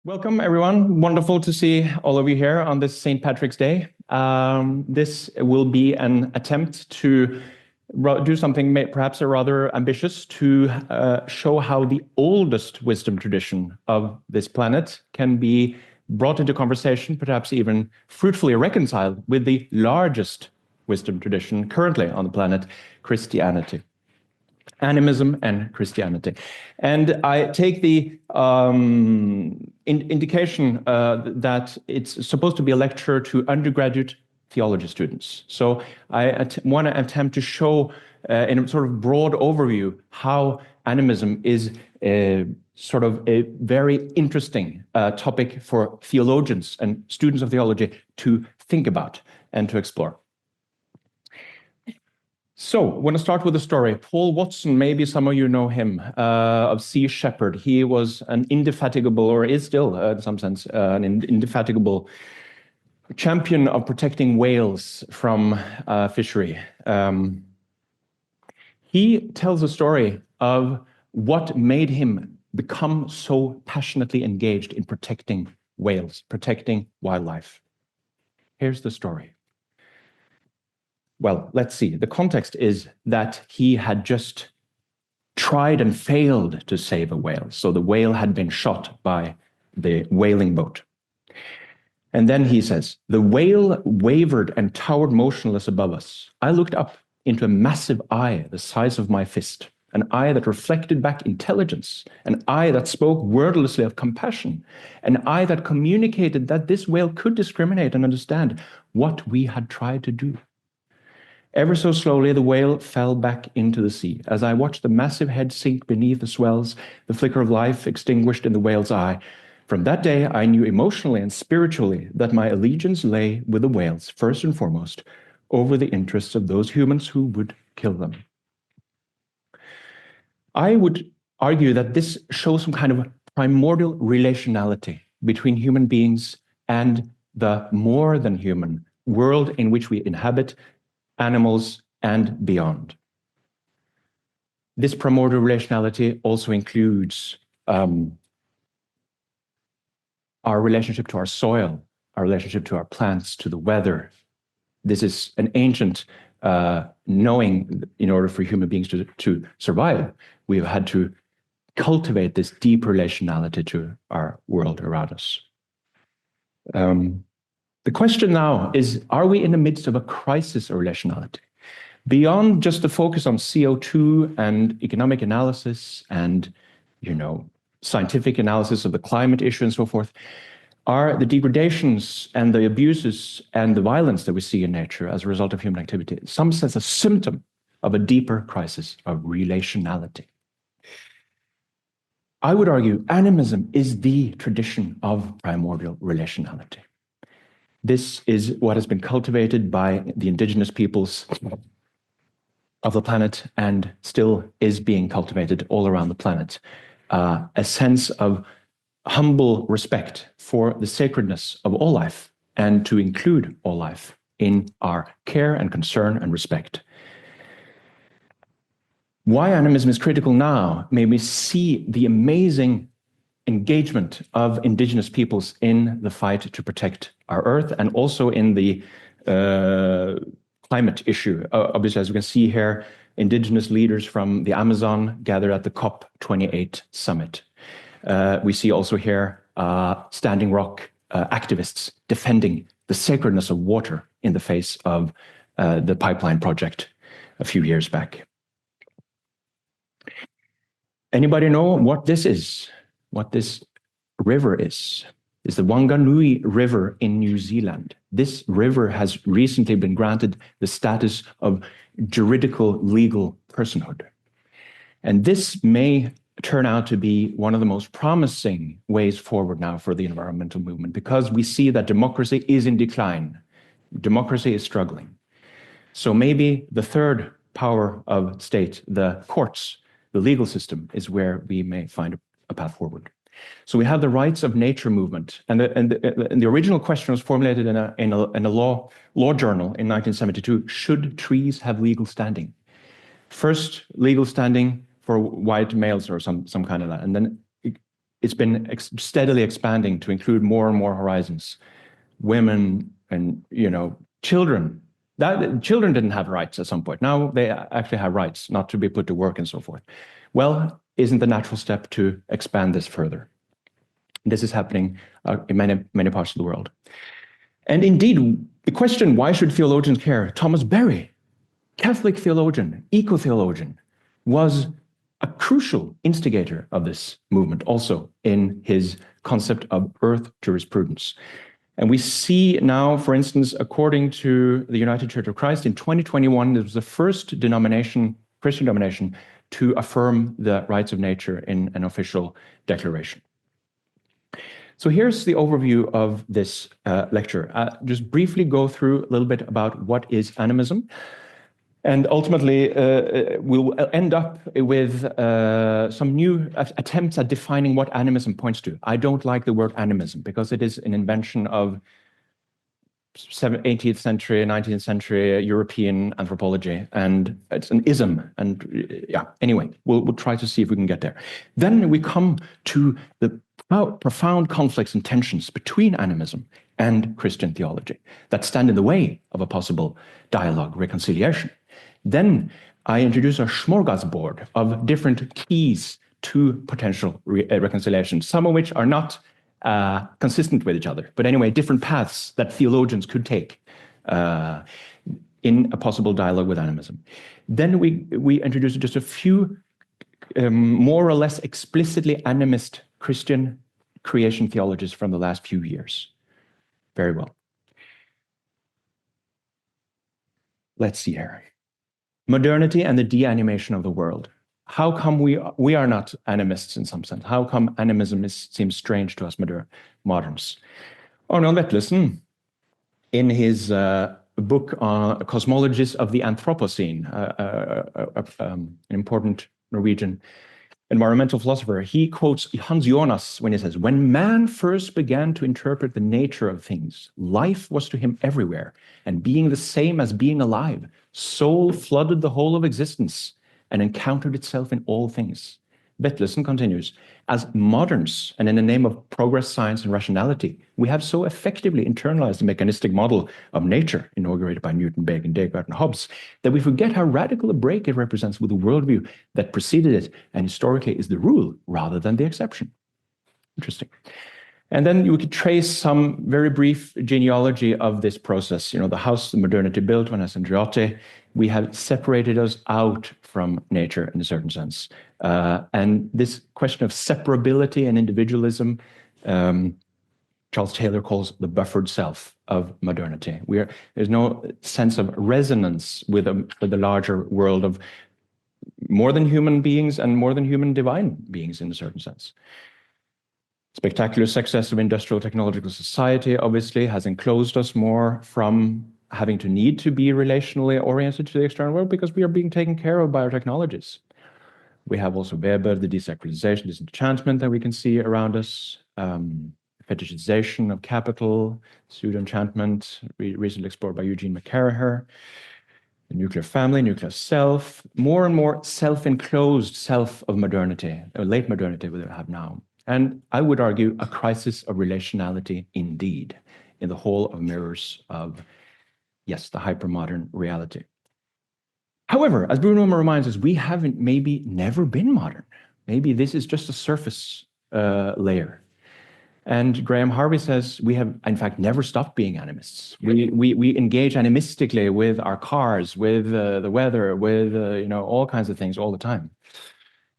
Welcome, everyone. Wonderful to see all of you here on this St. Patrick's Day. This will be an attempt to do something perhaps rather ambitious to show how the oldest wisdom tradition of this planet can be brought into conversation, perhaps even fruitfully reconciled with the largest wisdom tradition currently on the planet, Christianity. Animism and Christianity. And I take the indication that it's supposed to be a lecture to undergraduate theology students. So I want to attempt to show in a sort of broad overview how animism is sort of a very interesting topic for theologians and students of theology to think about and to explore. So, I want to start with a story. Paul Watson, maybe some of you know him, of Sea Shepherd. He was an indefatigable, or is still, in some sense, an indefatigable champion of protecting whales from fishery. He tells a story of what made him become so passionately engaged in protecting whales, protecting wildlife. Here's the story. Well, let's see. The context is that he had just tried and failed to save a whale. So the whale had been shot by the whaling boat. And then he says, the whale wavered and towered motionless above us. I looked up into a massive eye the size of my fist, an eye that reflected back intelligence, an eye that spoke wordlessly of compassion, an eye that communicated that this whale could discriminate and understand what we had tried to do. Ever so slowly, the whale fell back into the sea. As I watched the massive head sink beneath the swells, the flicker of life extinguished in the whale's eye, from that day I knew emotionally and spiritually that my allegiance lay with the whales, first and foremost, over the interests of those humans who would kill them. I would argue that this shows some kind of primordial relationality between human beings and the more than human world in which we inhabit, animals, and beyond. This primordial relationality also includes our relationship to our soil, our relationship to our plants, to the weather. This is an ancient knowing. In order for human beings to survive, we've had to cultivate this deep relationality to our world around us. The question now is, are we in the midst of a crisis of relationality? Beyond just the focus on CO2 and economic analysis and, scientific analysis of the climate issue and so forth, are the degradations and the abuses and the violence that we see in nature as a result of human activity, in some sense, a symptom of a deeper crisis of relationality? I would argue animism is the tradition of primordial relationality. This is what has been cultivated by the indigenous peoples of the planet and still is being cultivated all around the planet. A sense of humble respect for the sacredness of all life and to include all life in our care and concern and respect. Why animism is critical now, may we see the amazing engagement of indigenous peoples in the fight to protect our Earth and also in the climate issue. Obviously, as we can see here, indigenous leaders from the Amazon gathered at the COP28 summit. We see also here Standing Rock activists defending the sacredness of water in the face of the pipeline project a few years back. Anybody know what this is? What this river is the Wanganui River in New Zealand. This river has recently been granted the status of juridical legal personhood. And this may turn out to be one of the most promising ways forward now for the environmental movement, because we see that democracy is in decline. Democracy is struggling. So maybe the third power of state, the courts, the legal system, is where we may find a path forward. So we have the rights of nature movement, and the original question was formulated in a law journal in 1972: should trees have legal standing? First, legal standing for white males or some kind of that, and then it's been steadily expanding to include more and more horizons. Women and, children. Children didn't have rights at some point. Now they actually have rights not to be put to work and so forth. Well, isn't the natural step to expand this further? This is happening in many parts of the world. And indeed, the question, why should theologians care? Thomas Berry, Catholic theologian, eco-theologian, was a crucial instigator of this movement also in his concept of earth jurisprudence. And we see now, for instance, according to the United Church of Christ, in 2021, it was the first denomination, Christian denomination, to affirm the rights of nature in an official declaration. So here's the overview of this lecture. Just briefly go through a little bit about what is animism. And ultimately, we'll end up with some new attempts at defining what animism points to. I don't like the word animism because it is an invention of 18th century, 19th century European anthropology, and it's an ism. And yeah, anyway, we'll try to see if we can get there. Then we come to the profound conflicts and tensions between animism and Christian theology that stand in the way of a possible dialogue, reconciliation. Then I introduce a smorgasbord of different keys to potential reconciliation, some of which are not consistent with each other. But anyway, different paths that theologians could take in a possible dialogue with animism. Then we introduce just a few more or less explicitly animist Christian creation theologies from the last few years. Very well. Let's see here. Modernity and the de-animation of the world. How come we are not animists in some sense? How come animism seems strange to us moderns? Arnold Vetlesen, in his book on Cosmologies of the Anthropocene, an important Norwegian environmental philosopher, he quotes Hans Jonas when he says, "When man first began to interpret the nature of things, life was to him everywhere, and being the same as being alive, soul flooded the whole of existence and encountered itself in all things." Vetlesen continues, "As moderns, and in the name of progress, science, and rationality, we have so effectively internalized the mechanistic model of nature, inaugurated by Newton, Bacon, Descartes, and Hobbes, that we forget how radical a break it represents with the worldview that preceded it, and historically is the rule rather than the exception." Interesting. And then you could trace some very brief genealogy of this process. The house the modernity built when Andreotti, we have separated us out from nature in a certain sense. And this question of separability and individualism, Charles Taylor calls the buffered self of modernity. There's no sense of resonance with the larger world of more than human beings and more than human divine beings in a certain sense. Spectacular success of industrial technological society obviously has enclosed us more from having to need to be relationally oriented to the external world because we are being taken care of by our technologies. We have also Weber, the desacralization, disenchantment that we can see around us, fetishization of capital, pseudo-enchantment, recently explored by Eugene McCarraher, the nuclear family, nuclear self, more and more self-enclosed self of modernity, or late modernity we have now. And I would argue a crisis of relationality indeed, in the whole of mirrors of, yes, the hypermodern reality. However, as Bruno reminds us, we haven't maybe never been modern. Maybe this is just a surface layer. And Graham Harvey says we have, in fact, never stopped being animists. We engage animistically with our cars, with the weather, with all kinds of things all the time.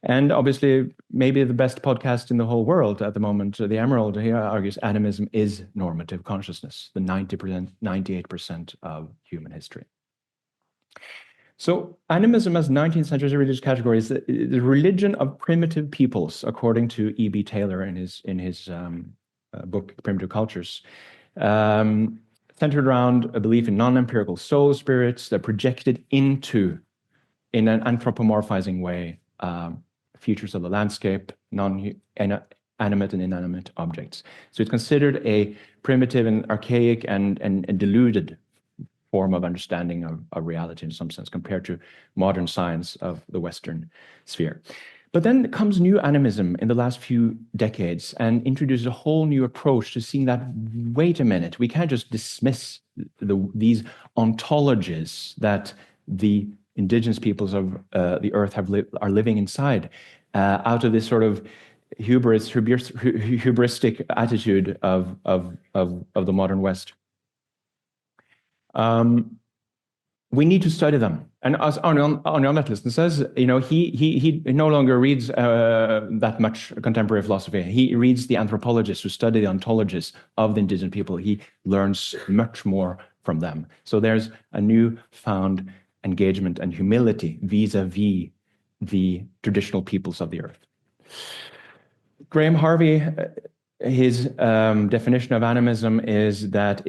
And obviously, maybe the best podcast in the whole world at the moment, The Emerald, here argues animism is normative consciousness, the 90%, 98% of human history. So animism as 19th century religious category is the religion of primitive peoples, according to E.B. Taylor in his book, Primitive Cultures, centered around a belief in non-empirical soul spirits that projected into, in an anthropomorphizing way, features of the landscape, animate and inanimate objects. So it's considered a primitive and archaic and deluded form of understanding of reality in some sense, compared to modern science of the Western sphere. But then comes new animism in the last few decades and introduces a whole new approach to seeing that, wait a minute, we can't just dismiss these ontologies that the indigenous peoples of the earth are living inside out of this sort of hubristic attitude of the modern West. We need to study them. And as Arne Nettleson says, he no longer reads that much contemporary philosophy. He reads the anthropologists who study the ontologies of the indigenous people. He learns much more from them. So there's a newfound engagement and humility vis-a-vis the traditional peoples of the earth. Graham Harvey, his definition of animism is that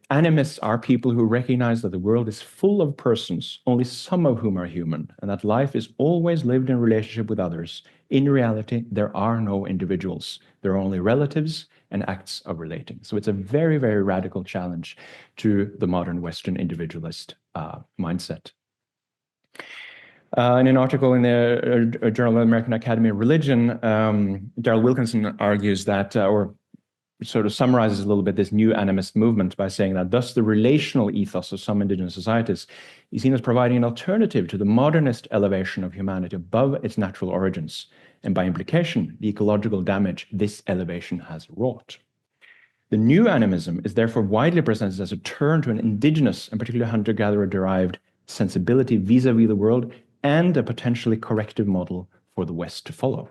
animists are people who recognize that the world is full of persons, only some of whom are human, and that life is always lived in relationship with others. In reality, there are no individuals. There are only relatives and acts of relating. So it's a very, very radical challenge to the modern Western individualist mindset. In an article in the Journal of the American Academy of Religion, Darrell Wilkinson argues that, or sort of summarizes a little bit this new animist movement by saying that thus the relational ethos of some indigenous societies is seen as providing an alternative to the modernist elevation of humanity above its natural origins, and by implication, the ecological damage this elevation has wrought. The new animism is therefore widely presented as a turn to an indigenous and particularly hunter-gatherer-derived sensibility vis-a-vis the world, and a potentially corrective model for the West to follow.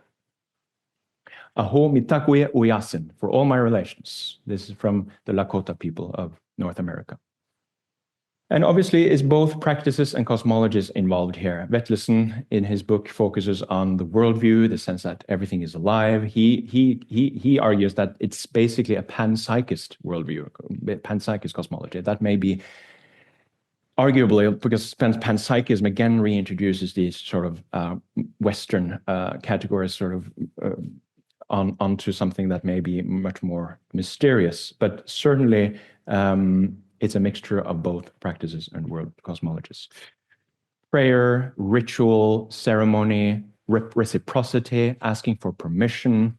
Aho mitakwe uyasin, for all my relations. This is from the Lakota people of North America. And obviously, is both practices and cosmologies involved here. Vetlesen, in his book, focuses on the worldview, the sense that everything is alive. He argues that it's basically a panpsychist worldview, panpsychist cosmology. That may be arguably, because panpsychism again reintroduces these sort of Western categories sort of onto something that may be much more mysterious, but certainly it's a mixture of both practices and world cosmologies. Prayer, ritual, ceremony, reciprocity, asking for permission.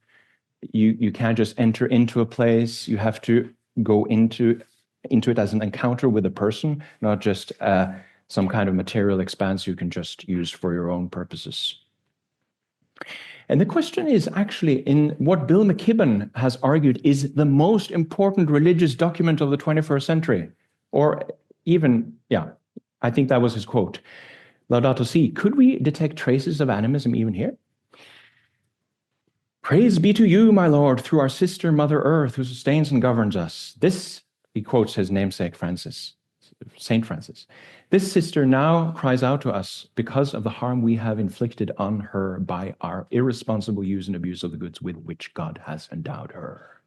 You can't just enter into a place, you have to go into it as an encounter with a person, not just some kind of material expanse you can just use for your own purposes. And the question is actually in what Bill McKibben has argued is the most important religious document of the 21st century, or even, yeah, I think that was his quote, Laudato Si. Could we detect traces of animism even here? Praise be to you, my Lord, through our sister Mother Earth, who sustains and governs us. This, he quotes his namesake Francis, Saint Francis. This sister now cries out to us because of the harm we have inflicted on her by our irresponsible use and abuse of the goods with which God has endowed her.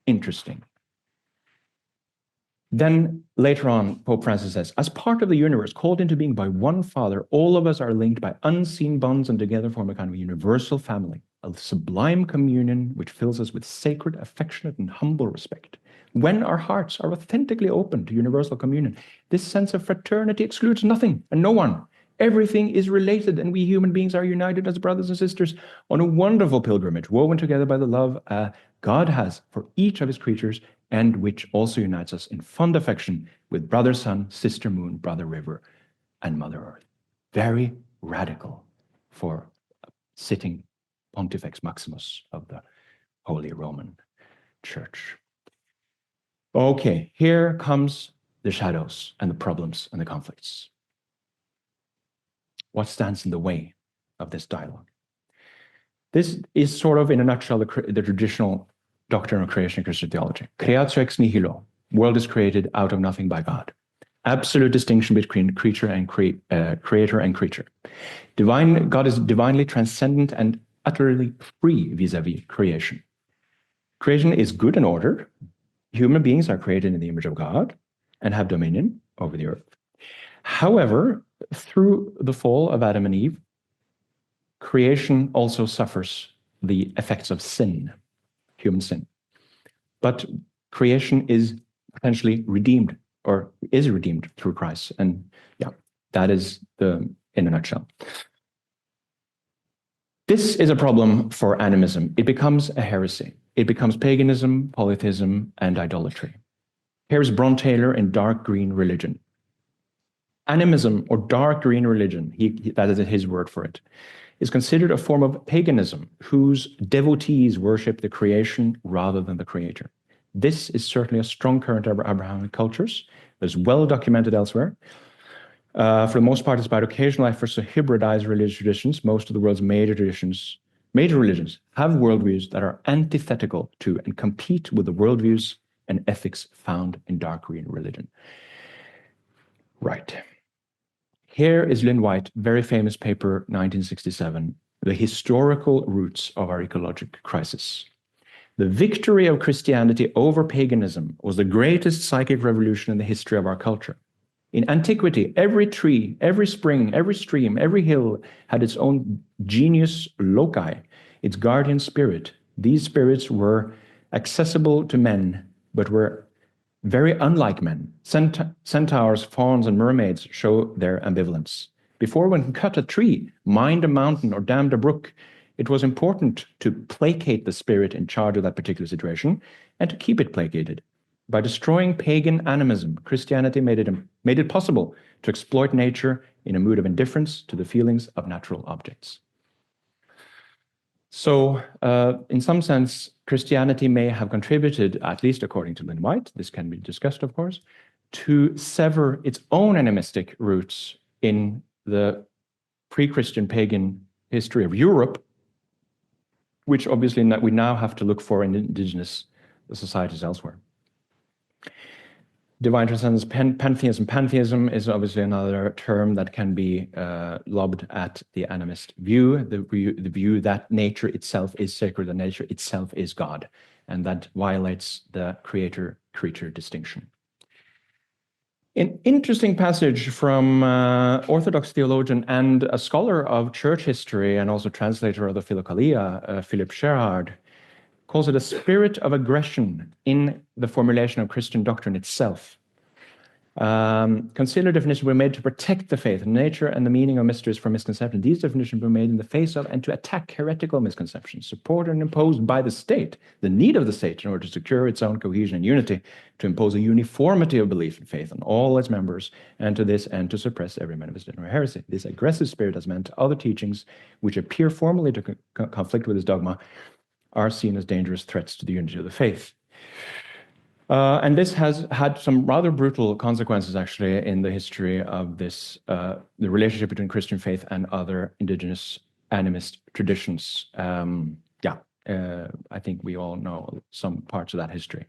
Interesting. Then later on, Pope Francis says, as part of the universe called into being by one Father, all of us are linked by unseen bonds and together form a kind of universal family, a sublime communion which fills us with sacred, affectionate, and humble respect. When our hearts are authentically open to universal communion, this sense of fraternity excludes nothing and no one. Everything is related, and we human beings are united as brothers and sisters on a wonderful pilgrimage, woven together by the love God has for each of his creatures, and which also unites us in fond affection with brother sun, sister moon, brother river, and mother earth. Very radical for sitting Pontifex Maximus of the Holy Roman Church. Okay, here comes the shadows and the problems and the conflicts. What stands in the way of this dialogue? This is sort of, in a nutshell, the traditional doctrine of creation in Christian theology. Creatio ex nihilo, world is created out of nothing by God. Absolute distinction between creature and creator and creature. God is divinely transcendent and utterly free vis-a-vis creation. Creation is good and ordered. Human beings are created in the image of God and have dominion over the earth. However, through the fall of Adam and Eve, creation also suffers the effects of sin, human sin. But creation is potentially redeemed, or is redeemed through Christ. And yeah, that is in a nutshell. This is a problem for animism. It becomes a heresy. It becomes paganism, polytheism, and idolatry. Here's Bron-Taylor in Dark Green Religion. Animism, or dark green religion, that is his word for it, is considered a form of paganism whose devotees worship the creation rather than the creator. This is certainly a strong current of Abrahamic cultures that is well documented elsewhere. For the most part, it's about occasional efforts to hybridize religious traditions. Most of the world's major religions have worldviews that are antithetical to and compete with the worldviews and ethics found in dark green religion. Right. Here is Lynn White, very famous paper, 1967, The Historical Roots of Our Ecological Crisis. The victory of Christianity over paganism was the greatest psychic revolution in the history of our culture. In antiquity, every tree, every spring, every stream, every hill had its own genius loci, its guardian spirit. These spirits were accessible to men, but were very unlike men. Centaurs, fauns, and mermaids show their ambivalence. Before one can cut a tree, mind a mountain, or dam a brook, it was important to placate the spirit in charge of that particular situation and to keep it placated. By destroying pagan animism, Christianity made it possible to exploit nature in a mood of indifference to the feelings of natural objects. So, in some sense, Christianity may have contributed, at least according to Lynn White, this can be discussed, of course, to sever its own animistic roots in the pre-Christian pagan history of Europe, which obviously we now have to look for in indigenous societies elsewhere. Divine transcendence, pantheism. Pantheism is obviously another term that can be lobbed at the animist view, the view that nature itself is sacred and nature itself is God, and that violates the creator-creature distinction. An interesting passage from Orthodox theologian and a scholar of church history and also translator of the Philokalia, Philip Scherhard, calls it a spirit of aggression in the formulation of Christian doctrine itself. Consider definitions were made to protect the faith, nature, and the meaning of mysteries from misconception. These definitions were made in the face of and to attack heretical misconceptions, supported and imposed by the state, the need of the state in order to secure its own cohesion and unity, to impose a uniformity of belief and faith on all its members, and to this end to suppress every manifestation of heresy. This aggressive spirit has meant other teachings which appear formally to conflict with this dogma are seen as dangerous threats to the unity of the faith. And this has had some rather brutal consequences, actually, in the history of this, the relationship between Christian faith and other indigenous animist traditions. I think we all know some parts of that history.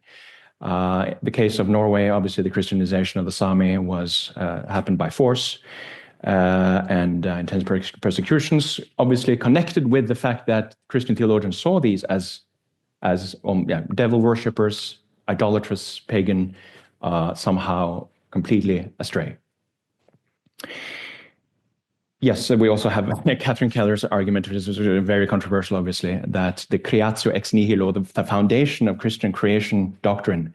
The case of Norway, obviously, the Christianization of the Sami was happened by force. And intense persecutions, obviously connected with the fact that Christian theologians saw these as devil worshippers, idolatrous, pagan, somehow completely astray. Yes, we also have Catherine Keller's argument, which is very controversial, obviously, that the creatio ex nihilo, the foundation of Christian creation doctrine,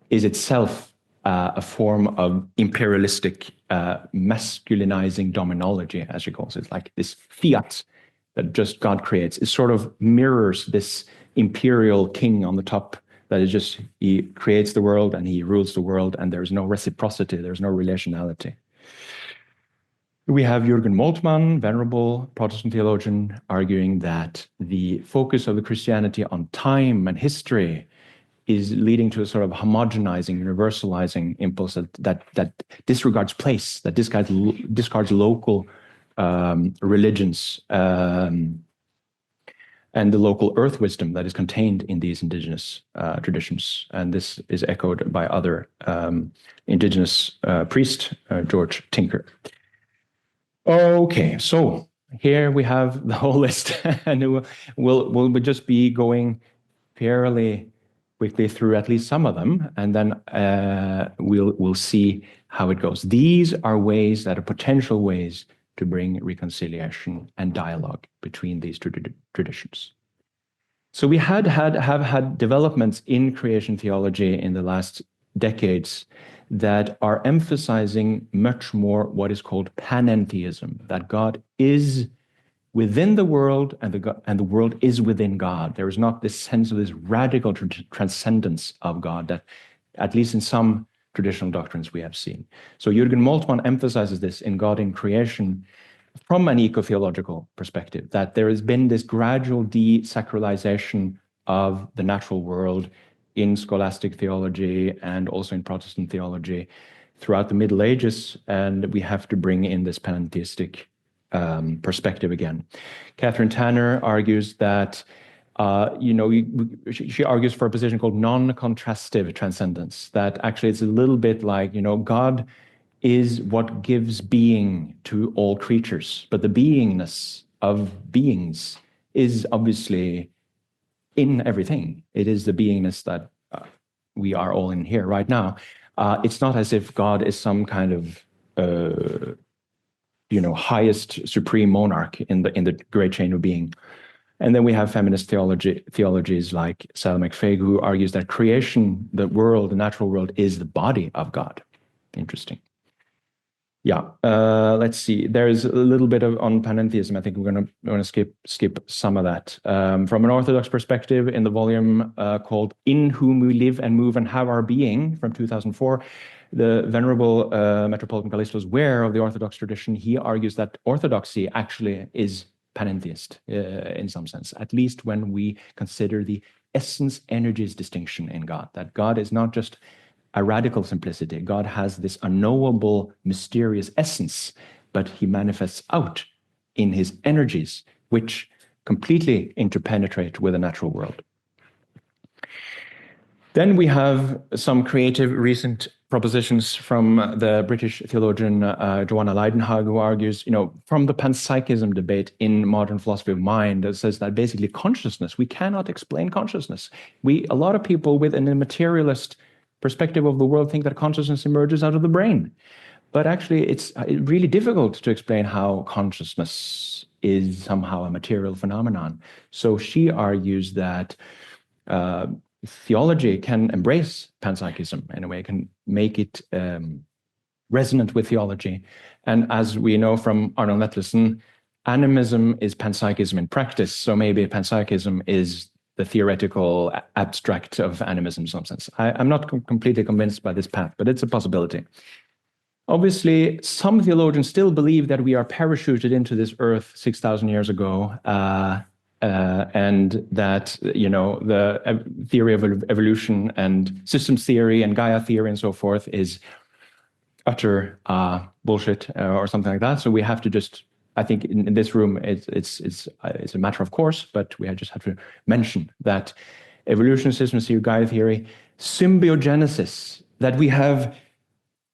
is itself a form of imperialistic masculinizing dominology, as she calls it, like this fiat that just God creates. It sort of mirrors this imperial king on the top that is just, he creates the world and he rules the world, and there's no reciprocity, there's no relationality. We have Jürgen Moltmann, venerable Protestant theologian, arguing that the focus of the Christianity on time and history is leading to a sort of homogenizing, universalizing impulse that disregards place, that discards local religions and the local earth wisdom that is contained in these indigenous traditions. And this is echoed by other indigenous priest, George Tinker. Okay, so here we have the whole list, and we'll just be going fairly quickly through at least some of them, and then we'll see how it goes. These are ways that are potential ways to bring reconciliation and dialogue between these traditions. So we have had developments in creation theology in the last decades that are emphasizing much more what is called panentheism, that God is within the world, and the world is within God. There is not this sense of this radical transcendence of God that, at least in some traditional doctrines, we have seen. So Jürgen Moltmann emphasizes this in God in Creation from an eco-theological perspective, that there has been this gradual desacralization of the natural world in scholastic theology and also in Protestant theology throughout the Middle Ages, and we have to bring in this pantheistic perspective again. Catherine Tanner argues that, she argues for a position called non-contrastive transcendence, that actually it's a little bit like, God is what gives being to all creatures, but the beingness of beings is obviously in everything. It is the beingness that we are all in here right now. It's not as if God is some kind of highest supreme monarch in the great chain of being. And then we have feminist theologies like Sarah McFague, who argues that creation, the world, the natural world, is the body of God. Interesting. Yeah, let's see. There's a little bit on panentheism. I think we're going to skip some of that. From an Orthodox perspective, in the volume called "In Whom We Live and Move and Have Our Being" from 2004, the Venerable Metropolitan Callistus Ware of the Orthodox tradition, he argues that orthodoxy actually is panentheist in some sense, at least when we consider the essence energies distinction in God, that God is not just a radical simplicity. God has this unknowable, mysterious essence, but he manifests out in his energies, which completely interpenetrate with the natural world. Then we have some creative recent propositions from the British theologian Joanna Leidenhag, who argues, from the panpsychism debate in modern philosophy of mind, that says that basically consciousness, we cannot explain consciousness. A lot of people with an immaterialist perspective of the world think that consciousness emerges out of the brain. But actually, it's really difficult to explain how consciousness is somehow a material phenomenon. So she argues that theology can embrace panpsychism in a way, can make it resonant with theology. And as we know from Arnold Nettleson, animism is panpsychism in practice. So maybe panpsychism is the theoretical abstract of animism in some sense. I'm not completely convinced by this path, but it's a possibility. Obviously, some theologians still believe that we are parachuted into this earth 6,000 years ago, and that, the theory of evolution and systems theory and Gaia theory and so forth is utter bullshit or something like that. So we have to just, I think in this room, it's a matter of course, but we just have to mention that evolution, systems theory, Gaia theory, symbiogenesis, that we have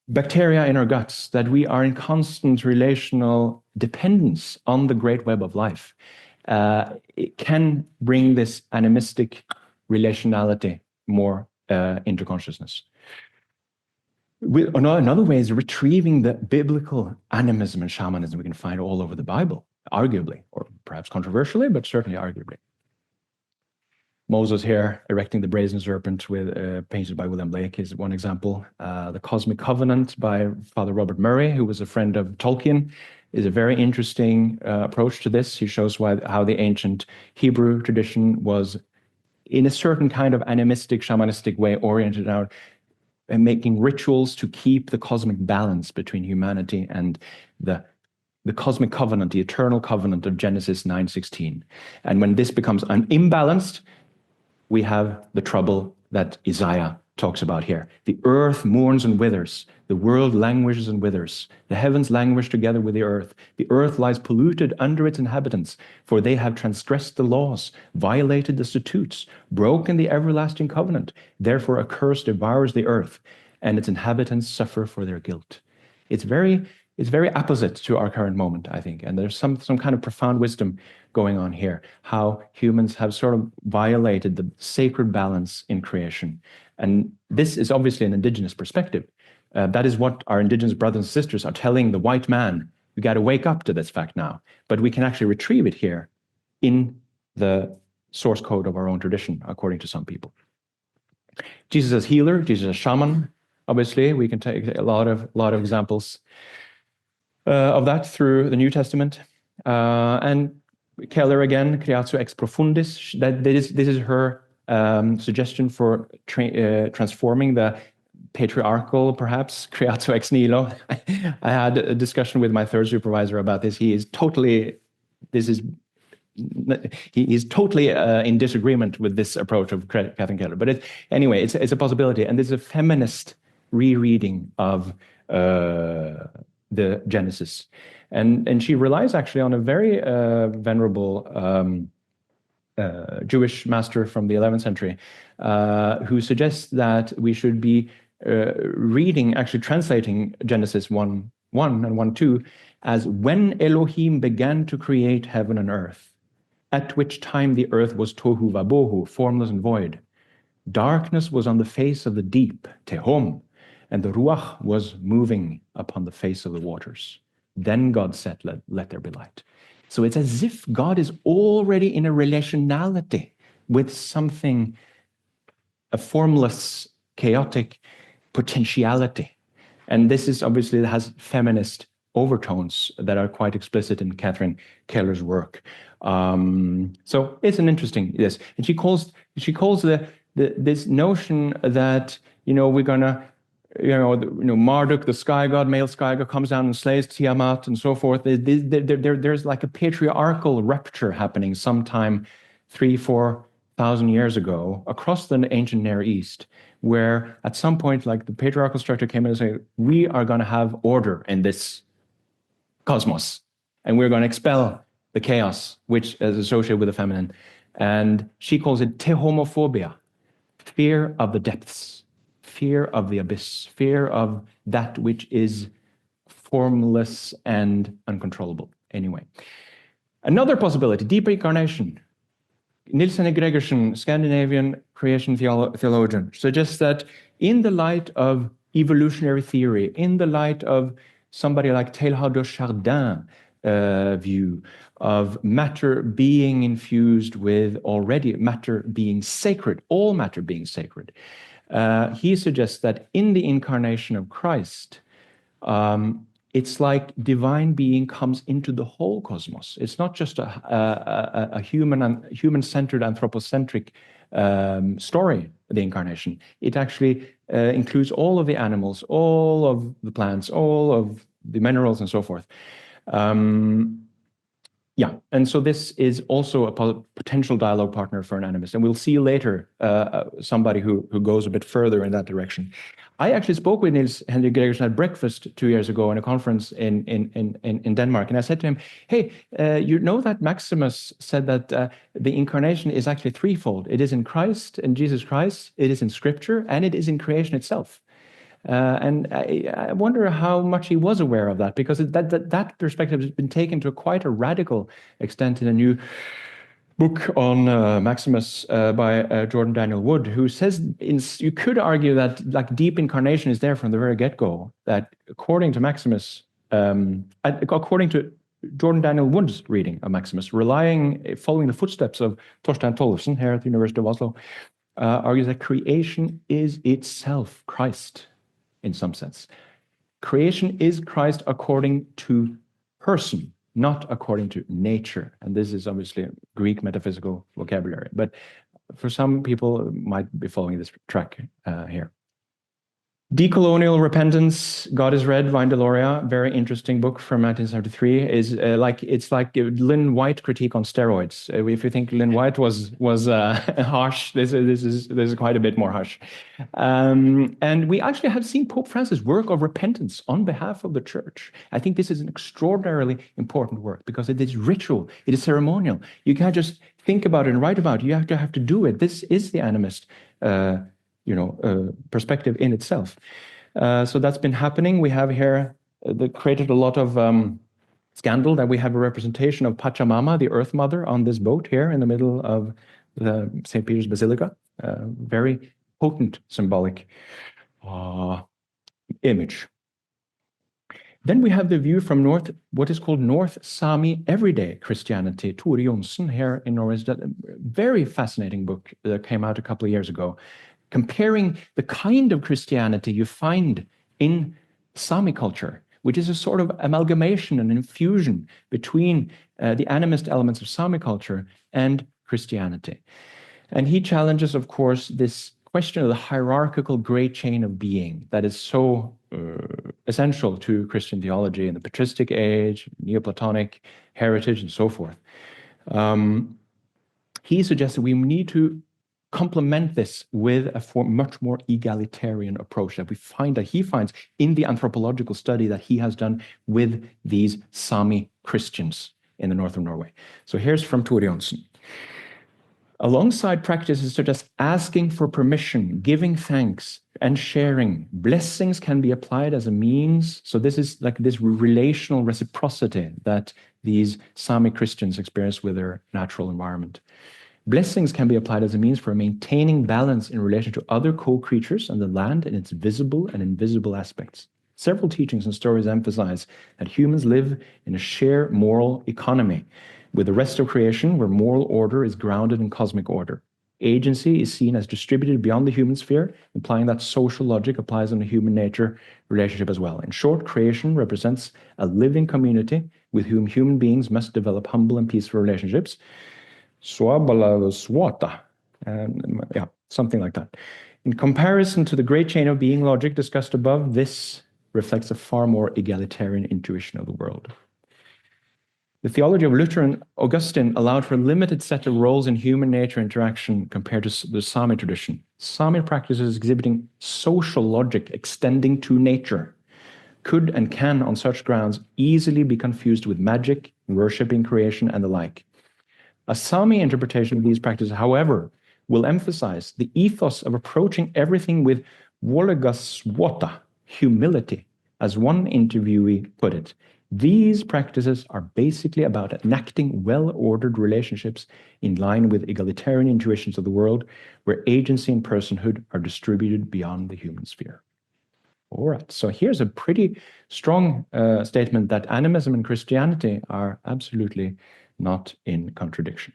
bacteria in our guts, that we are in constant relational dependence on the great web of life. It can bring this animistic relationality more into consciousness. Another way is retrieving the biblical animism and shamanism we can find all over the Bible, arguably, or perhaps controversially, but certainly arguably. Moses here erecting the brazen serpent, painted by William Blake, is one example. The Cosmic Covenant by Father Robert Murray, who was a friend of Tolkien, is a very interesting approach to this. He shows how the ancient Hebrew tradition was, in a certain kind of animistic, shamanistic way, oriented out and making rituals to keep the cosmic balance between humanity and the cosmic covenant, the eternal covenant of Genesis 9:16. And when this becomes imbalanced, we have the trouble that Isaiah talks about here. The earth mourns and withers. The world languishes and withers. The heavens languish together with the earth. The earth lies polluted under its inhabitants, for they have transgressed the laws, violated the statutes, broken the everlasting covenant. Therefore a curse devours the earth, and its inhabitants suffer for their guilt. It's very opposite to our current moment, I think. And there's some kind of profound wisdom going on here, how humans have sort of violated the sacred balance in creation. And this is obviously an indigenous perspective. That is what our indigenous brothers and sisters are telling the white man. We got to wake up to this fact now. But we can actually retrieve it here in the source code of our own tradition, according to some people. Jesus as healer, Jesus as shaman. Obviously, we can take a lot of examples of that through the New Testament. And Keller again, creatio ex profundis. This is her suggestion for transforming the patriarchal, perhaps, creatio ex nihilo. I had a discussion with my third supervisor about this. He's totally in disagreement with this approach of Catherine Keller. But anyway, it's a possibility. And this is a feminist rereading of the Genesis. And she relies actually on a very venerable Jewish master from the 11th century who suggests that we should be reading, actually translating Genesis 1:1 and 1:2 as when Elohim began to create heaven and earth, at which time the earth was tohu vabohu, formless and void. Darkness was on the face of the deep, tehom, and the ruach was moving upon the face of the waters. Then God said, let there be light. So it's as if God is already in a relationality with something, a formless, chaotic potentiality. And this is obviously, it has feminist overtones that are quite explicit in Catherine Keller's work. So it's an interesting, yes. And she calls this notion that, we're gonna, Marduk, the sky god, male sky god, comes down and slays Tiamat and so forth. There's like a patriarchal rupture happening sometime 3,000-4,000 years ago across the ancient Near East, where at some point, like the patriarchal structure came in and said, we are going to have order in this cosmos, and we're going to expel the chaos which is associated with the feminine. And she calls it tehomophobia, fear of the depths, fear of the abyss, fear of that which is formless and uncontrollable. Anyway, another possibility, deep incarnation. Nielsen and Gregersen, Scandinavian creation theologian, suggests that in the light of evolutionary theory, in the light of somebody like Teilhard de Chardin view of matter being infused with already matter being sacred, all matter being sacred, he suggests that in the incarnation of Christ, it's like divine being comes into the whole cosmos. It's not just a human-centered, anthropocentric story, the incarnation. It actually includes all of the animals, all of the plants, all of the minerals, and so forth. Yeah, and so this is also a potential dialogue partner for an animist. And we'll see later somebody who goes a bit further in that direction. I actually spoke with Niels Henrik Gregersen at breakfast 2 years ago in a conference in Denmark. And I said to him, hey, you know that Maximus said that the incarnation is actually threefold. It is in Christ, in Jesus Christ, it is in Scripture, and it is in creation itself. And I wonder how much he was aware of that, because that perspective has been taken to quite a radical extent in a new book on Maximus by Jordan Daniel Wood, who says you could argue that like deep incarnation is there from the very get-go, that according to Maximus, according to Jordan Daniel Wood's reading of Maximus, following the footsteps of Torstein Tollefsen here at the University of Oslo, argues that creation is itself Christ. In some sense, creation is Christ according to person, not according to nature. And this is obviously Greek metaphysical vocabulary, but for some people might be following this track here. Decolonial Repentance, God is Red, Vine Deloria, very interesting book from 1973. Is it's like Lynn White critique on steroids. If you think Lynn White was harsh, this is quite a bit more harsh. And we actually have seen Pope Francis' work of repentance on behalf of the church. I think this is an extraordinarily important work because it is ritual, it is ceremonial. You can't just think about it and write about it. You have to do it. This is the animist perspective in itself. So that's been happening. We have here that created a lot of scandal that we have a representation of Pachamama, the Earth Mother, on this boat here in the middle of the St. Peter's Basilica. Very potent symbolic image. Then we have the view from what is called North Sami Everyday Christianity. Tore Jonsen here in Norway. A very fascinating book that came out a couple of years ago, comparing the kind of Christianity you find in Sami culture which is a sort of amalgamation and infusion between the animist elements of Sami culture and Christianity. And he challenges, of course, this question of the hierarchical great chain of being that is so essential to Christian theology in the patristic age, Neoplatonic heritage, and so forth. He suggests that we need to complement this with a much more egalitarian approach that he finds in the anthropological study that he has done with these Sami Christians in the north of Norway. So here's from Tore Jonsen. Alongside practices such as asking for permission, giving thanks, and sharing, blessings can be applied as a means. So this is like this relational reciprocity that these Sami Christians experience with their natural environment. Blessings can be applied as a means for maintaining balance in relation to other co-creatures and the land in its visible and invisible aspects. Several teachings and stories emphasize that humans live in a shared moral economy with the rest of creation where moral order is grounded in cosmic order. Agency is seen as distributed beyond the human sphere, implying that social logic applies on the human nature relationship as well. In short, creation represents a living community with whom human beings must develop humble and peaceful relationships. Swata. Yeah, something like that. In comparison to the great chain of being logic discussed above, this reflects a far more egalitarian intuition of the world. The theology of Luther and Augustine allowed for a limited set of roles in human nature interaction compared to the Sami tradition. Sami practices exhibiting social logic extending to nature could and can, on such grounds, easily be confused with magic, worshipping creation, and the like. A Sami interpretation of these practices, however, will emphasize the ethos of approaching everything with Wolagaswata, humility, as one interviewee put it. These practices are basically about enacting well-ordered relationships in line with egalitarian intuitions of the world, where agency and personhood are distributed beyond the human sphere. All right, so here's a pretty strong statement that animism and Christianity are absolutely not in contradiction.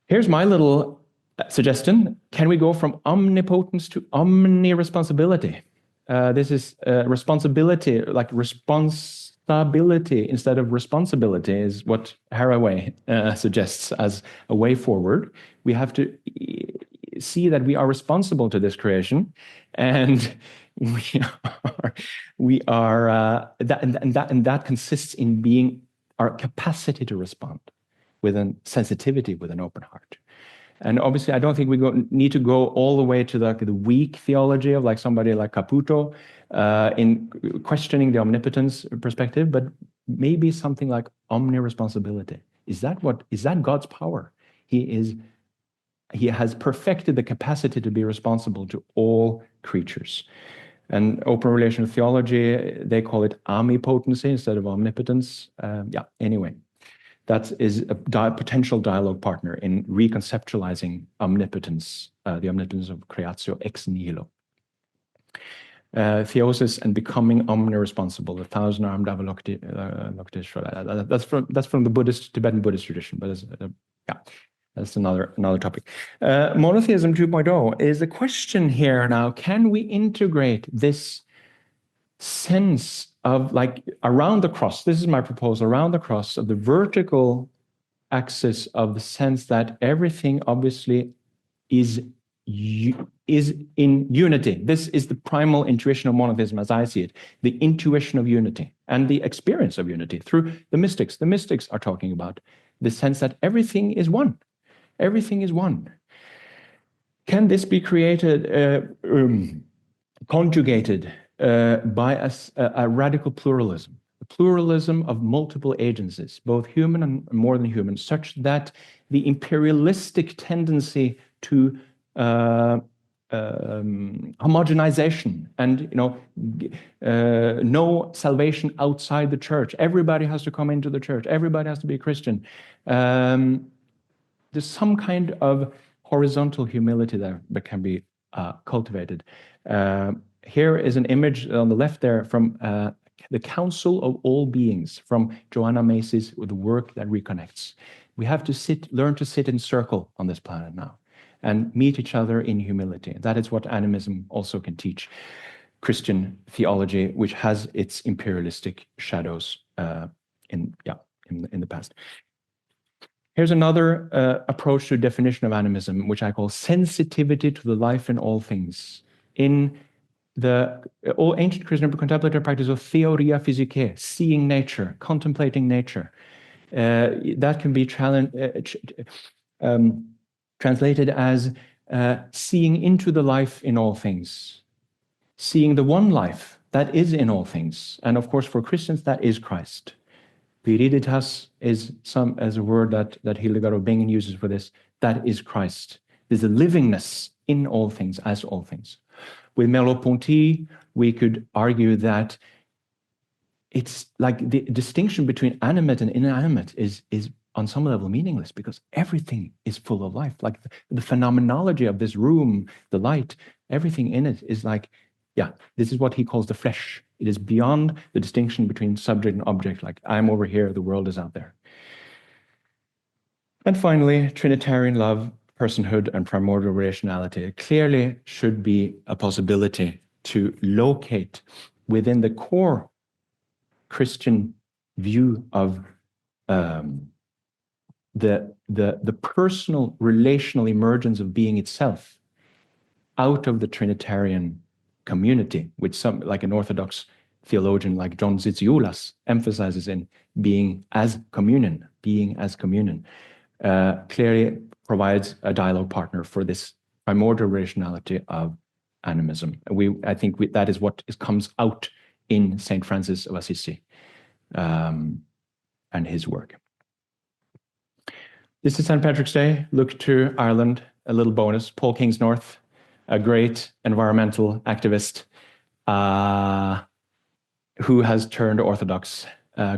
Here's my little suggestion. Can we go from omnipotence to omni-responsibility? This is responsibility, like responsibility instead of responsibility is what Haraway suggests as a way forward. We have to see that we are responsible to this creation, and that consists in being our capacity to respond with a sensitivity, with an open heart. And obviously, I don't think we need to go all the way to the weak theology of like somebody like Caputo in questioning the omnipotence perspective, but maybe something like omni-responsibility. Is that God's power? He has perfected the capacity to be responsible to all creatures. And open relational theology, they call it amipotency instead of omnipotence. Anyway. That is a potential dialogue partner in reconceptualizing omnipotence, the omnipotence of creatio ex nihilo. Theosis and becoming omni-responsible, the thousand-armed Avalokiteshvara. That's from the Tibetan Buddhist tradition, but that's another topic. Monotheism 2.0 is a question here now. Can we integrate this sense of like around the cross, this is my proposal, around the cross of the vertical axis of the sense that everything obviously is in unity. This is the primal intuition of monotheism as I see it, the intuition of unity and the experience of unity through the mystics. The mystics are talking about the sense that everything is one. Everything is one. Can this be created, conjugated by a radical pluralism, a pluralism of multiple agencies, both human and more than human, such that the imperialistic tendency to homogenization and no salvation outside the church. Everybody has to come into the church. Everybody has to be a Christian. There's some kind of horizontal humility there that can be cultivated. Here is an image on the left there from the Council of All Beings from Joanna Macy's with the work that reconnects. We have to learn to sit in circle on this planet now and meet each other in humility. That is what animism also can teach. Christian theology, which has its imperialistic shadows in the past. Here's another approach to definition of animism, which I call sensitivity to the life in all things. In the ancient Christian contemplative practice of theoria physicae, seeing nature, contemplating nature, that can be translated as seeing into the life in all things, seeing the one life that is in all things. And of course, for Christians, that is Christ. Viriditas is as a word that Hildegard of Bingen uses for this. That is Christ. There's a livingness in all things, as all things. With Merleau-Ponty, we could argue that it's like the distinction between animate and inanimate is on some level meaningless, because everything is full of life. Like the phenomenology of this room, the light, everything in it is like, yeah, this is what he calls the flesh. It is beyond the distinction between subject and object, like I'm over here, the world is out there. And finally, Trinitarian love, personhood, and primordial rationality. It clearly should be a possibility to locate within the core Christian view of the personal relational emergence of being itself out of the Trinitarian community, which some, like an Orthodox theologian like John Zizioulas emphasizes in being as communion, clearly provides a dialogue partner for this primordial rationality of animism. I think that is what comes out in St. Francis of Assisi and his work. This is St. Patrick's Day. Look to Ireland, a little bonus. Paul Kingsnorth, a great environmental activist who has turned Orthodox,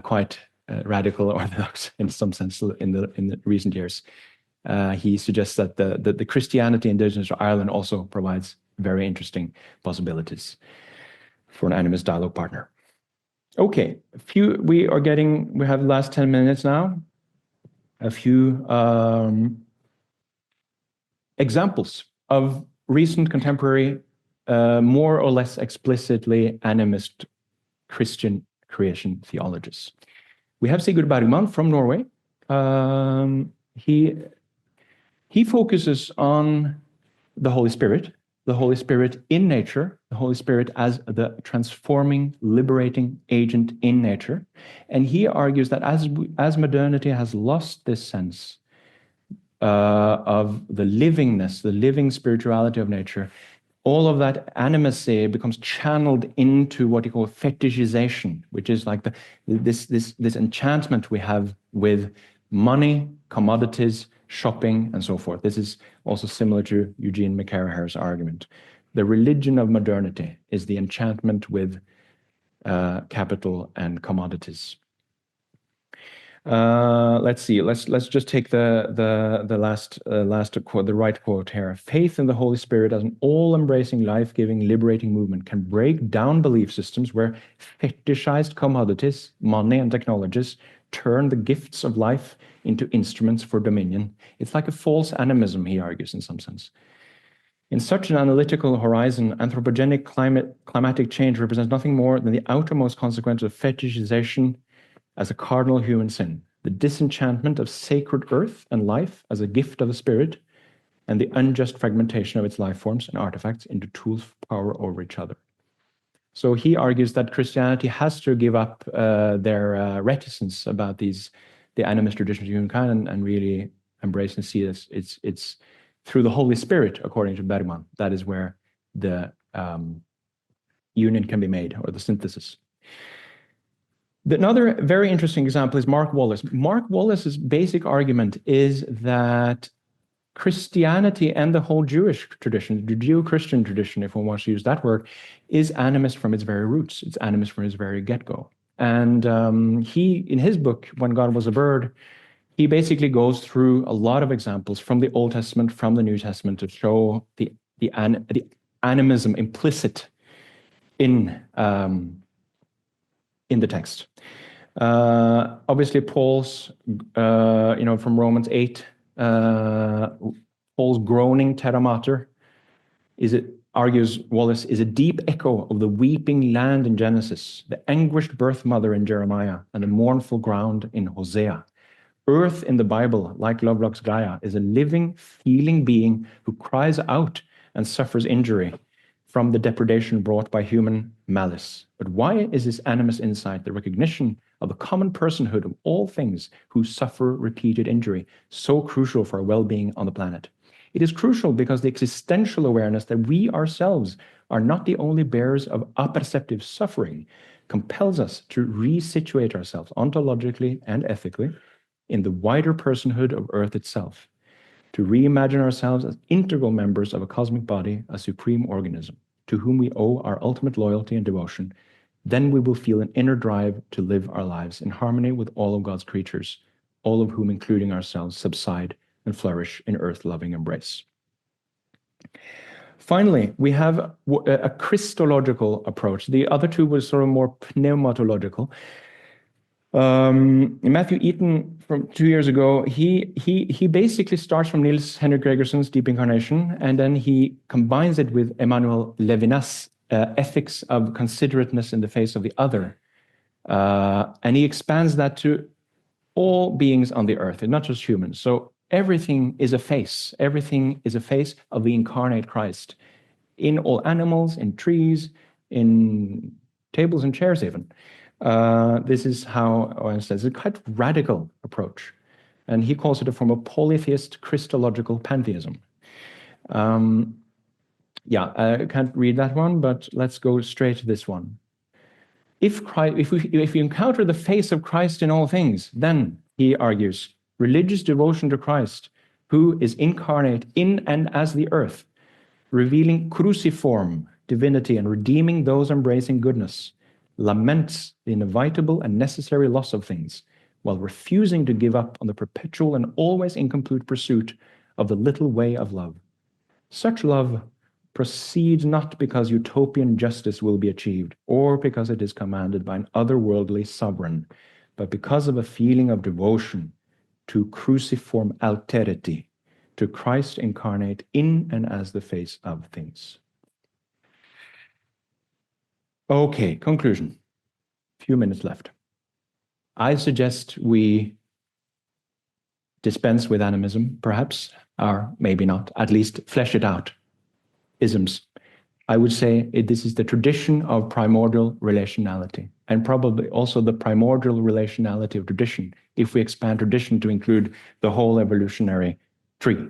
quite radical Orthodox in some sense in the recent years. He suggests that the Christianity indigenous to Ireland also provides very interesting possibilities for an animist dialogue partner. Okay, we have the last 10 minutes now. A few examples of recent contemporary, more or less explicitly animist Christian creation theologists. We have Sigurd Bergman from Norway. He focuses on the Holy Spirit in nature, the Holy Spirit as the transforming, liberating agent in nature. And he argues that as modernity has lost this sense of the livingness, the living spirituality of nature, all of that animacy becomes channeled into what you call fetishization, which is like this enchantment we have with money, commodities, shopping, and so forth. This is also similar to Eugene McCaraher's argument. The religion of modernity is the enchantment with capital and commodities. Let's see. Let's just take the last quote, the right quote here. Faith in the Holy Spirit as an all-embracing, life-giving, liberating movement can break down belief systems where fetishized commodities, money, and technologies turn the gifts of life into instruments for dominion. It's like a false animism, he argues, in some sense. In such an analytical horizon, anthropogenic climatic change represents nothing more than the outermost consequence of fetishization as a cardinal human sin, the disenchantment of sacred earth and life as a gift of the spirit, and the unjust fragmentation of its life forms and artifacts into tools of power over each other. So he argues that Christianity has to give up their reticence about the animist traditions of humankind and really embrace and see this. It's through the Holy Spirit, according to Bergman, that is where the union can be made, or the synthesis. Another very interesting example is Mark Wallace. Mark Wallace's basic argument is that Christianity and the whole Jewish tradition, the Judeo-Christian tradition, if one wants to use that word, is animist from its very roots. It's animist from its very get-go. And he, in his book, When God Was a Bird, he basically goes through a lot of examples from the Old Testament, from the New Testament, to show the animism implicit in the text. Obviously, Paul's, from Romans 8, Paul's groaning terra mater is argues Wallace, is a deep echo of the weeping land in Genesis, the anguished birth mother in Jeremiah, and the mournful ground in Hosea. Earth in the Bible, like Lovelock's Gaia, is a living, feeling being who cries out and suffers injury from the depredation brought by human malice. But why is this animus insight, the recognition of the common personhood of all things who suffer repeated injury, so crucial for our well-being on the planet? It is crucial because the existential awareness that we ourselves are not the only bearers of apperceptive suffering compels us to resituate ourselves ontologically and ethically in the wider personhood of Earth itself, to reimagine ourselves as integral members of a cosmic body, a supreme organism, to whom we owe our ultimate loyalty and devotion. Then we will feel an inner drive to live our lives in harmony with all of God's creatures, all of whom, including ourselves, subside and flourish in earth-loving embrace. Finally, we have a Christological approach. The other two were sort of more pneumatological. Matthew Eaton from 2 years ago, he basically starts from Niels Henrik Gregersen's Deep Incarnation, and then he combines it with Emmanuel Levinas' ethics of considerateness in the face of the other. And he expands that to all beings on the earth, and not just humans. So everything is a face. Everything is a face of the incarnate Christ in all animals, in trees, in tables and chairs even. This is how Owen says, it's a quite radical approach. And he calls it a form of polytheist Christological pantheism. Yeah, I can't read that one, but let's go straight to this one. If we encounter the face of Christ in all things, then, he argues, religious devotion to Christ, who is incarnate in and as the earth, revealing cruciform divinity and redeeming those embracing goodness, laments the inevitable and necessary loss of things, while refusing to give up on the perpetual and always incomplete pursuit of the little way of love. Such love proceeds not because utopian justice will be achieved, or because it is commanded by an otherworldly sovereign, but because of a feeling of devotion to cruciform alterity, to Christ incarnate in and as the face of things. Okay, conclusion. Few minutes left. I suggest we dispense with animism, perhaps, or maybe not, at least flesh it out. Isms. I would say this is the tradition of primordial relationality, and probably also the primordial relationality of tradition, if we expand tradition to include the whole evolutionary tree.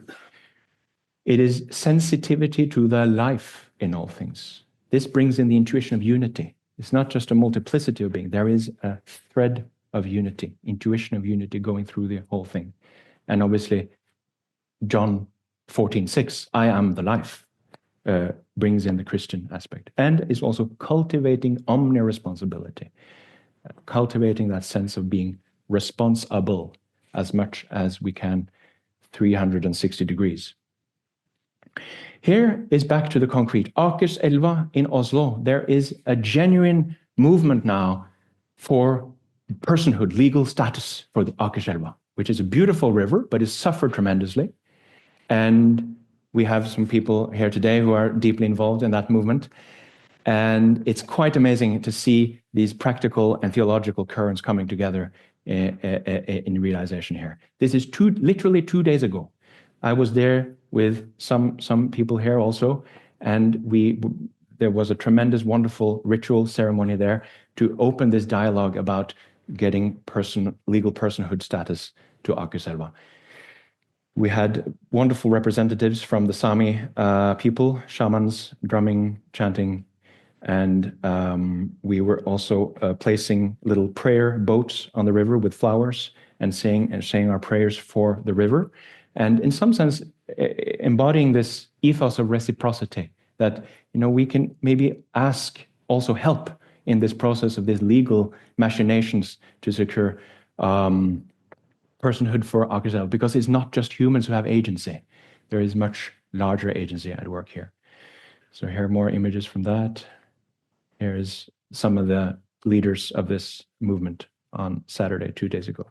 It is sensitivity to the life in all things. This brings in the intuition of unity. It's not just a multiplicity of being. There is a thread of unity, intuition of unity going through the whole thing. And obviously, John 14:6, I am the life, brings in the Christian aspect, and is also cultivating omni-responsibility, cultivating that sense of being responsible as much as we can, 360 degrees. Here is back to the concrete. Akerselva in Oslo, there is a genuine movement now for personhood, legal status for the Akerselva, which is a beautiful river, but has suffered tremendously. And we have some people here today who are deeply involved in that movement. And it's quite amazing to see these practical and theological currents coming together in realization here. This is literally 2 days ago. I was there with some people here also, and there was a tremendous, wonderful ritual ceremony there to open this dialogue about getting legal personhood status to Akerselva. We had wonderful representatives from the Sami people, shamans, drumming, chanting, and we were also placing little prayer boats on the river with flowers and saying our prayers for the river. And in some sense, embodying this ethos of reciprocity, that we can maybe ask also help in this process of these legal machinations to secure personhood for Akerselva, because it's not just humans who have agency. There is much larger agency at work here. So here are more images from that. Here's some of the leaders of this movement on Saturday, 2 days ago.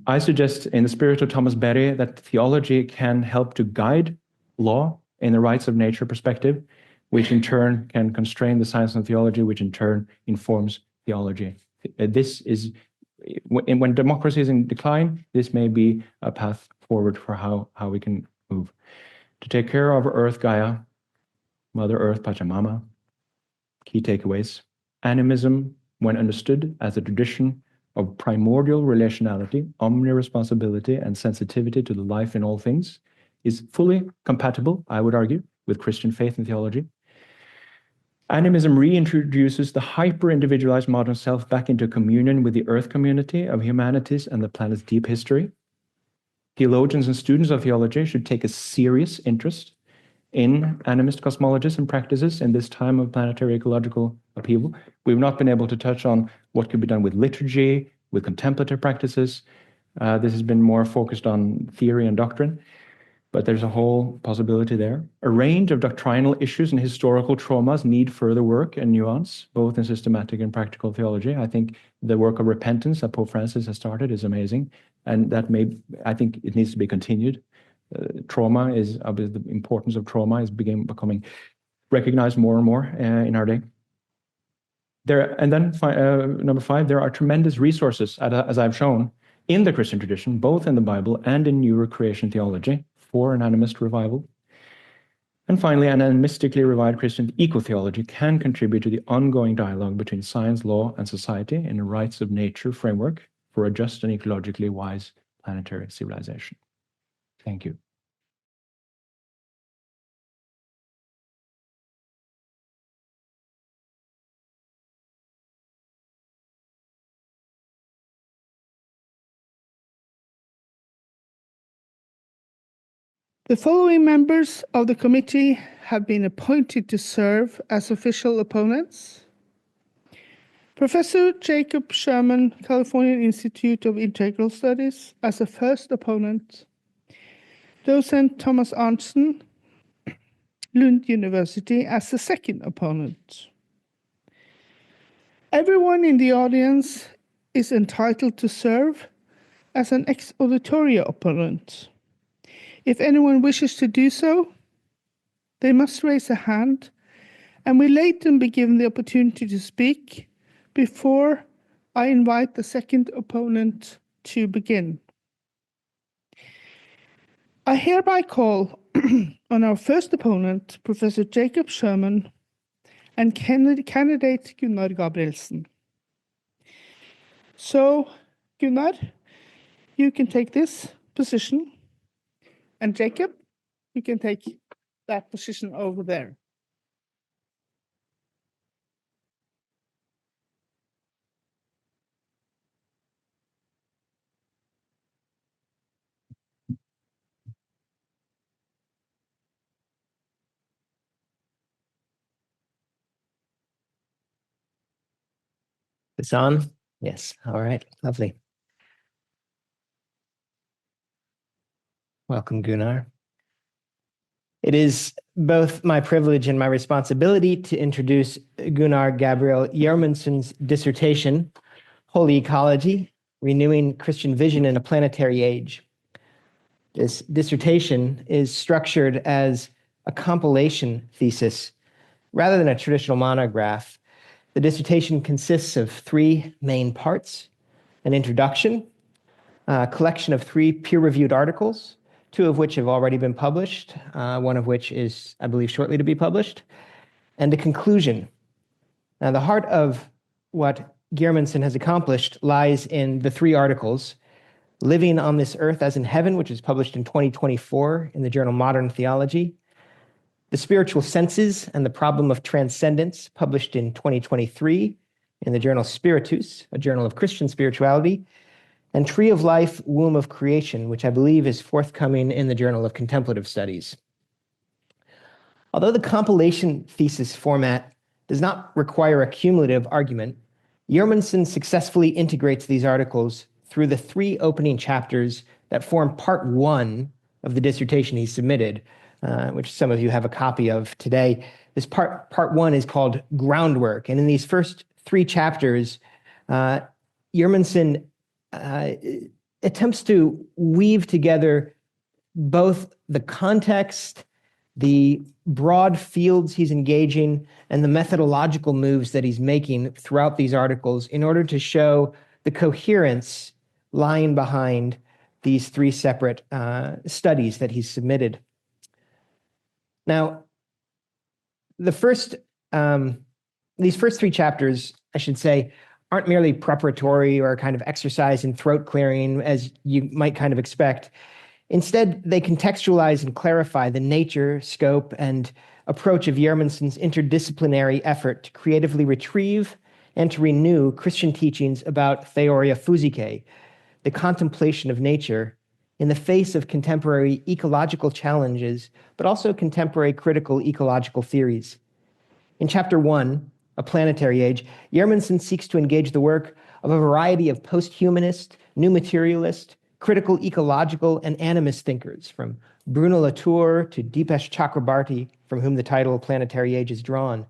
I suggest, in the spirit of Thomas Berry, that theology can help to guide law in the rights of nature perspective, which in turn can constrain the science and theology, which in turn informs theology. This is, when democracy is in decline, this may be a path forward for how we can move. To take care of Earth, Gaia, Mother Earth, Pachamama. Key takeaways. Animism, when understood as a tradition of primordial relationality, omni-responsibility, and sensitivity to the life in all things, is fully compatible, I would argue, with Christian faith and theology. Animism reintroduces the hyper-individualized modern self back into communion with the earth community of humanities and the planet's deep history. Theologians and students of theology should take a serious interest in animist cosmologies and practices in this time of planetary ecological upheaval. We've not been able to touch on what could be done with liturgy, with contemplative practices. This has been more focused on theory and doctrine, but there's a whole possibility there. A range of doctrinal issues and historical traumas need further work and nuance, both in systematic and practical theology. I think the work of repentance that Pope Francis has started is amazing, and that I think it needs to be continued. Trauma is, the importance of trauma is becoming recognized more and more in our day. Number 5, there are tremendous resources, as I've shown, in the Christian tradition, both in the Bible and in newer creation theology, for an animist revival. And finally, an animistically revived Christian eco-theology can contribute to the ongoing dialogue between science, law, and society in a rights of nature framework for a just and ecologically wise planetary civilization. Thank you. The following members of the committee have been appointed to serve as official opponents. Professor Jacob Sherman, California Institute of Integral Studies, as a first opponent. Docent Thomas Arentzen, Lund University, as a second opponent. Everyone in the audience is entitled to serve as an ex auditorio opponent. If anyone wishes to do so, they must raise a hand, and will later be given the opportunity to speak before I invite the second opponent to begin. I hereby call on our first opponent, Professor Jacob Sherman, and candidate Gunnar Gabrielsen. So, Gunnar, you can take this position. And Jacob, you can take that position over there. It's on? Yes. All right. Lovely. Welcome, Gunnar. It is both my privilege and my responsibility to introduce Gunnar Gabriel Gjermundsen's dissertation, Holy Ecology, Renewing Christian Vision in a Planetary Age. This dissertation is structured as a compilation thesis rather than a traditional monograph. The dissertation consists of 3 main parts: an introduction, a collection of 3 peer-reviewed articles, 2 of which have already been published, one of which is, I believe, shortly to be published, and a conclusion. Now, the heart of what Gjermundsen has accomplished lies in the 3 articles: Living on This Earth as in Heaven, which was published in 2024 in the journal Modern Theology; The Spiritual Senses and the Problem of Transcendence, published in 2023 in the journal Spiritus, a journal of Christian spirituality; and Tree of Life, Womb of Creation, which I believe is forthcoming in the Journal of Contemplative Studies. Although the compilation thesis format does not require a cumulative argument, Gjermundsen successfully integrates these articles through the 3 opening chapters that form part 1 of the dissertation he submitted, which some of you have a copy of today. This part 1 is called Groundwork, and in these first 3 chapters, Gjermundsen attempts to weave together both the context the broad fields he's engaging, and the methodological moves that he's making throughout these articles in order to show the coherence lying behind these three separate studies that he's submitted. Now, these first three chapters, I should say, aren't merely preparatory or a kind of exercise in throat clearing, as you might kind of expect. Instead, they contextualize and clarify the nature, scope, and approach of Gjermundsen's interdisciplinary effort to creatively retrieve and to renew Christian teachings about theoria physicae, the contemplation of nature, in the face of contemporary ecological challenges, but also contemporary critical ecological theories. In Chapter 1, A Planetary Age, Gjermundsen seeks to engage the work of a variety of post-humanist, new materialist, critical ecological, and animist thinkers, from Bruno Latour to Dipesh Chakrabarty, from whom the title Planetary Age is drawn.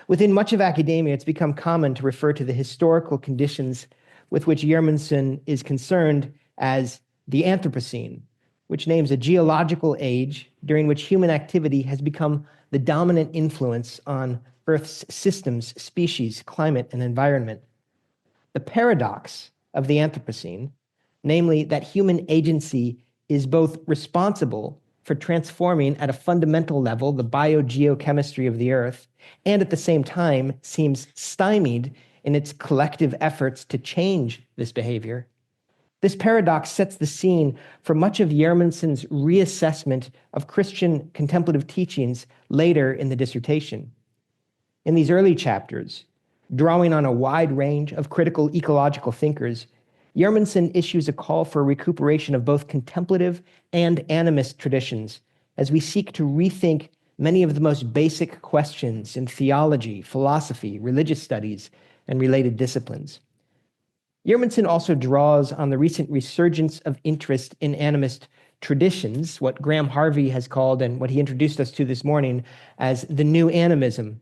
Within much of academia, it's become common to refer to the historical conditions with which Gjermundsen is concerned as the Anthropocene, which names a geological age during which human activity has become the dominant influence on Earth's systems, species, climate, and environment. The paradox of the Anthropocene, namely that human agency is both responsible for transforming at a fundamental level the biogeochemistry of the Earth, and at the same time seems stymied in its collective efforts to change this behavior. This paradox sets the scene for much of Gjermundsen's reassessment of Christian contemplative teachings later in the dissertation. In these early chapters, drawing on a wide range of critical ecological thinkers, Gjermundsen issues a call for a recuperation of both contemplative and animist traditions as we seek to rethink many of the most basic questions in theology, philosophy, religious studies, and related disciplines. Gjermundsen also draws on the recent resurgence of interest in animist traditions, what Graham Harvey has called, and what he introduced us to this morning, as the new animism,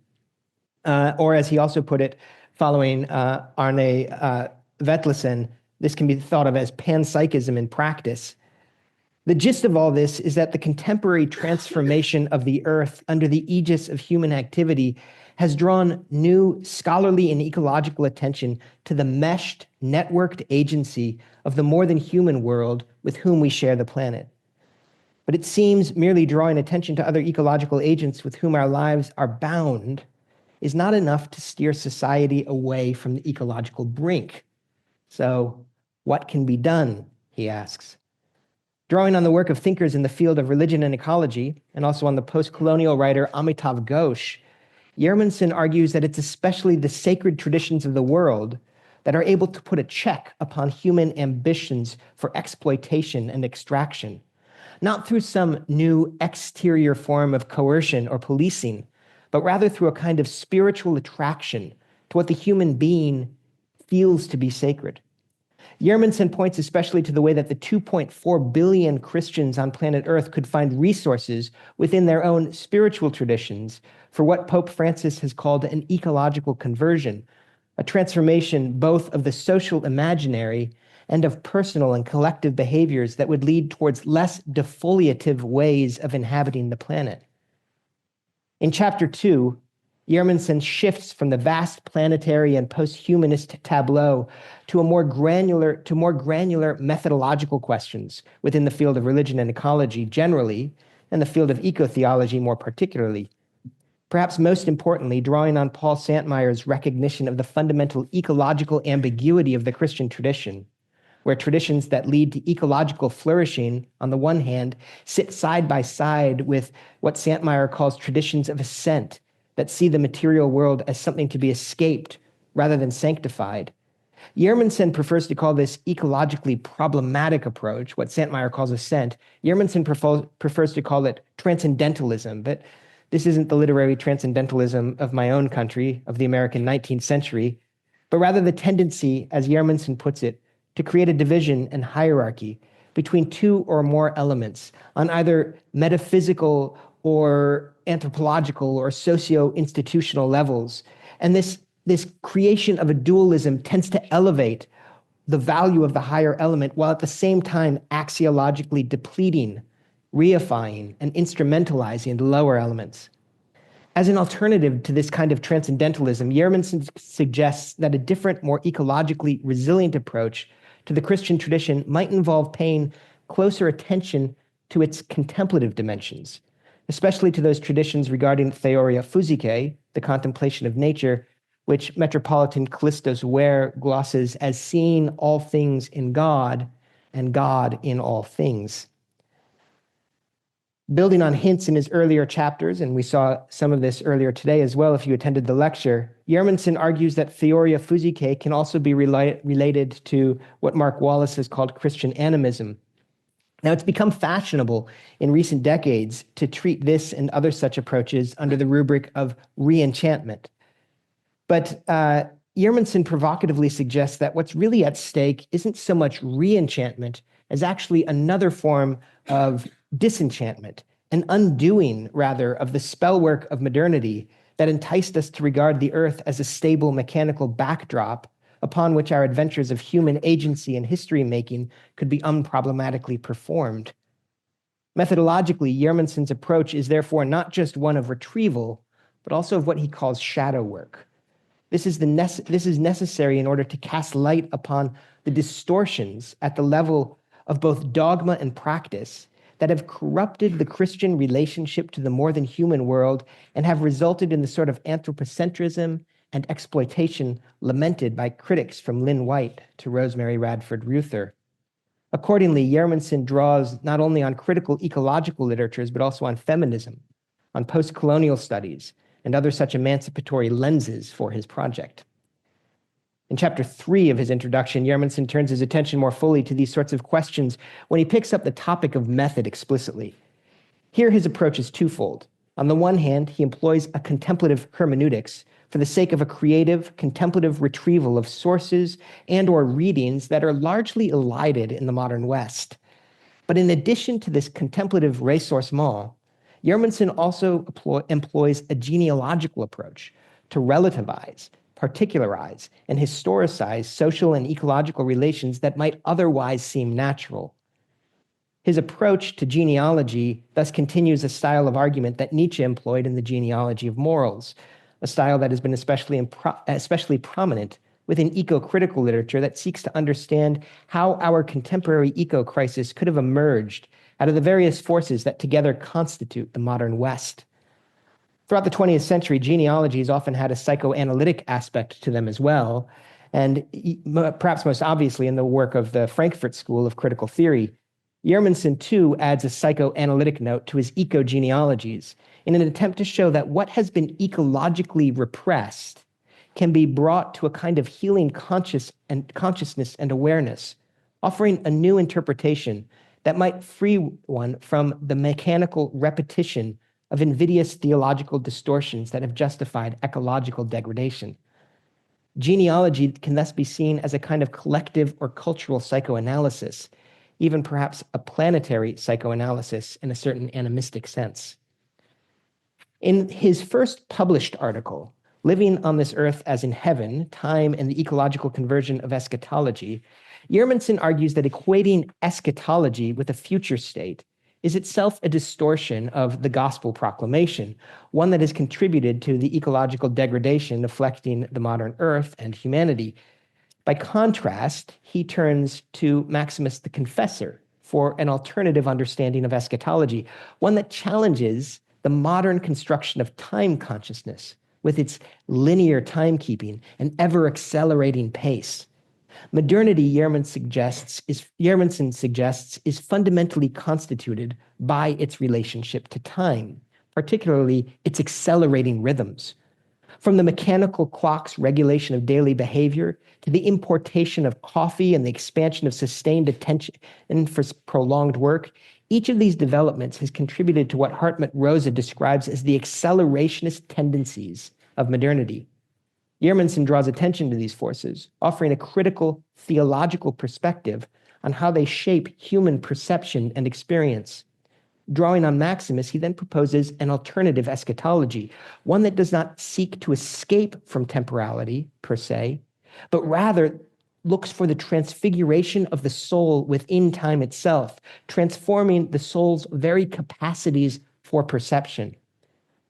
or as he also put it, following Arne Vetlesen, this can be thought of as panpsychism in practice. The gist of all this is that the contemporary transformation of the Earth under the aegis of human activity has drawn new scholarly and ecological attention to the meshed, networked agency of the more than human world with whom we share the planet. But it seems merely drawing attention to other ecological agents with whom our lives are bound is not enough to steer society away from the ecological brink. So, what can be done, he asks. Drawing on the work of thinkers in the field of religion and ecology, and also on the post-colonial writer Amitav Ghosh, Gjermundsen argues that it's especially the sacred traditions of the world that are able to put a check upon human ambitions for exploitation and extraction, not through some new exterior form of coercion or policing, but rather through a kind of spiritual attraction to what the human being feels to be sacred. Gjermundsen points especially to the way that the 2.4 billion Christians on planet Earth could find resources within their own spiritual traditions for what Pope Francis has called an ecological conversion, a transformation both of the social imaginary and of personal and collective behaviors that would lead towards less defoliative ways of inhabiting the planet. In Chapter 2, Gjermundsen shifts from the vast planetary and post-humanist tableau to more granular methodological questions within the field of religion and ecology generally, and the field of eco-theology more particularly. Perhaps most importantly, drawing on Paul Santmeyer's recognition of the fundamental ecological ambiguity of the Christian tradition, where traditions that lead to ecological flourishing, on the one hand, sit side by side with what Santmeyer calls traditions of ascent, that see the material world as something to be escaped rather than sanctified. Gjermundsen prefers to call this ecologically problematic approach, what Santmeyer calls ascent. Gjermundsen prefers to call it transcendentalism, but this isn't the literary transcendentalism of my own country, of the American 19th century, but rather the tendency, as Gjermundsen puts it, to create a division and hierarchy between two or more elements on either metaphysical or anthropological or socio-institutional levels. And this creation of a dualism tends to elevate the value of the higher element while at the same time axiologically depleting reifying and instrumentalizing the lower elements. As an alternative to this kind of transcendentalism, Gjermundsen suggests that a different, more ecologically resilient approach to the Christian tradition might involve paying closer attention to its contemplative dimensions, especially to those traditions regarding theoria physicae, the contemplation of nature, which Metropolitan Callistus Ware glosses as seeing all things in God and God in all things. Building on hints in his earlier chapters, and we saw some of this earlier today as well if you attended the lecture, Gjermundsen argues that theoria physicae can also be related to what Mark Wallace has called Christian animism. Now, it's become fashionable in recent decades to treat this and other such approaches under the rubric of re-enchantment. But Gjermundsen provocatively suggests that what's really at stake isn't so much re-enchantment as actually another form of disenchantment, an undoing, rather, of the spellwork of modernity that enticed us to regard the earth as a stable mechanical backdrop upon which our adventures of human agency and history-making could be unproblematically performed. Methodologically, Gjermundsen's approach is therefore not just one of retrieval, but also of what he calls shadow work. This is necessary in order to cast light upon the distortions at the level of both dogma and practice that have corrupted the Christian relationship to the more than human world and have resulted in the sort of anthropocentrism and exploitation lamented by critics from Lynn White to Rosemary Radford Ruther. Accordingly, Gjermundsen draws not only on critical ecological literatures, but also on feminism, on post-colonial studies, and other such emancipatory lenses for his project. In chapter 3 of his introduction, Gjermundsen turns his attention more fully to these sorts of questions when he picks up the topic of method explicitly. Here, his approach is twofold. On the one hand, he employs a contemplative hermeneutics for the sake of a creative, contemplative retrieval of sources and/or readings that are largely elided in the modern West. But in addition to this contemplative ressourcement, Gjermundsen also employs a genealogical approach to relativize, particularize, and historicize social and ecological relations that might otherwise seem natural. His approach to genealogy thus continues a style of argument that Nietzsche employed in the genealogy of morals, a style that has been especially prominent within eco-critical literature that seeks to understand how our contemporary eco-crisis could have emerged out of the various forces that together constitute the modern West. Throughout the 20th century, genealogies often had a psychoanalytic aspect to them as well, and perhaps most obviously in the work of the Frankfurt School of Critical Theory, Gjermundsen too adds a psychoanalytic note to his eco-genealogies in an attempt to show that what has been ecologically repressed can be brought to a kind of healing consciousness and awareness, offering a new interpretation that might free one from the mechanical repetition of invidious theological distortions that have justified ecological degradation. Genealogy can thus be seen as a kind of collective or cultural psychoanalysis, even perhaps a planetary psychoanalysis in a certain animistic sense. In his first published article, Living on This Earth as in Heaven, Time and the Ecological Conversion of Eschatology, Gjermundsen argues that equating eschatology with a future state is itself a distortion of the gospel proclamation, one that has contributed to the ecological degradation afflicting the modern earth and humanity. By contrast, he turns to Maximus the Confessor for an alternative understanding of eschatology, one that challenges the modern construction of time consciousness with its linear timekeeping and ever-accelerating pace. Modernity, Gjermundsen suggests, is fundamentally constituted by its relationship to time, particularly its accelerating rhythms. From the mechanical clock's regulation of daily behavior to the importation of coffee and the expansion of sustained attention for prolonged work, each of these developments has contributed to what Hartmut Rosa describes as the accelerationist tendencies of modernity. Gjermundsen draws attention to these forces, offering a critical theological perspective on how they shape human perception and experience. Drawing on Maximus, he then proposes an alternative eschatology, one that does not seek to escape from temporality, per se, but rather looks for the transfiguration of the soul within time itself, transforming the soul's very capacities for perception.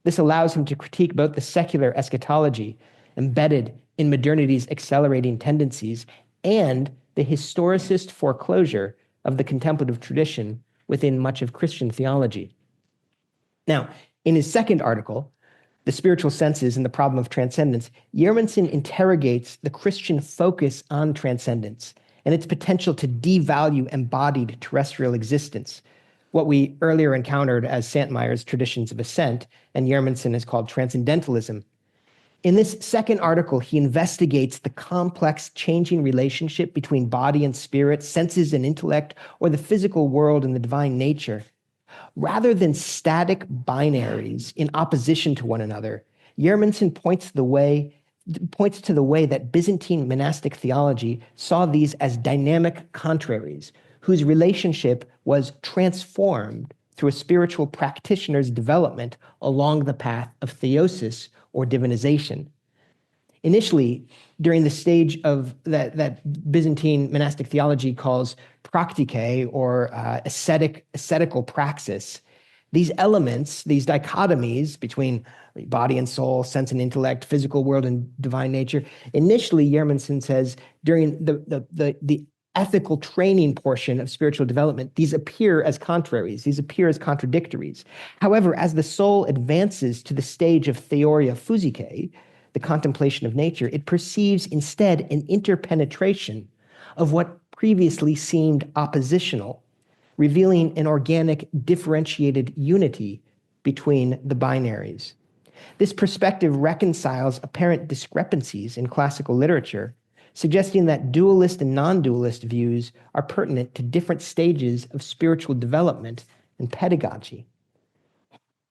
This allows him to critique both the secular eschatology embedded in modernity's accelerating tendencies and the historicist foreclosure of the contemplative tradition within much of Christian theology. Now, in his second article, The Spiritual Senses and the Problem of Transcendence, Gjermundsen interrogates the Christian focus on transcendence and its potential to devalue embodied terrestrial existence, what we earlier encountered as Santmeyer's traditions of ascent, and Gjermundsen has called transcendentalism. In this second article, he investigates the complex changing relationship between body and spirit, senses and intellect, or the physical world and the divine nature. Rather than static binaries in opposition to one another, Gjermundsen points to the way that Byzantine monastic theology saw these as dynamic contraries, whose relationship was transformed through a spiritual practitioner's development along the path of theosis or divinization. Initially, during the stage of that Byzantine monastic theology calls praktike, or ascetical praxis, these elements, these dichotomies between body and soul, sense and intellect, physical world and divine nature, initially, Gjermundsen says, during the ethical training portion of spiritual development, these appear as contraries, these appear as contradictories. However, as the soul advances to the stage of theoria physicae, the contemplation of nature, it perceives instead an interpenetration of what previously seemed oppositional, revealing an organic, differentiated unity between the binaries. This perspective reconciles apparent discrepancies in classical literature, suggesting that dualist and non-dualist views are pertinent to different stages of spiritual development and pedagogy.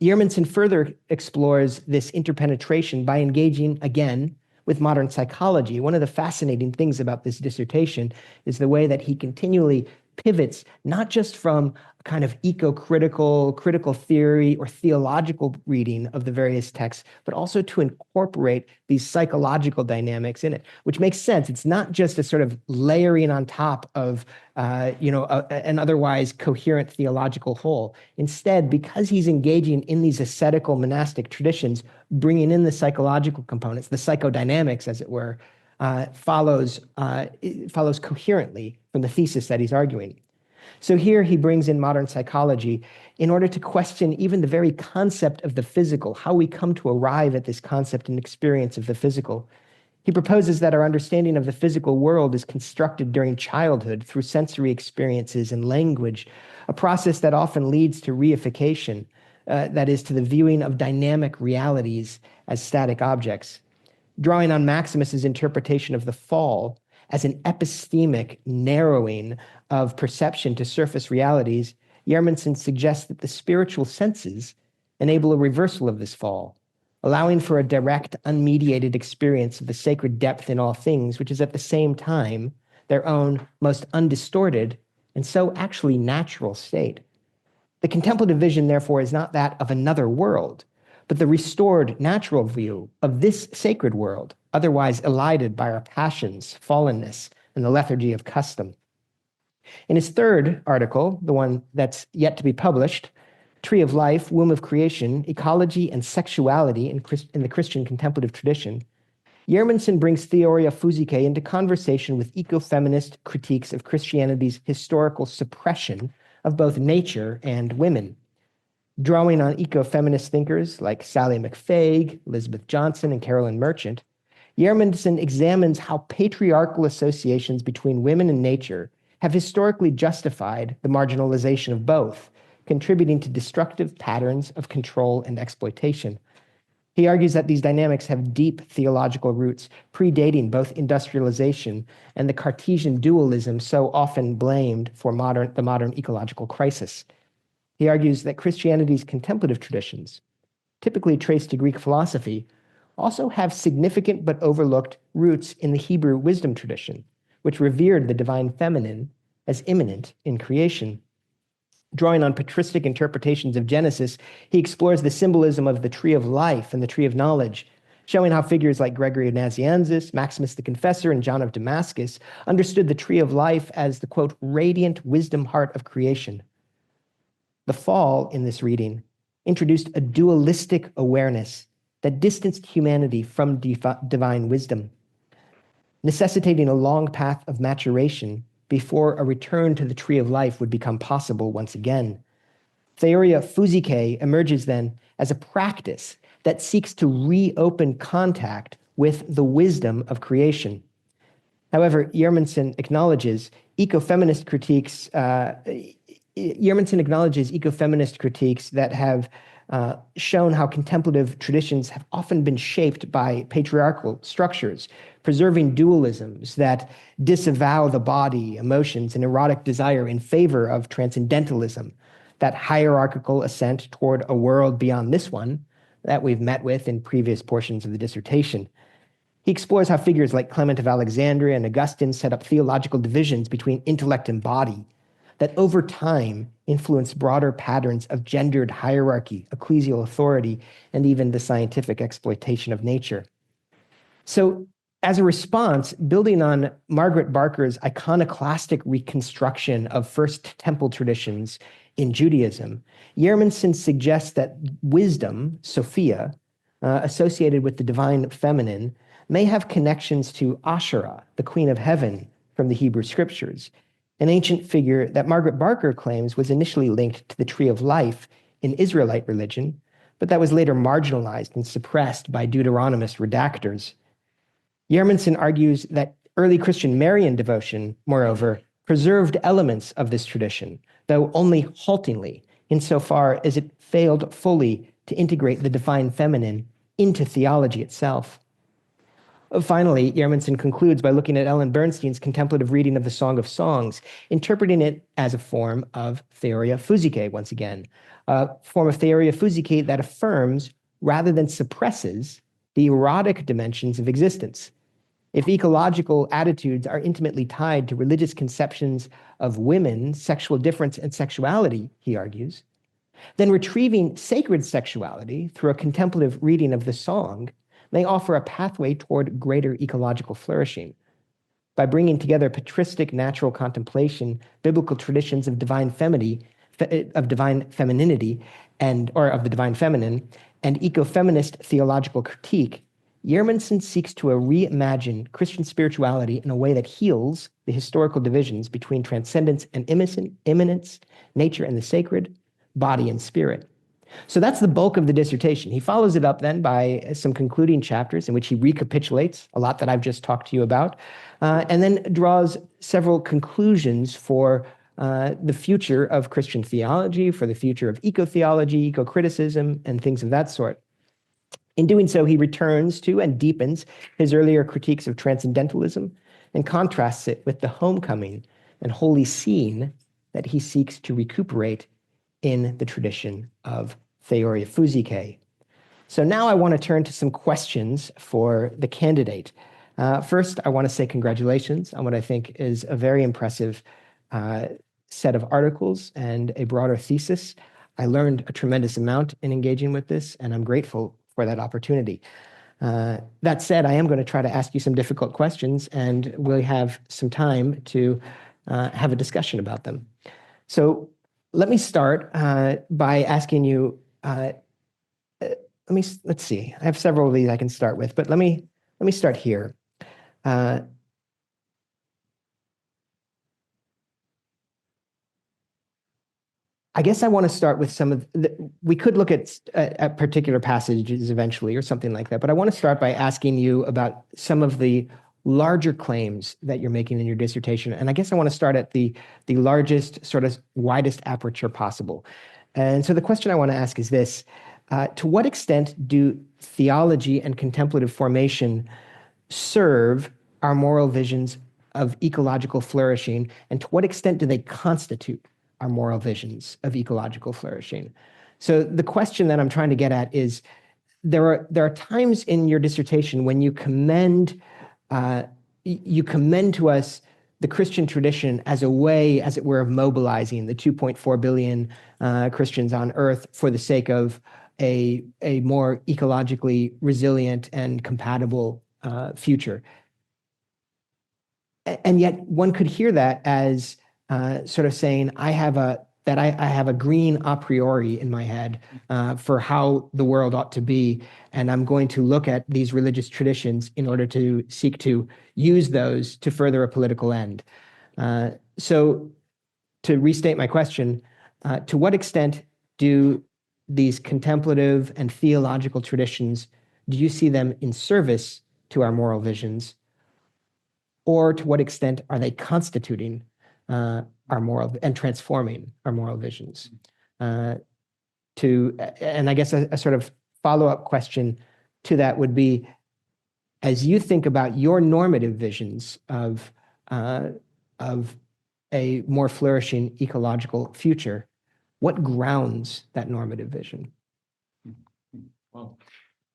Gjermundsen further explores this interpenetration by engaging, again, with modern psychology. One of the fascinating things about this dissertation is the way that he continually pivots, not just from a kind of eco-critical, critical theory or theological reading of the various texts, but also to incorporate these psychological dynamics in it, which makes sense. It's not just a sort of layering on top of an otherwise coherent theological whole. Instead, because he's engaging in these ascetical monastic traditions, bringing in the psychological components, the psychodynamics, as it were, follows coherently from the thesis that he's arguing. So here he brings in modern psychology in order to question even the very concept of the physical, how we come to arrive at this concept and experience of the physical. He proposes that our understanding of the physical world is constructed during childhood through sensory experiences and language, a process that often leads to reification, that is, to the viewing of dynamic realities as static objects. Drawing on Maximus's interpretation of the fall as an epistemic narrowing of perception to surface realities, Gjermundsen suggests that the spiritual senses enable a reversal of this fall, allowing for a direct, unmediated experience of the sacred depth in all things, which is at the same time their own most undistorted and so actually natural state. The contemplative vision, therefore, is not that of another world, but the restored natural view of this sacred world, otherwise elided by our passions, fallenness, and the lethargy of custom. In his third article, the one that's yet to be published, Tree of Life, Womb of Creation, Ecology and Sexuality in the Christian Contemplative Tradition, Gjermundsen brings theoria physicae into conversation with ecofeminist critiques of Christianity's historical suppression of both nature and women. Drawing on ecofeminist thinkers like Sally McFaig, Elizabeth Johnson, and Carolyn Merchant, Gjermundsen examines how patriarchal associations between women and nature have historically justified the marginalization of both, contributing to destructive patterns of control and exploitation. He argues that these dynamics have deep theological roots, predating both industrialization and the Cartesian dualism so often blamed for the modern ecological crisis. He argues that Christianity's contemplative traditions, typically traced to Greek philosophy, also have significant but overlooked roots in the Hebrew wisdom tradition, which revered the divine feminine as immanent in creation. Drawing on patristic interpretations of Genesis, he explores the symbolism of the tree of life and the tree of knowledge, showing how figures like Gregory Nazianzus, Maximus the Confessor, and John of Damascus understood the tree of life as the, quote, radiant wisdom heart of creation. The fall in this reading introduced a dualistic awareness that distanced humanity from divine wisdom, necessitating a long path of maturation before a return to the tree of life would become possible once again. Theoria physicae emerges then as a practice that seeks to reopen contact with the wisdom of creation. However, Gjermundsen acknowledges ecofeminist critiques that have shown how contemplative traditions have often been shaped by patriarchal structures, preserving dualisms that disavow the body, emotions, and erotic desire in favor of transcendentalism, that hierarchical ascent toward a world beyond this one that we've met with in previous portions of the dissertation. He explores how figures like Clement of Alexandria and Augustine set up theological divisions between intellect and body that over time influence broader patterns of gendered hierarchy, ecclesial authority, and even the scientific exploitation of nature. So, as a response, building on Margaret Barker's iconoclastic reconstruction of First Temple traditions in Judaism, Gjermundsen suggests that wisdom, Sophia, associated with the divine feminine, may have connections to Asherah, the queen of heaven, from the Hebrew scriptures, an ancient figure that Margaret Barker claims was initially linked to the tree of life in Israelite religion, but that was later marginalized and suppressed by Deuteronomist redactors. Gjermundsen argues that early Christian Marian devotion, moreover, preserved elements of this tradition, though only haltingly, insofar as it failed fully to integrate the divine feminine into theology itself. Finally, Gjermundsen concludes by looking at Ellen Bernstein's contemplative reading of the Song of Songs, interpreting it as a form of theoria physicae, once again, a form of theoria physicae that affirms rather than suppresses the erotic dimensions of existence. If ecological attitudes are intimately tied to religious conceptions of women, sexual difference, and sexuality, he argues, then retrieving sacred sexuality through a contemplative reading of the song may offer a pathway toward greater ecological flourishing. By bringing together patristic natural contemplation, biblical traditions of divine femininity, or of the divine feminine, and ecofeminist theological critique, Gjermundsen seeks to reimagine Christian spirituality in a way that heals the historical divisions between transcendence and immanence, nature and the sacred, body and spirit. So that's the bulk of the dissertation. He follows it up then by some concluding chapters in which he recapitulates a lot that I've just talked to you about, and then draws several conclusions for the future of Christian theology, for the future of eco-theology, eco-criticism, and things of that sort. In doing so, he returns to and deepens his earlier critiques of transcendentalism and contrasts it with the homecoming and holy scene that he seeks to recuperate in the tradition of theoria physicae. So now I want to turn to some questions for the candidate. First, I want to say congratulations on what I think is a very impressive set of articles and a broader thesis. I learned a tremendous amount in engaging with this, and I'm grateful for that opportunity. That said, I am going to try to ask you some difficult questions, and we'll have some time to have a discussion about them. So let me start by asking you, let's see, I have several of these I can start with, but let me start here. I guess I want to start with some of we could look at particular passages eventually or something like that, but I want to start by asking you about some of the larger claims that you're making in your dissertation. And I guess I want to start at the largest, sort of widest aperture possible. And so the question I want to ask is this: to what extent do theology and contemplative formation serve our moral visions of ecological flourishing, and to what extent do they constitute our moral visions of ecological flourishing? So the question that I'm trying to get at is, there are times in your dissertation when you commend to us the Christian tradition as a way, as it were, of mobilizing the 2.4 billion Christians on earth for the sake of a more ecologically resilient and compatible future. And yet one could hear that as sort of saying, I have a green a priori in my head for how the world ought to be, and I'm going to look at these religious traditions in order to seek to use those to further a political end. So to restate my question, to what extent do these contemplative and theological traditions, do you see them in service to our moral visions? Or to what extent are they constituting our moral and transforming our moral visions? And I guess a sort of follow-up question to that would be, as you think about your normative visions of a more flourishing ecological future, what grounds that normative vision? Well,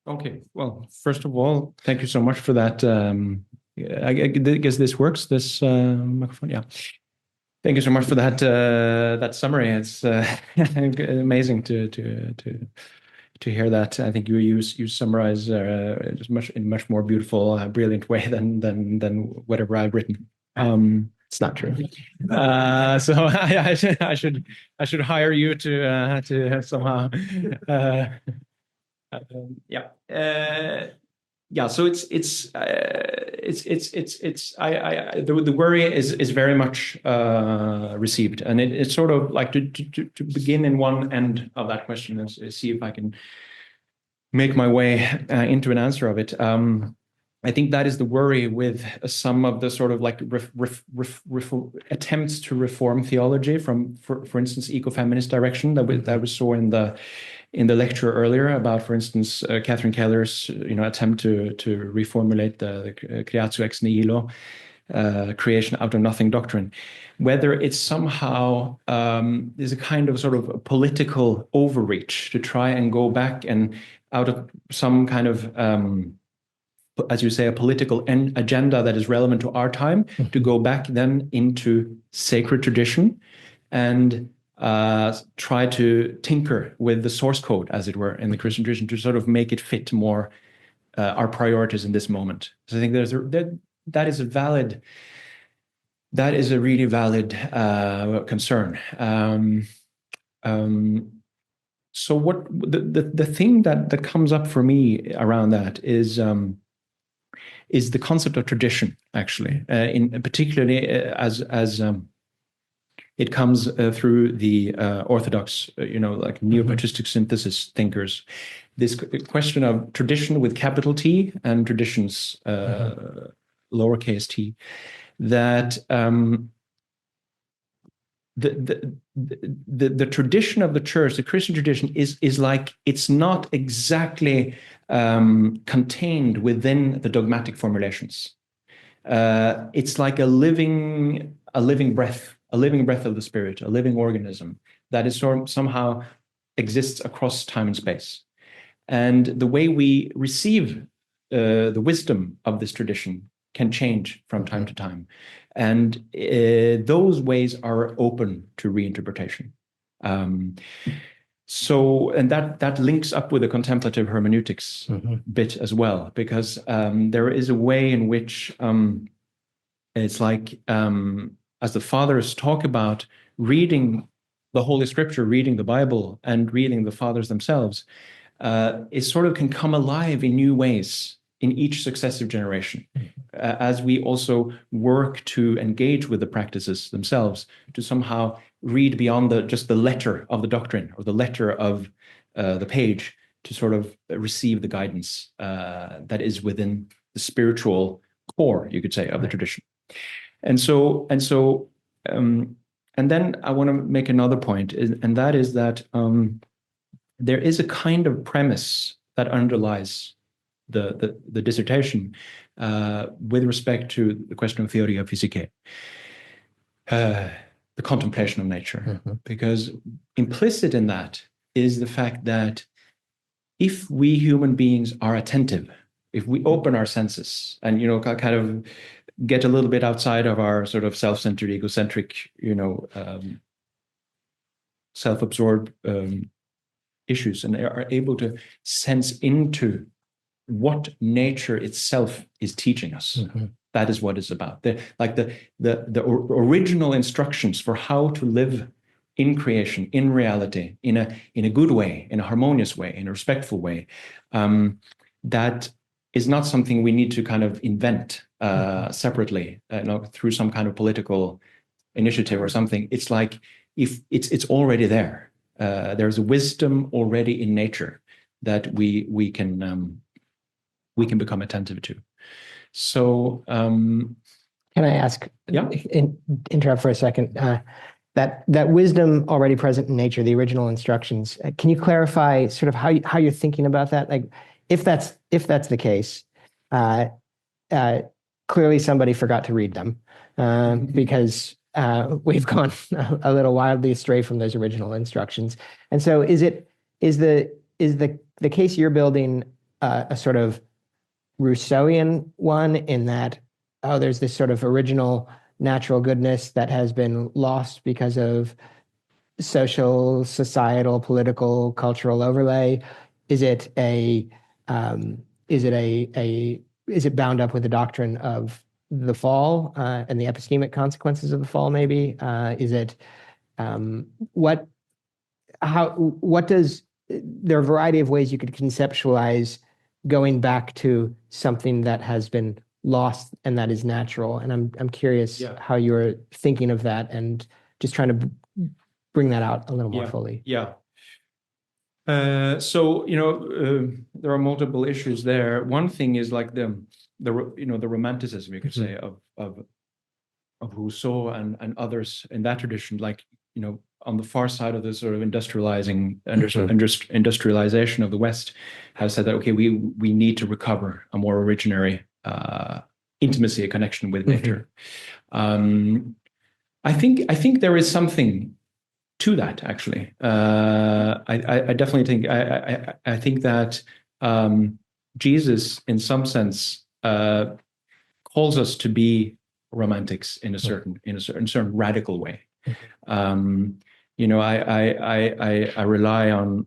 okay. Well, first of all, thank you so much for that. I guess this works. This microphone, yeah. Thank you so much for that that summary. It's amazing to hear that. I think you summarize in much more beautiful, brilliant way than whatever I've written. It's not true. So I should hire you to somehow. Yeah. So the worry is very much received, and it's sort of like to begin in one end of that question and see if I can make my way into an answer of it. I think that is the worry with some of the sort of like attempts to reform theology from, for instance, ecofeminist direction that we saw in the lecture earlier about, for instance, Catherine Keller's attempt to reformulate the creatio ex nihilo, creation out of nothing doctrine. Whether it's somehow is a kind of sort of political overreach to try and go back and out of some kind of as you say, a political agenda that is relevant to our time, to go back then into sacred tradition and try to tinker with the source code, as it were, in the Christian tradition to sort of make it fit more our priorities in this moment. So I think that is a really valid concern. So what the thing that comes up for me around that is the concept of tradition, actually, in particularly as it comes through the orthodox, like neo-patristic synthesis thinkers. This question of tradition with capital T and traditions lowercase t, that the tradition of the church, the Christian tradition, is like, it's not exactly contained within the dogmatic formulations. It's like a living breath of the Spirit, a living organism that is somehow exists across time and space. And the way we receive the wisdom of this tradition can change from time to time. And those ways are open to reinterpretation. So, and that links up with the contemplative hermeneutics bit as well, because there is a way in which it's like, as the fathers talk about reading the Holy Scripture, reading the Bible, and reading the fathers themselves, it sort of can come alive in new ways in each successive generation, as we also work to engage with the practices themselves, to somehow read beyond just the letter of the doctrine or the letter of the page, to sort of receive the guidance that is within the spiritual core, you could say, of the tradition. And then I want to make another point, and that is that there is a kind of premise that underlies the dissertation with respect to the question of theoria physicae, the contemplation of nature, because implicit in that is the fact that if we human beings are attentive, if we open our senses and kind of get a little bit outside of our sort of self-centered, egocentric, self-absorbed issues and are able to sense into what nature itself is teaching us. That is what it's about. The original instructions for how to live in creation, in reality, in a good way, in a harmonious way, in a respectful way, that is not something we need to kind of invent separately, through some kind of political initiative or something. It's like if it's already there. There's a wisdom already in nature that we can become attentive to. So, can I ask? Yeah. Interrupt for a second. That wisdom already present in nature, the original instructions. Can you clarify sort of how you're thinking about that? Like, if that's the case, clearly somebody forgot to read them, because we've gone a little wildly astray from those original instructions. And so, is the case you're building a sort of Rousseauian one, in that, oh, there's this sort of original natural goodness that has been lost because of social, societal, political, cultural overlay? Is it bound up with the doctrine of the fall and the epistemic consequences of the fall? Maybe there are a variety of ways you could conceptualize going back to something that has been lost and that is natural. And I'm curious how you're thinking of that, and just trying to bring that out a little more fully. Yeah. So there are multiple issues there. One thing is like the romanticism, you could say, of Rousseau and others in that tradition, like on the far side of the sort of industrialization of the West, have said that, okay, we need to recover a more originary intimacy, a connection with nature. I think there is something to that, actually. I definitely think I think that Jesus, in some sense, calls us to be romantics in a certain radical way. I rely on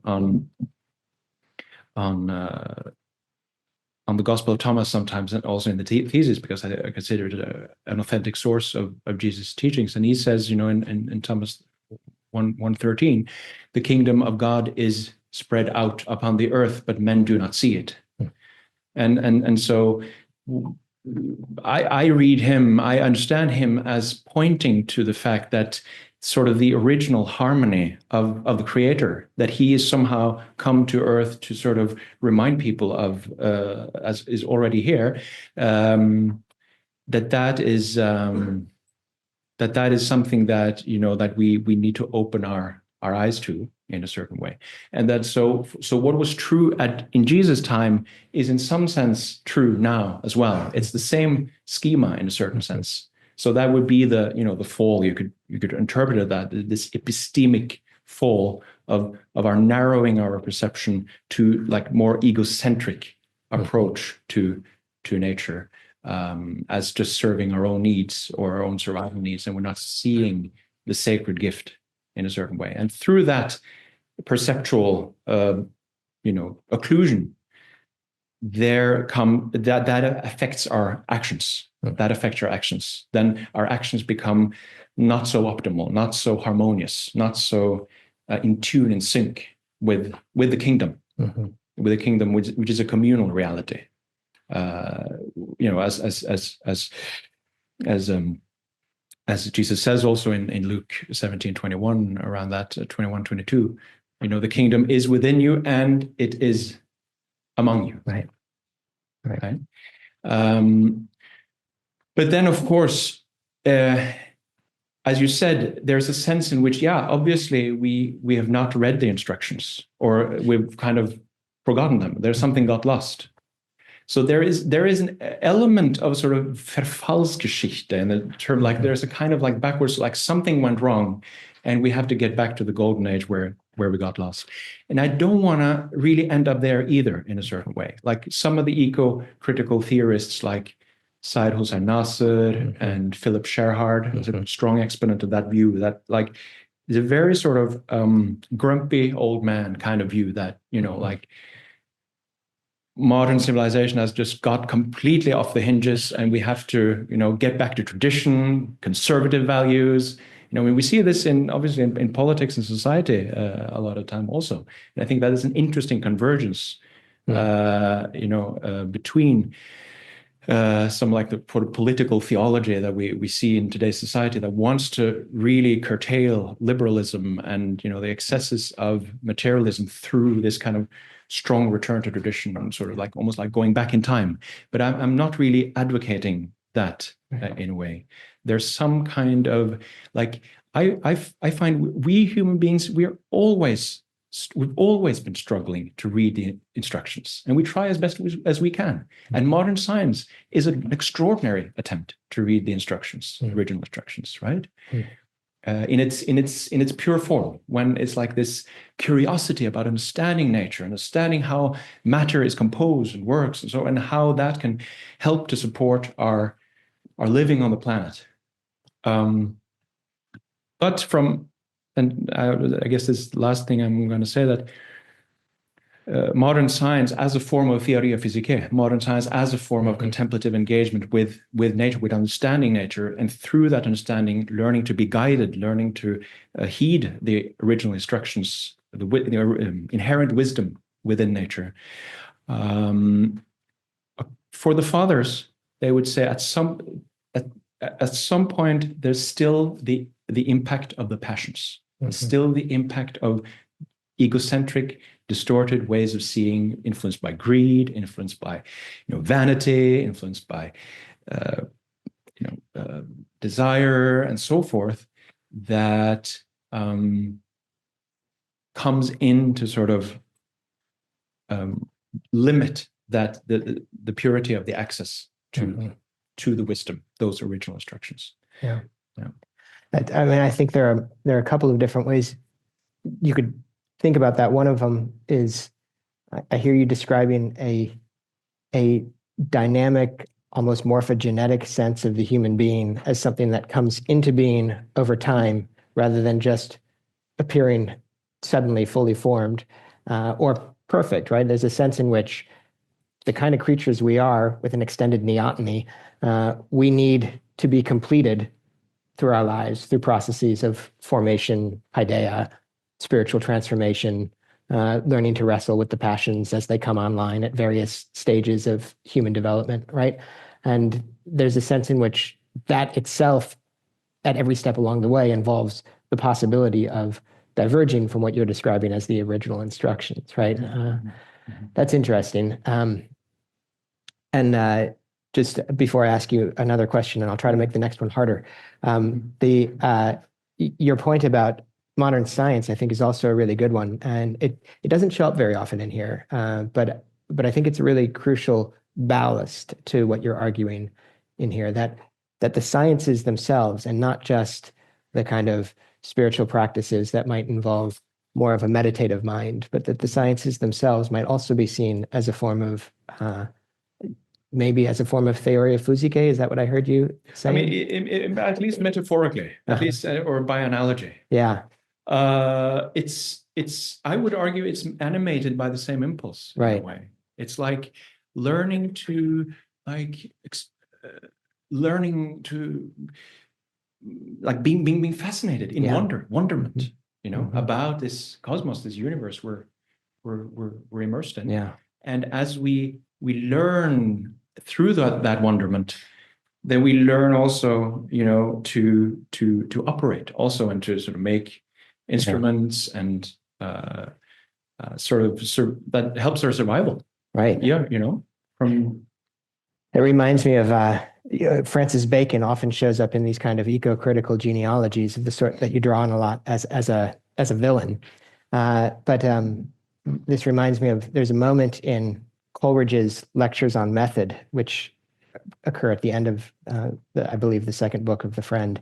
the Gospel of Thomas sometimes, and also in the thesis, because I consider it an authentic source of Jesus' teachings. And he says, in Thomas 1:13, the kingdom of God is spread out upon the earth, but men do not see it. And so I read him, I understand him as pointing to the fact that sort of the original harmony of the Creator, that he is somehow come to earth to sort of remind people of, as is already here, that is something that that we need to open our eyes to in a certain way. And that so what was true in Jesus' time is in some sense true now as well. It's the same schema in a certain sense. So that would be the fall. You could interpret it that this epistemic fall of our narrowing our perception to like more egocentric approach to nature, as just serving our own needs or our own survival needs, and we're not seeing the sacred gift in a certain way. And through that perceptual occlusion, that affects our actions. That affects our actions. Then our actions become not so optimal, not so harmonious, not so in tune and sync with the kingdom, with the kingdom which is a communal reality. As Jesus says also in Luke 17:21, around that 21:22, the kingdom is within you and it is among you. Right. But then, of course, as you said, there's a sense in which, obviously we have not read the instructions, or we've kind of forgotten them. There's something got lost. So there is an element of sort of Verfallsgeschichte in the term, like there's a kind of like backwards, like something went wrong, and we have to get back to the golden age where we got lost. And I don't want to really end up there either, in a certain way. Like some of the eco-critical theorists, like Syed Hossein Nasr and Philip Sherhard, was a strong exponent of that view, that like is a very sort of grumpy old man kind of view that, like modern civilization has just got completely off the hinges and we have to, get back to tradition, conservative values. We see this obviously in politics and society a lot of time also. And I think that is an interesting convergence, between some like the political theology that we see in today's society that wants to really curtail liberalism and the excesses of materialism through this kind of strong return to tradition and sort of like almost like going back in time. But I'm not really advocating that in a way. There's some kind of like I find we human beings, we've always been struggling to read the instructions, and we try as best as we can. And modern science is an extraordinary attempt to read the instructions, original instructions, right? In its pure form, when it's like this curiosity about understanding nature, understanding how matter is composed and works, and how that can help to support our living on the planet. But and I guess this last thing I'm going to say, that modern science as a form of theoria physicae, modern science as a form of contemplative engagement with nature, with understanding nature, and through that understanding, learning to be guided, learning to heed the original instructions, the inherent wisdom within nature. For the fathers, they would say at some point, there's still the impact of the passions. It's still the impact of egocentric, distorted ways of seeing, influenced by greed, influenced by vanity, influenced by desire, and so forth, that comes in to sort of limit that the purity of the access to the wisdom, those original instructions. Yeah. I mean, I think there are a couple of different ways you could think about that. One of them is, I hear you describing a dynamic, almost morphogenetic sense of the human being as something that comes into being over time, rather than just appearing suddenly fully formed or perfect, right? There's a sense in which the kind of creatures we are, with an extended neoteny, we need to be completed through our lives, through processes of formation, idea, spiritual transformation, learning to wrestle with the passions as they come online at various stages of human development, right? And there's a sense in which that itself, at every step along the way, involves the possibility of diverging from what you're describing as the original instructions, right? That's interesting. And just before I ask you another question, and I'll try to make the next one harder, your point about modern science, I think, is also a really good one, and it doesn't show up very often in here, but I think it's a really crucial ballast to what you're arguing in here, that the sciences themselves, and not just the kind of spiritual practices that might involve more of a meditative mind, but that the sciences themselves might also be seen as a form of maybe as a form of theoria physicae. Is that what I heard you say? I mean, at least metaphorically, at least, or by analogy. Yeah. It's I would argue it's animated by the same impulse in a way. It's like learning to being fascinated in wonderment, about this cosmos, this universe we're immersed in. Yeah. And as we learn through that wonderment, then we learn also, to operate also, and to sort of make instruments and that helps our survival. Right. Yeah. It reminds me of Francis Bacon often shows up in these kind of eco-critical genealogies of the sort that you draw on a lot as a villain. But this reminds me of, there's a moment in Coleridge's Lectures on Method, which occur at the end of, I believe, the second book of The Friend.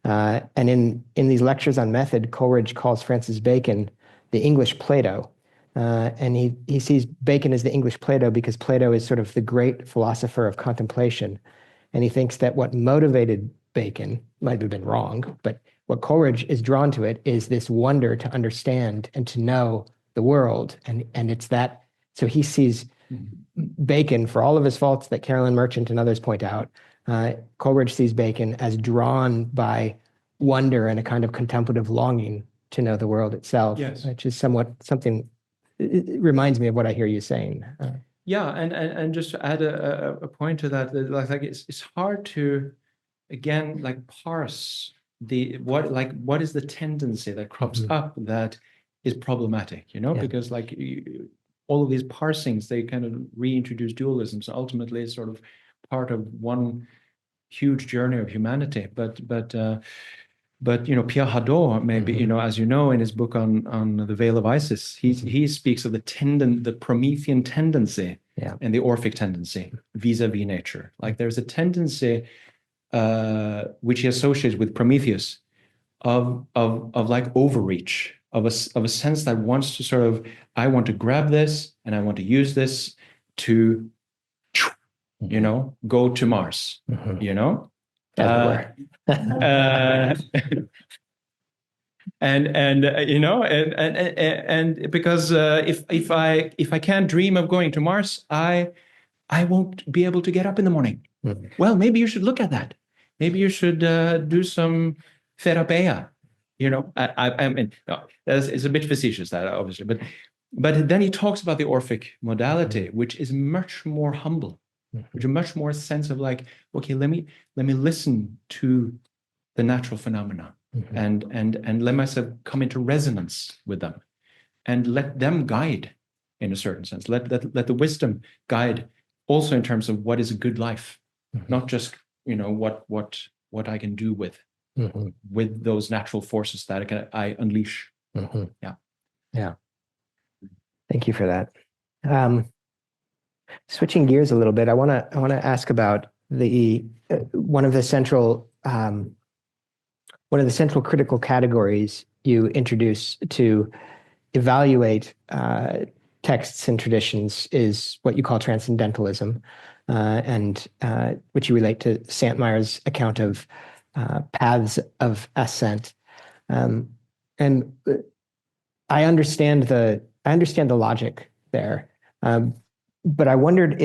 And in these Lectures on Method, Coleridge calls Francis Bacon the English Plato. And he sees Bacon as the English Plato because Plato is sort of the great philosopher of contemplation. And he thinks that what motivated Bacon, might have been wrong, but what Coleridge is drawn to it is this wonder to understand and to know the world. And it's that, so he sees Bacon, for all of his faults that Carolyn Merchant and others point out, Coleridge sees Bacon as drawn by wonder and a kind of contemplative longing to know the world itself, Yes. which is somewhat something, it reminds me of what I hear you saying. Yeah, and just to add a point to that, like it's hard to, again, like parse what is the tendency that crops up that is problematic, you know, because like all of these parsings, they kind of reintroduce dualism. So ultimately it's sort of part of one huge journey of humanity. But you know, Pierre Hadot, maybe, you know, as you know, in his book on the Veil of Isis, he speaks of the Promethean tendency and the Orphic tendency vis-a-vis nature. Like there's a tendency which he associates with Prometheus of like overreach, of a sense that wants to sort of, I want to grab this and I want to use this to, you know, go to Mars, you know? And you know, and because if I can't dream of going to Mars, I won't be able to get up in the morning. Well, maybe you should look at that. Maybe you should do some therapia. You know, I mean, no, it's a bit facetious, that obviously, but then he talks about the Orphic modality, which is much more humble, which is much more a sense of like, okay, let me listen to the natural phenomena and let myself come into resonance with them, and let them guide in a certain sense. Let the wisdom guide also in terms of what is a good life, not just, you know, what I can do with those natural forces that I unleash. Yeah. Thank you for that. Switching gears a little bit, I want to ask about one of the central critical categories you introduce to evaluate texts and traditions is what you call transcendentalism, and which you relate to Santmeyer's account of paths of ascent. And I understand the logic there, but I wondered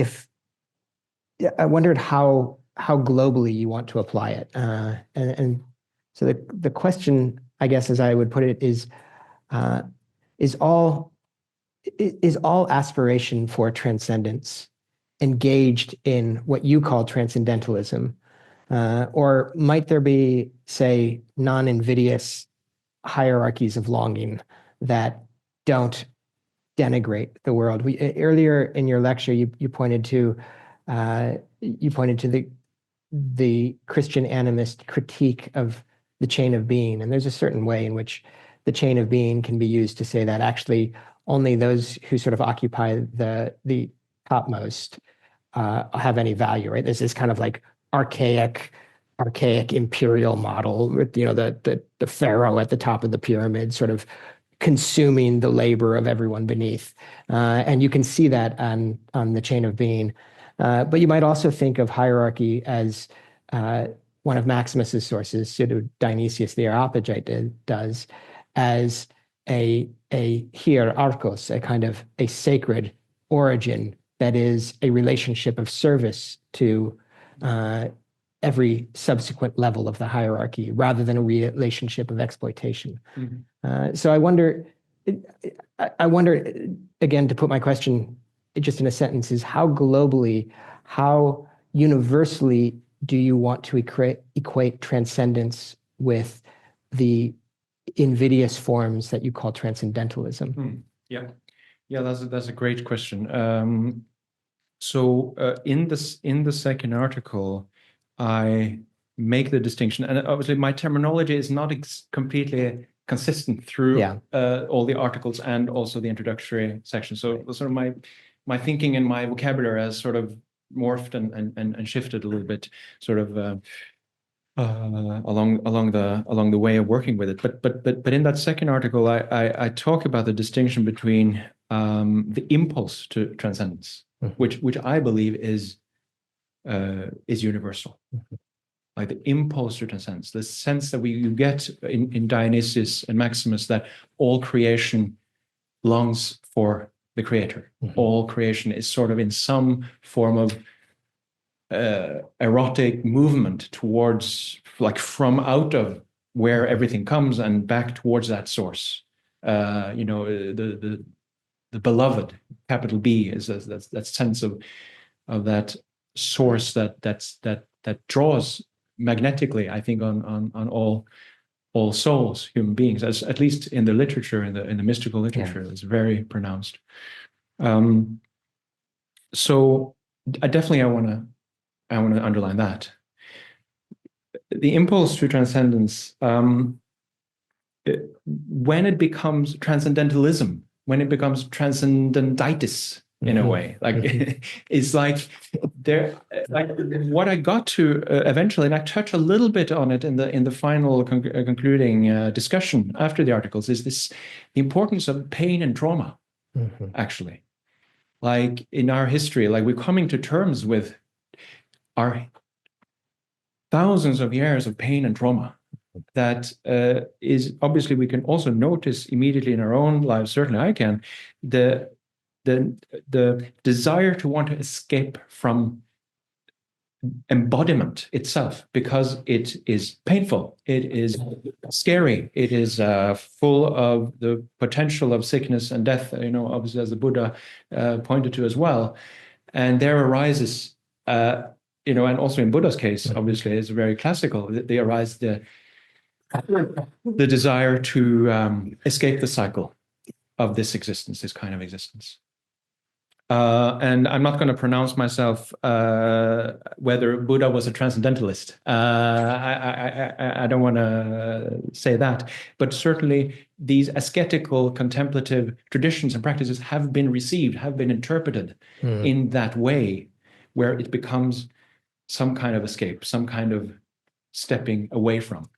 how globally you want to apply it, and so the question, I guess, as I would put it, is all aspiration for transcendence engaged in what you call transcendentalism, or might there be, say, non-invidious hierarchies of longing that don't denigrate the world? Earlier in your lecture, you pointed to the Christian animist critique of the chain of being, and there's a certain way in which the chain of being can be used to say that actually only those who sort of occupy the topmost have any value, right? This is kind of like archaic imperial model with, you know, the pharaoh at the top of the pyramid sort of consuming the labor of everyone beneath, and you can see that on the chain of being. But you might also think of hierarchy as one of Maximus's sources, Pseudo-Dionysius the Areopagite does, as a hierarchos, a kind of a sacred origin that is a relationship of service to every subsequent level of the hierarchy, rather than a relationship of exploitation. So I wonder, again, to put my question just in a sentence, is how globally, how universally do you want to equate transcendence with the invidious forms that you call transcendentalism? Yeah, that's a great question. So in the second article, I make the distinction, and obviously my terminology is not completely consistent through all the articles and also the introductory section. So sort of my thinking and my vocabulary has sort of morphed and shifted a little bit, sort of along the way of working with it. But in that second article, I talk about the distinction between the impulse to transcendence, which I believe is universal. like the impulse to transcendence, the sense that you get in Dionysius and Maximus that all creation longs for the creator. All creation is sort of in some form of erotic movement towards, like from out of where everything comes and back towards that source. The beloved, capital B, is that sense of that source that draws magnetically, I think, on all souls, human beings, as at least in the literature, in the mystical literature, is very pronounced. So I definitely want to underline that the impulse to transcendence, when it becomes transcendentalism, when it becomes transcendentitis, in a way, like it's like there, like what I got to eventually, and I touch a little bit on it in the final concluding discussion after the articles, is the importance of pain and trauma. Actually, like in our history, like we're coming to terms with our thousands of years of pain and trauma. That is obviously, we can also notice immediately in our own lives. Certainly, I can. The desire to want to escape from embodiment itself, because it is painful, it is scary, it is full of the potential of sickness and death, obviously, as the Buddha pointed to as well. And there arises, and also in Buddha's case, obviously, it's very classical, they arise the desire to escape the cycle of this existence, this kind of existence. And I'm not going to pronounce myself whether Buddha was a transcendentalist. I don't want to say that. But certainly these ascetical, contemplative traditions and practices have been received, have been interpreted in that way, where it becomes some kind of escape, some kind of stepping away from.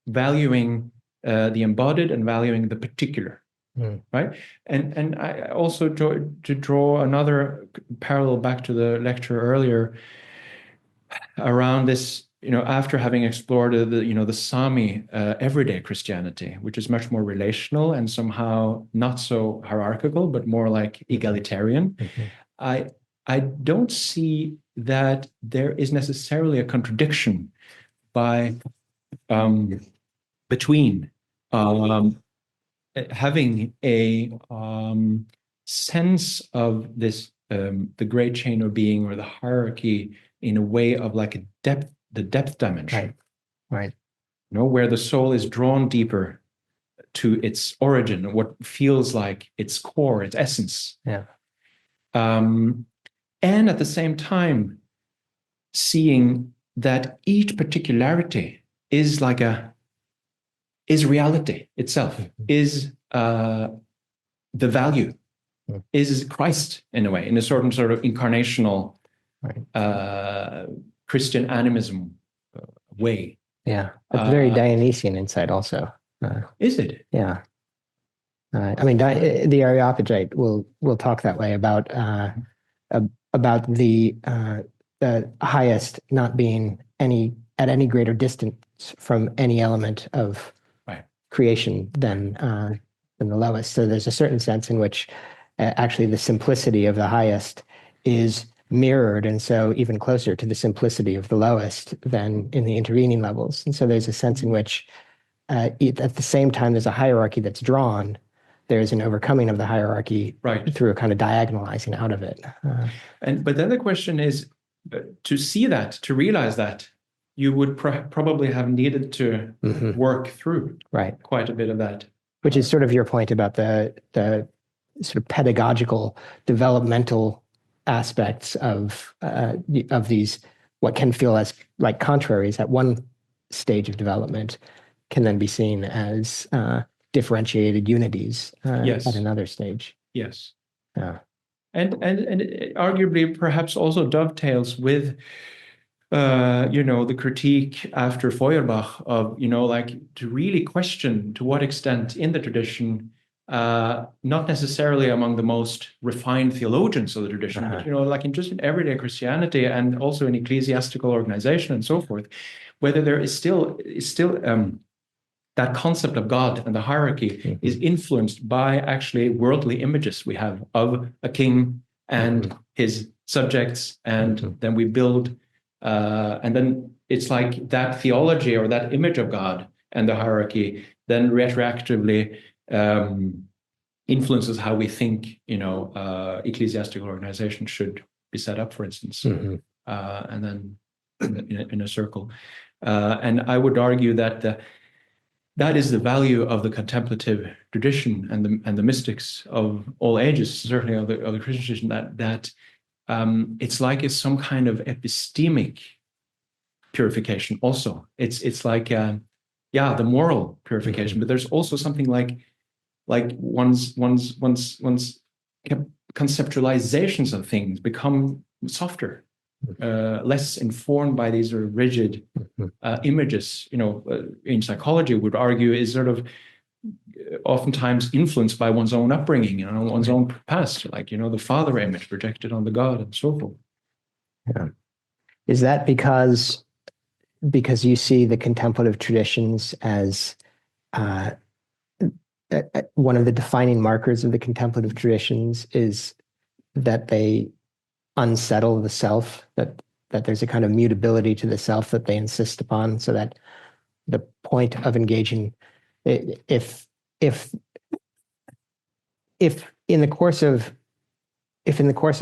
Valuing the embodied and valuing the particular. Right, and I also to draw another parallel back to the lecture earlier around this, after having explored the Sami everyday Christianity, which is much more relational and somehow not so hierarchical, but more like egalitarian. I don't see that there is necessarily a contradiction between having a sense of this, the great chain of being, or the hierarchy, in a way of like the depth dimension, right? Where the soul is drawn deeper to its origin, what feels like its core, its essence. And at the same time, seeing that each particularity is reality itself, is the value, is Christ in a way, in a certain sort of incarnational Christian animism way. Yeah, it's very Dionysian insight also. Is it? Yeah. I mean, the Areopagite will talk that way about the highest not being at any greater distance from any element of creation than the lowest. So there's a certain sense in which actually the simplicity of the highest is mirrored, and so even closer to the simplicity of the lowest than in the intervening levels. And so there's a sense in which at the same time there's a hierarchy that's drawn, there's an overcoming of the hierarchy through a kind of diagonalizing out of it. But then the question is, to see that, to realize that, you would probably have needed to work through quite a bit of that. Which is sort of your point about the sort of pedagogical, developmental aspects of these, what can feel as like contraries at one stage of development can then be seen as differentiated unities at another stage. Yes. Yeah. And it arguably perhaps also dovetails with the critique after Feuerbach of, like, to really question to what extent in the tradition not necessarily among the most refined theologians of the tradition, but like in everyday Christianity and also in ecclesiastical organization and so forth, whether there is still that concept of God and the hierarchy is influenced by actually worldly images we have of a king and his subjects, and then we build, and then it's like that theology or that image of God and the hierarchy then retroactively influences how we think, ecclesiastical organization should be set up, for instance, and then in a circle. And I would argue that that is the value of the contemplative tradition and the mystics of all ages, certainly of the Christian tradition, that it's like it's some kind of epistemic purification. Also, it's like the moral purification, but there's also something like one's conceptualizations of things become softer, less informed by these rigid images. In psychology, would argue is sort of oftentimes influenced by one's own upbringing and one's own past, like the father image projected on the God and so forth. Yeah, is that because you see the contemplative traditions as one of the defining markers of the contemplative traditions is that they unsettle the self, that there's a kind of mutability to the self that they insist upon, so that the point of engaging, if in the course of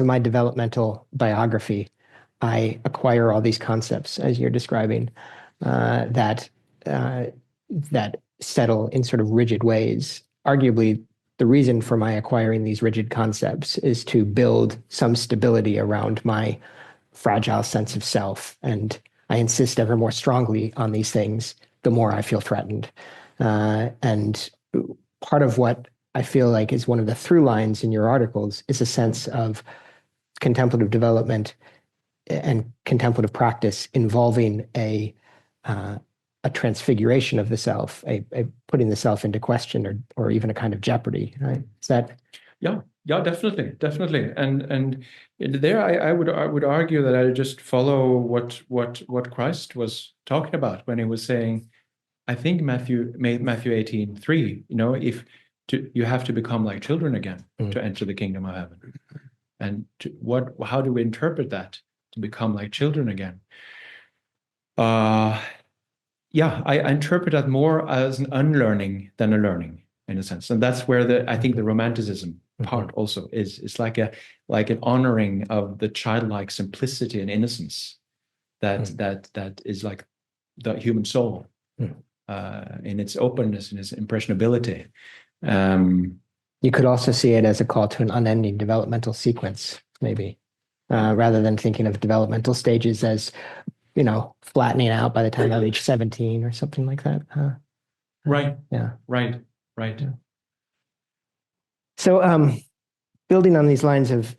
my developmental biography, I acquire all these concepts as you're describing, that settle in sort of rigid ways. Arguably, the reason for my acquiring these rigid concepts is to build some stability around my fragile sense of self. And I insist ever more strongly on these things, the more I feel threatened. And part of what I feel like is one of the through lines in your articles is a sense of contemplative development and contemplative practice involving a transfiguration of the self, a putting the self into question, or even a kind of jeopardy. Right? Is that? Yeah, definitely. And there, I would argue that I just follow what Christ was talking about when he was saying, I think Matthew 18:3. You have to become like children again to enter the kingdom of heaven. And how do we interpret that? To become like children again. I interpret that more as an unlearning than a learning, in a sense, and that's where I think the romanticism part also is. It's like an honoring of the childlike simplicity and innocence that is like the human soul in its openness and its impressionability. You could also see it as a call to an unending developmental sequence, maybe, rather than thinking of developmental stages as flattening out by the time of age 17 or something like that. Right. Yeah. Right. Yeah. So, building on these lines of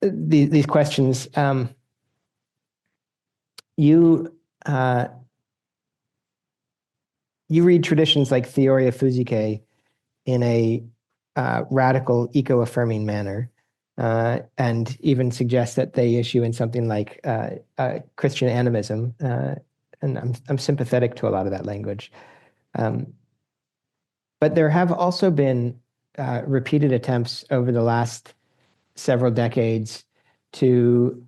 these questions, you read traditions like Theoria Physicae in a radical eco-affirming manner. And even suggest that they issue in something like Christian animism, and I'm sympathetic to a lot of that language. But there have also been repeated attempts over the last several decades to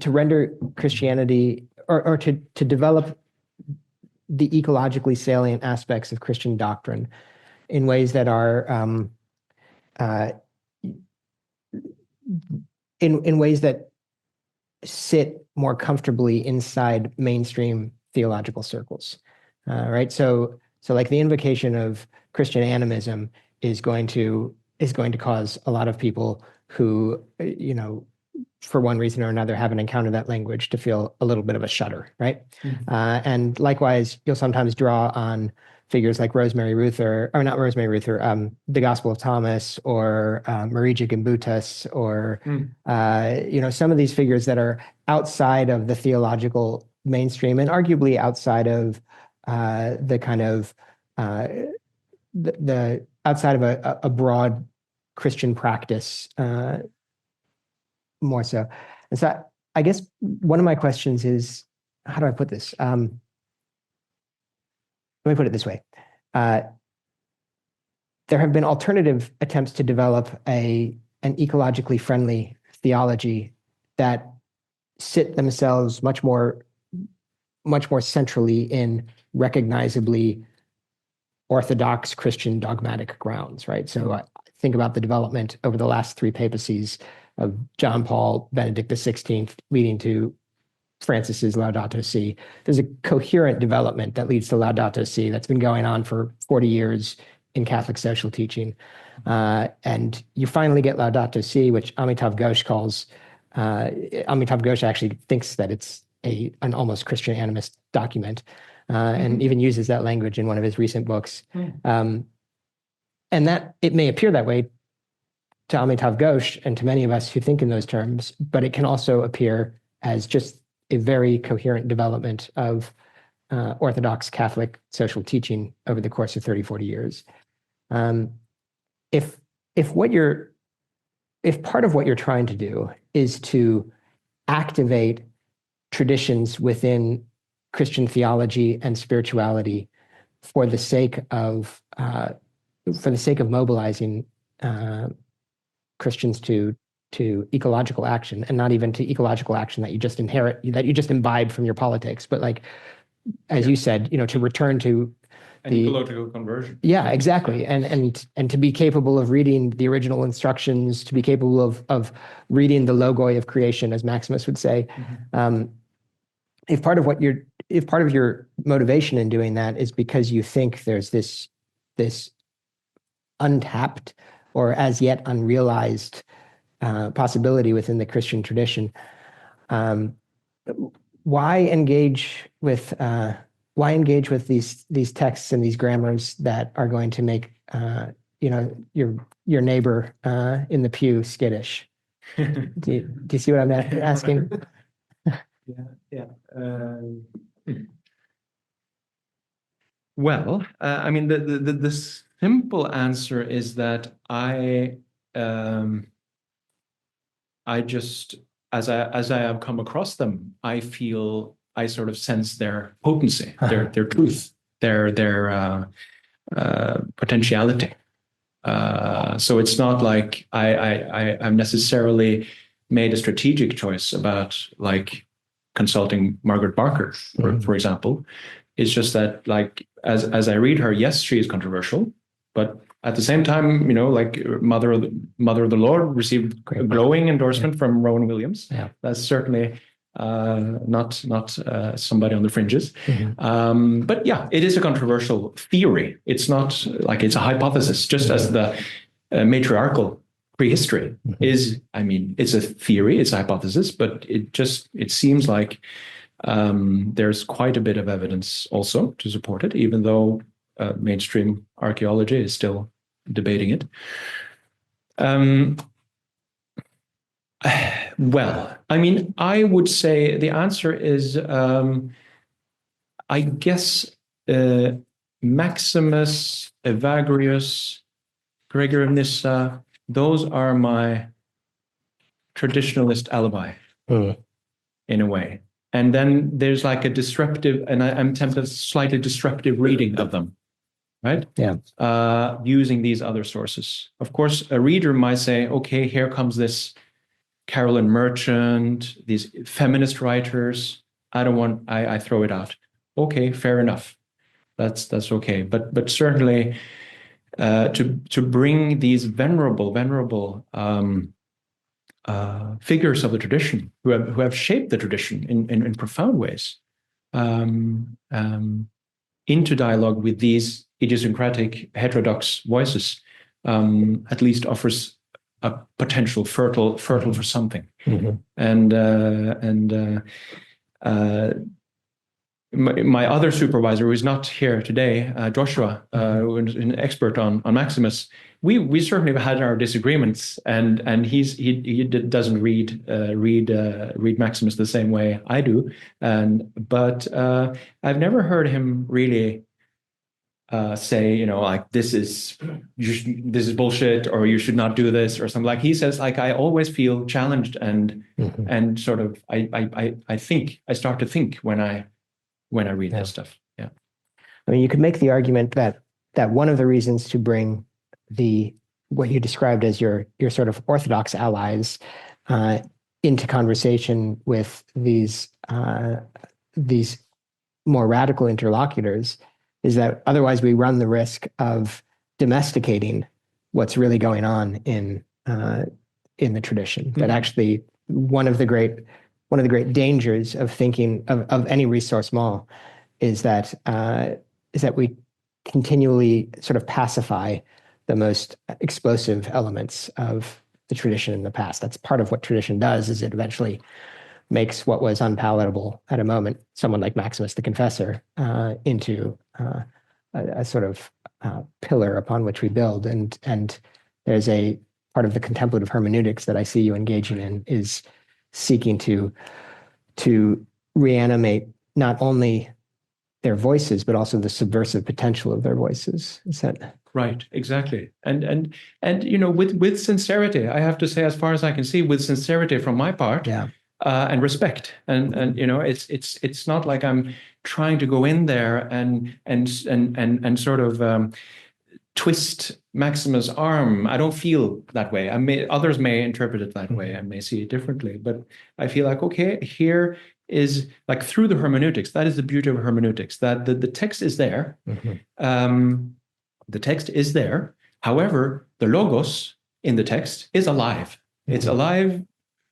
render Christianity or to develop the ecologically salient aspects of Christian doctrine in ways that are in ways that sit more comfortably inside mainstream theological circles, right? So like the invocation of Christian animism is going to cause a lot of people who, for one reason or another, haven't encountered that language to feel a little bit of a shudder, right? And likewise, you'll sometimes draw on figures like the Gospel of Thomas, or Marie Gimbutas, or some of these figures that are outside of the theological mainstream and arguably outside of the kind of the outside of a broad Christian practice, more so. And so I guess one of my questions is, how do I put this? Let me put it this way. There have been alternative attempts to develop an ecologically friendly theology that sit themselves much more centrally in recognizably orthodox Christian dogmatic grounds, right? So I think about the development over the last three papacies of John Paul, Benedict XVI, leading to Francis's Laudato Si. There's a coherent development that leads to Laudato Si that's been going on for 40 years in Catholic social teaching. And you finally get Laudato Si, which Amitav Ghosh calls, Amitav Ghosh actually thinks that it's an almost Christian animist document, and even uses that language in one of his recent books. And that it may appear that way to Amitav Ghosh and to many of us who think in those terms, but it can also appear as just a very coherent development of Orthodox Catholic social teaching over the course of 30, 40 years. If part of what you're trying to do is to activate traditions within Christian theology and spirituality for the sake of mobilizing Christians to ecological action, and not even to ecological action that you just inherit, that you just imbibe from your politics, but like, as you said, to return to an ecological conversion. Yeah, exactly. And to be capable of reading the original instructions, to be capable of reading the logoi of creation, as Maximus would say. If part of your motivation in doing that is because you think there's this untapped or as yet unrealized possibility within the Christian tradition, why engage with these texts and these grammars that are going to make your neighbor in the pew skittish? Do you see what I'm asking? Yeah. Well, I mean, the simple answer is that I just, as I have come across them, I sort of sense their potency, their truth, their potentiality. So it's not like I've, made a strategic choice about like consulting Margaret Barker, for example. It's just that, like, as I read her, yes, she is controversial, but at the same time, like Mother of the Lord received a glowing endorsement from Rowan Williams. Yeah. That's certainly not somebody on the fringes. But yeah, it is a controversial theory. It's not like it's a hypothesis, just as the matriarchal prehistory is. I mean, it's a theory, it's a hypothesis, but it seems like there's quite a bit of evidence also to support it, even though mainstream archaeology is still debating it. Well, I mean, I would say the answer is, I guess, Maximus, Evagrius, Gregory of Nyssa, those are my traditionalist alibi, in a way. And then there's like a disruptive, and I'm tempted, slightly disruptive reading of them, right? Yeah. Using these other sources. Of course, a reader might say, okay, here comes this Carolyn Merchant, these feminist writers. I throw it out. Okay, fair enough. That's okay. But certainly to bring these venerable figures of the tradition who have shaped the tradition in profound ways, into dialogue with these idiosyncratic heterodox voices, at least offers a potential fertile for something. And my other supervisor, who is not here today, Joshua, who is an expert on Maximus, we certainly have had our disagreements, and he doesn't read Maximus the same way I do, but I've never heard him really say, like this is bullshit, or you should not do this, or something. Like he says, like I always feel challenged and sort of I think I start to think when I read this stuff. Yeah. I mean, you could make the argument that one of the reasons to bring what you described as your sort of orthodox allies into conversation with these more radical interlocutors is that otherwise we run the risk of domesticating what's really going on in the tradition. That actually one of the great dangers of thinking of any resource mall is that we continually sort of pacify the most explosive elements of the tradition in the past. That's part of what tradition does, is it eventually makes what was unpalatable at a moment, someone like Maximus the Confessor, into a sort of pillar upon which we build. And there's a part of the contemplative hermeneutics that I see you engaging in is seeking to reanimate not only their voices, but also the subversive potential of their voices. Is that right? Exactly. And with sincerity, I have to say, as far as I can see, with sincerity from my part, and respect, and it's not like I'm trying to go in there and sort of twist Maximus' arm. I don't feel that way. Others may interpret it that way. I may see it differently, but I feel like, okay, here is like through the hermeneutics. That is the beauty of hermeneutics, that the text is there. The text is there. However, the logos in the text is alive. It's alive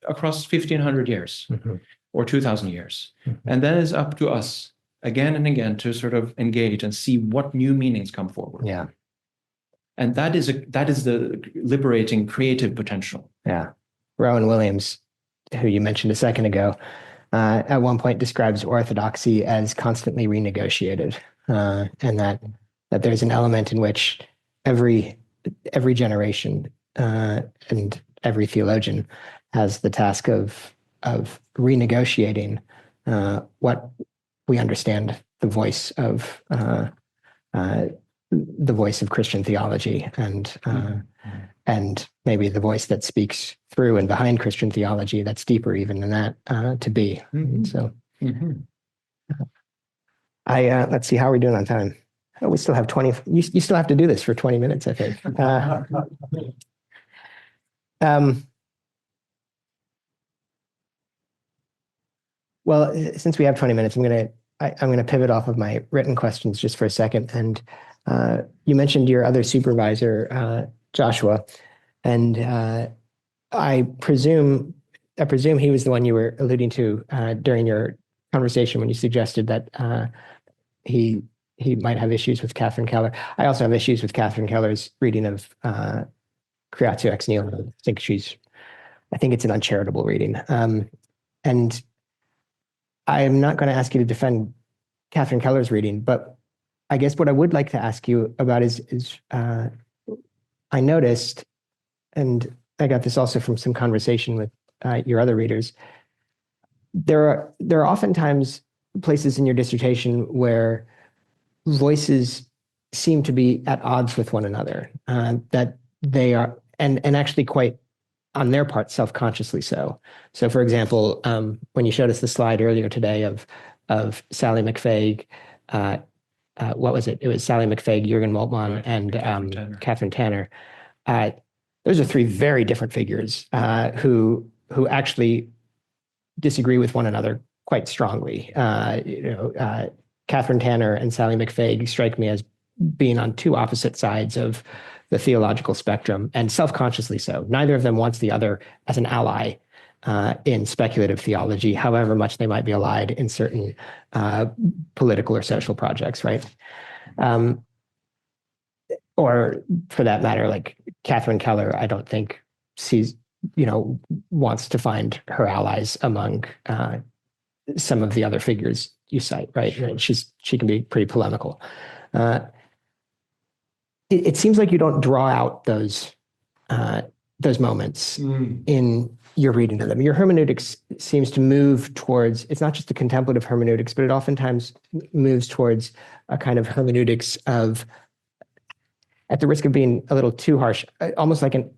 across 1,500 years or 2,000 years. And then it's up to us again and again to sort of engage and see what new meanings come forward. Yeah. And that is the liberating creative potential. Yeah. Rowan Williams, who you mentioned a second ago, at one point describes orthodoxy as constantly renegotiated, and that there's an element in which every generation and every theologian has the task of renegotiating what we understand the voice of Christian theology, and maybe the voice that speaks through and behind Christian theology that's deeper even than that to be. So let's see, how are we doing on time? Oh, we still have 20. You still have to do this for 20 minutes, I think. Well, since we have 20 minutes, I'm going to pivot off of my written questions just for a second. And you mentioned your other supervisor, Joshua, and I presume he was the one you were alluding to during your conversation when you suggested that he might have issues with Catherine Keller. I also have issues with Catherine Keller's reading of Creatio ex nihilo. I think it's an uncharitable reading. And I am not going to ask you to defend Catherine Keller's reading, but I guess what I would like to ask you about is I noticed, and I got this also from some conversation with your other readers, there are oftentimes places in your dissertation where voices seem to be at odds with one another, that they are, and actually quite, on their part, self-consciously so. So, for Example, when you showed us the slide earlier today of Sally McFaig, what was it? It was Sally McFaig, Jürgen Moltmann, right, and Catherine Tanner. Those are three very different figures who actually disagree with one another quite strongly. Catherine Tanner and Sally McFaig strike me as being on two opposite sides of the theological spectrum, and self-consciously so. Neither of them wants the other as an ally in speculative theology, however much they might be allied in certain political or social projects, right? Or for that matter, like Catherine Keller, I don't think wants to find her allies among some of the other figures you cite, right? She can be pretty polemical. It seems like you don't draw out those moments in your reading of them. Your hermeneutics seems to move towards, it's not just a contemplative hermeneutics, but it oftentimes moves towards a kind of hermeneutics of, at the risk of being a little too harsh, almost like an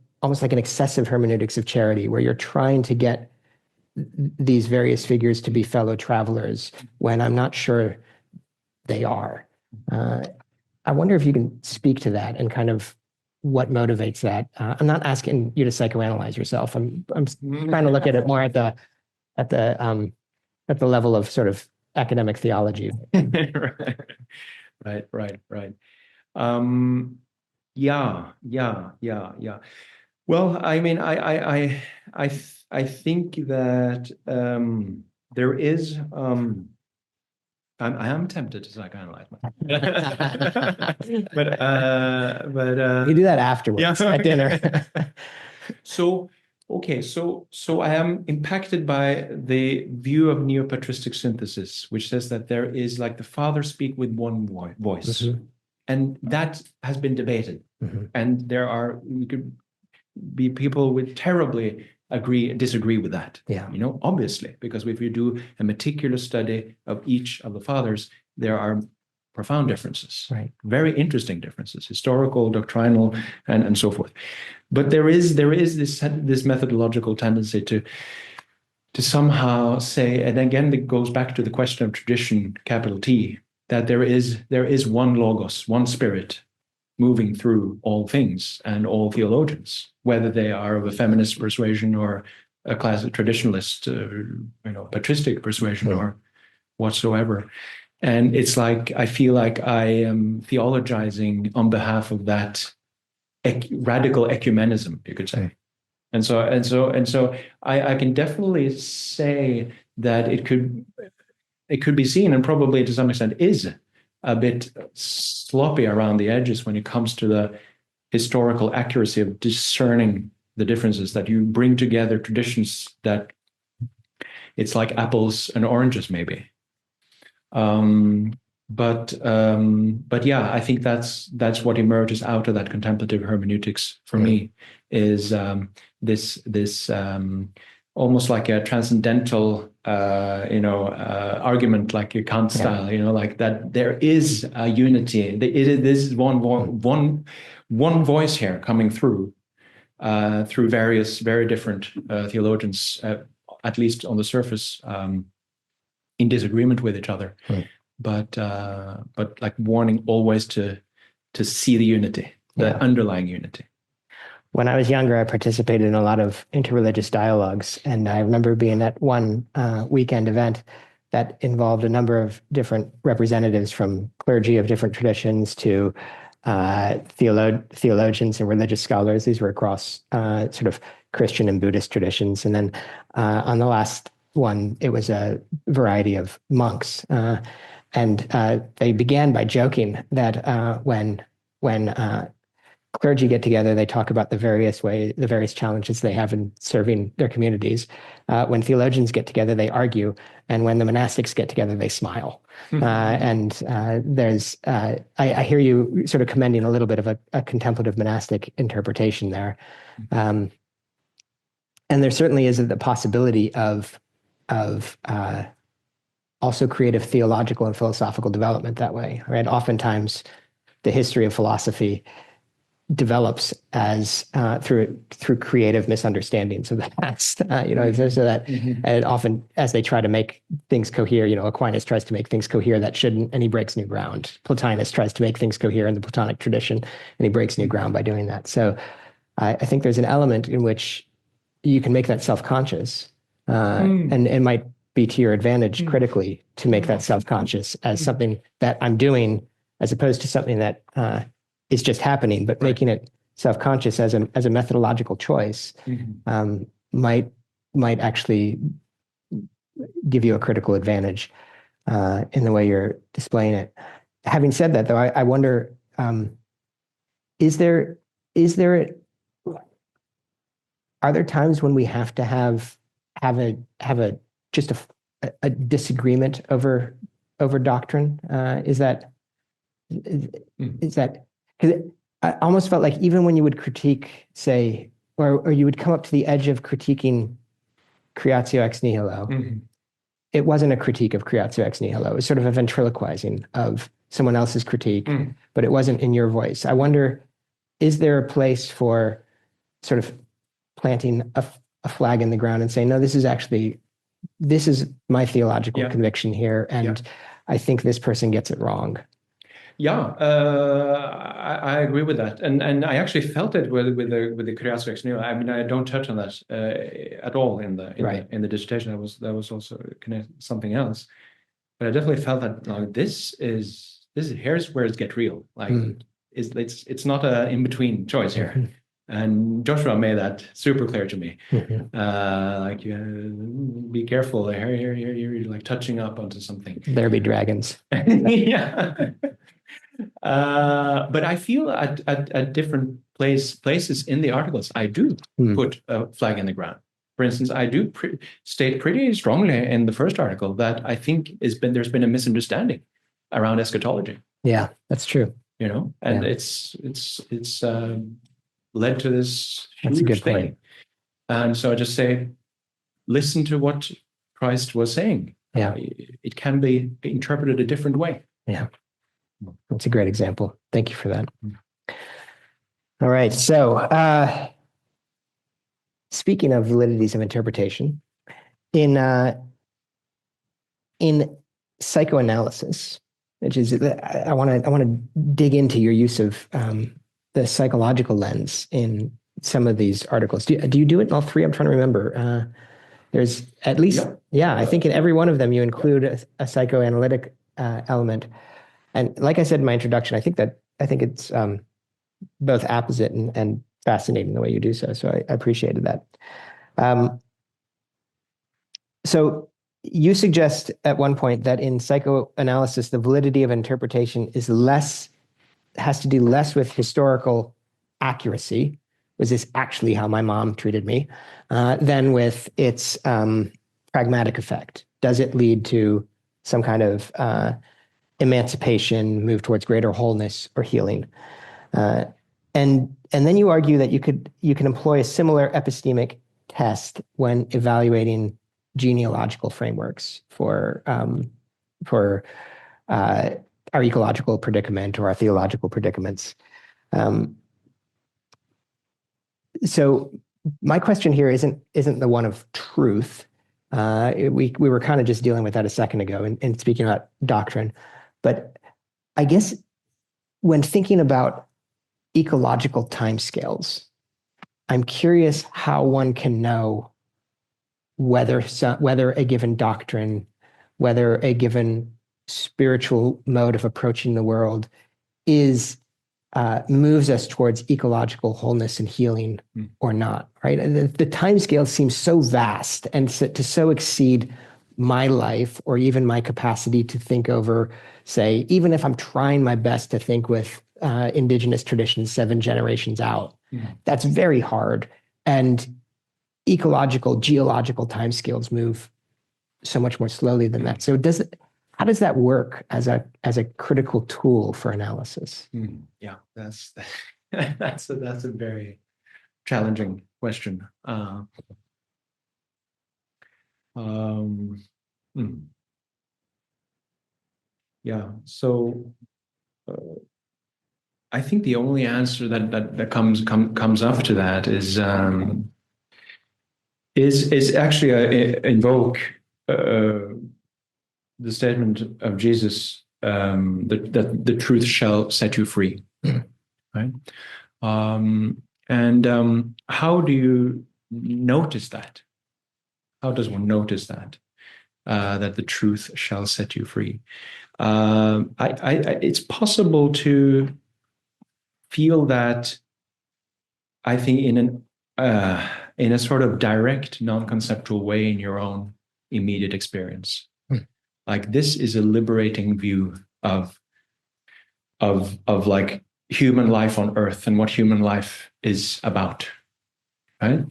excessive hermeneutics of charity, where you're trying to get these various figures to be fellow travelers when I'm not sure they are. I wonder if you can speak to that and kind of what motivates that. I'm not asking you to psychoanalyze yourself. I'm trying to look at it more at the level of sort of academic theology. Right. Yeah. Well, I mean, I think that there is. I am tempted to psychoanalyze myself, but you do that afterwards at dinner. So I am impacted by the view of neo-patristic synthesis, which says that there is like the Father speak with one voice, and that has been debated, and we could be people with terribly disagree with that. Yeah. Obviously, because if you do a meticulous study of each of the fathers, there are profound differences, right? Very interesting differences, historical, doctrinal, and so forth. But there is this methodological tendency to somehow say, and again, it goes back to the question of tradition, capital T, that there is one logos, one spirit, moving through all things and all theologians, whether they are of a feminist persuasion or a classic traditionalist, patristic persuasion or whatsoever. And it's like, I feel like I am theologizing on behalf of that radical ecumenism, you could say. And so I can definitely say that it could be seen, and probably to some extent is, a bit sloppy around the edges when it comes to the historical accuracy of discerning the differences, that you bring together traditions that it's like apples and oranges, maybe. But yeah, I think that's what emerges out of that contemplative hermeneutics for me, is this almost like a transcendental argument, like your Kant style, like that there is a unity. This is one voice here coming through various very different theologians, at least on the surface, in disagreement with each other, but like warning always to see the unity, the underlying unity. When I was younger, I participated in a lot of interreligious dialogues, and I remember being at one weekend event that involved a number of different representatives from clergy of different traditions to theologians and religious scholars. These were across sort of Christian and Buddhist traditions. And then on the last one, it was a variety of monks. And they began by joking that when clergy get together, they talk about the various challenges they have in serving their communities. When theologians get together, they argue. And when the monastics get together, they smile. And there's, I hear you sort of commending a little bit of a contemplative monastic interpretation there. And there certainly is the possibility of also creative theological and philosophical development that way, right? Oftentimes, the history of philosophy develops as through creative misunderstandings of the past, so that and often as they try to make things cohere, Aquinas tries to make things cohere that shouldn't, and he breaks new ground. Plotinus tries to make things cohere in the Platonic tradition, and he breaks new ground by doing that. So I think there's an element in which you can make that self-conscious, and it might be to your advantage critically to make that self-conscious as something that I'm doing, as opposed to something that is just happening, but making it self-conscious as a methodological choice might actually give you a critical advantage in the way you're displaying it. Having said that, though, I wonder, are there times when we have to have a disagreement over doctrine? Is that because I almost felt like even when you would critique, say, or you would come up to the edge of critiquing creatio ex nihilo, it wasn't a critique of creatio ex nihilo. It was sort of a ventriloquizing of someone else's critique, but it wasn't in your voice. I wonder, is there a place for sort of planting a flag in the ground and saying, no, this is my theological conviction here, and I think this person gets it wrong? Yeah, I agree with that, and I actually felt it with the creatio ex nihilo. I mean, I don't touch on that at all in the dissertation. That was also something else, but I definitely felt that here's where it gets real. Like it's not an in between choice here. And Joshua made that super clear to me. Like, be careful here. You're like touching up onto something. There be dragons. Yeah. But I feel at different places in the articles, I do put a flag in the ground. For instance, I do state pretty strongly in the first article that I think there's been a misunderstanding around eschatology. Yeah, that's true. You know, and it's led to this huge thing. And so I just say, listen to what Christ was saying. Yeah. It can be interpreted a different way. Yeah. That's a great example. Thank you for that. All right. So speaking of validities of interpretation, in psychoanalysis, which is, I want to dig into your use of the psychological lens in some of these articles. Do you do it in all three? I'm trying to remember. There's at least, I think in every one of them you include a psychoanalytic element. And like I said in my introduction, I think it's both apposite and fascinating the way you do so. So I appreciated that. So you suggest at one point that in psychoanalysis, the validity of interpretation has to do less with historical accuracy. Was this actually how my mom treated me? Than with its pragmatic effect. Does it lead to some kind of emancipation, move towards greater wholeness or healing? And then you argue that you can employ a similar epistemic test when evaluating genealogical frameworks for our ecological predicament or our theological predicaments. So my question here isn't the one of truth. We were kind of just dealing with that a second ago and speaking about doctrine. But I guess when thinking about ecological timescales, I'm curious how one can know whether a given doctrine, whether a given spiritual mode of approaching the world moves us towards ecological wholeness and healing or not, right? The timescale seems so vast and to so exceed my life or even my capacity to think over, say, even if I'm trying my best to think with indigenous traditions 7 generations out, that's very hard. And geological timescales move so much more slowly than that. So how does that work as a critical tool for analysis? Yeah, that's a very challenging question. Yeah, so I think the only answer that comes up to that is actually invoke the statement of Jesus that the truth shall set you free, right? And how do you notice that? How does one notice that the truth shall set you free? It's possible to feel that, I think, in a sort of direct, non-conceptual way in your own immediate experience. Like, this is a liberating view of like human life on Earth and what human life is about, right?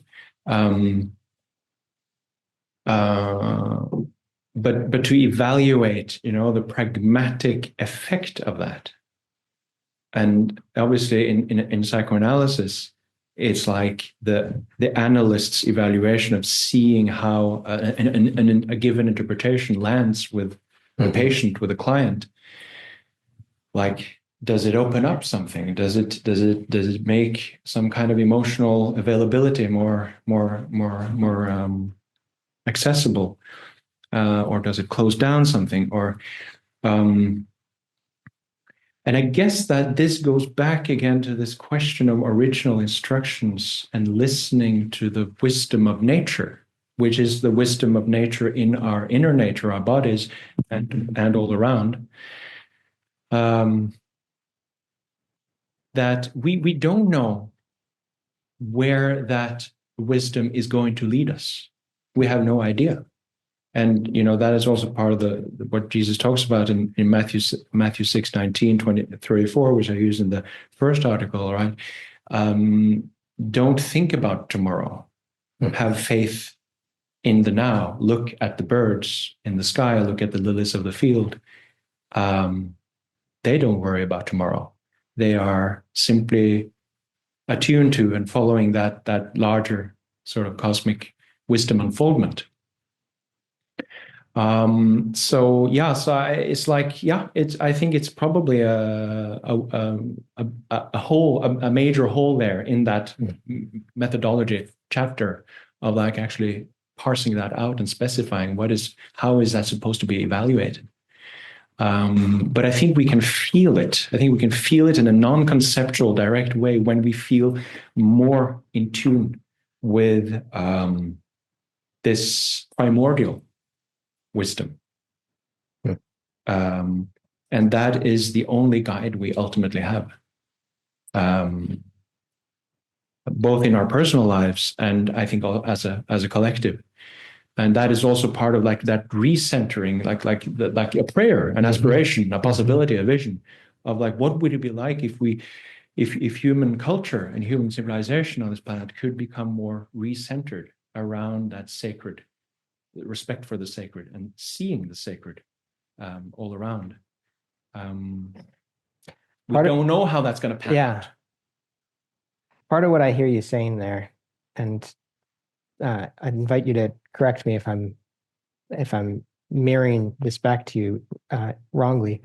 But to evaluate, the pragmatic effect of that, and obviously in psychoanalysis, it's like the analyst's evaluation of seeing how a given interpretation lands with the patient, with the client. Like, does it open up something? Does it make some kind of emotional availability more accessible, or does it close down something? Or and I guess that this goes back again to this question of original instructions and listening to the wisdom of nature, which is the wisdom of nature in our inner nature, our bodies, and all around. That we don't know where that wisdom is going to lead us. We have no idea. And that is also part of what Jesus talks about in Matthew 6:19, 20, 34, which I used in the first article, right? Don't think about tomorrow. Have faith in the now. Look at the birds in the sky, look at the lilies of the field. They don't worry about tomorrow. They are simply attuned to and following that larger sort of cosmic wisdom unfoldment. It's like, I think it's probably a major hole there in that methodology chapter of like actually parsing that out and specifying how is that supposed to be evaluated. But I think we can feel it. I think we can feel it in a non-conceptual, direct way when we feel more in tune with this primordial wisdom. And that is the only guide we ultimately have, both in our personal lives and I think as a collective. And that is also part of like that recentering, like a prayer, an aspiration, a possibility, a vision of like, what would it be like if human culture and human civilization on this planet could become more recentered around that sacred, respect for the sacred and seeing the sacred all around. We don't know how that's going to pan out. Part of what I hear you saying there, and I invite you to correct me if I'm mirroring this back to you wrongly.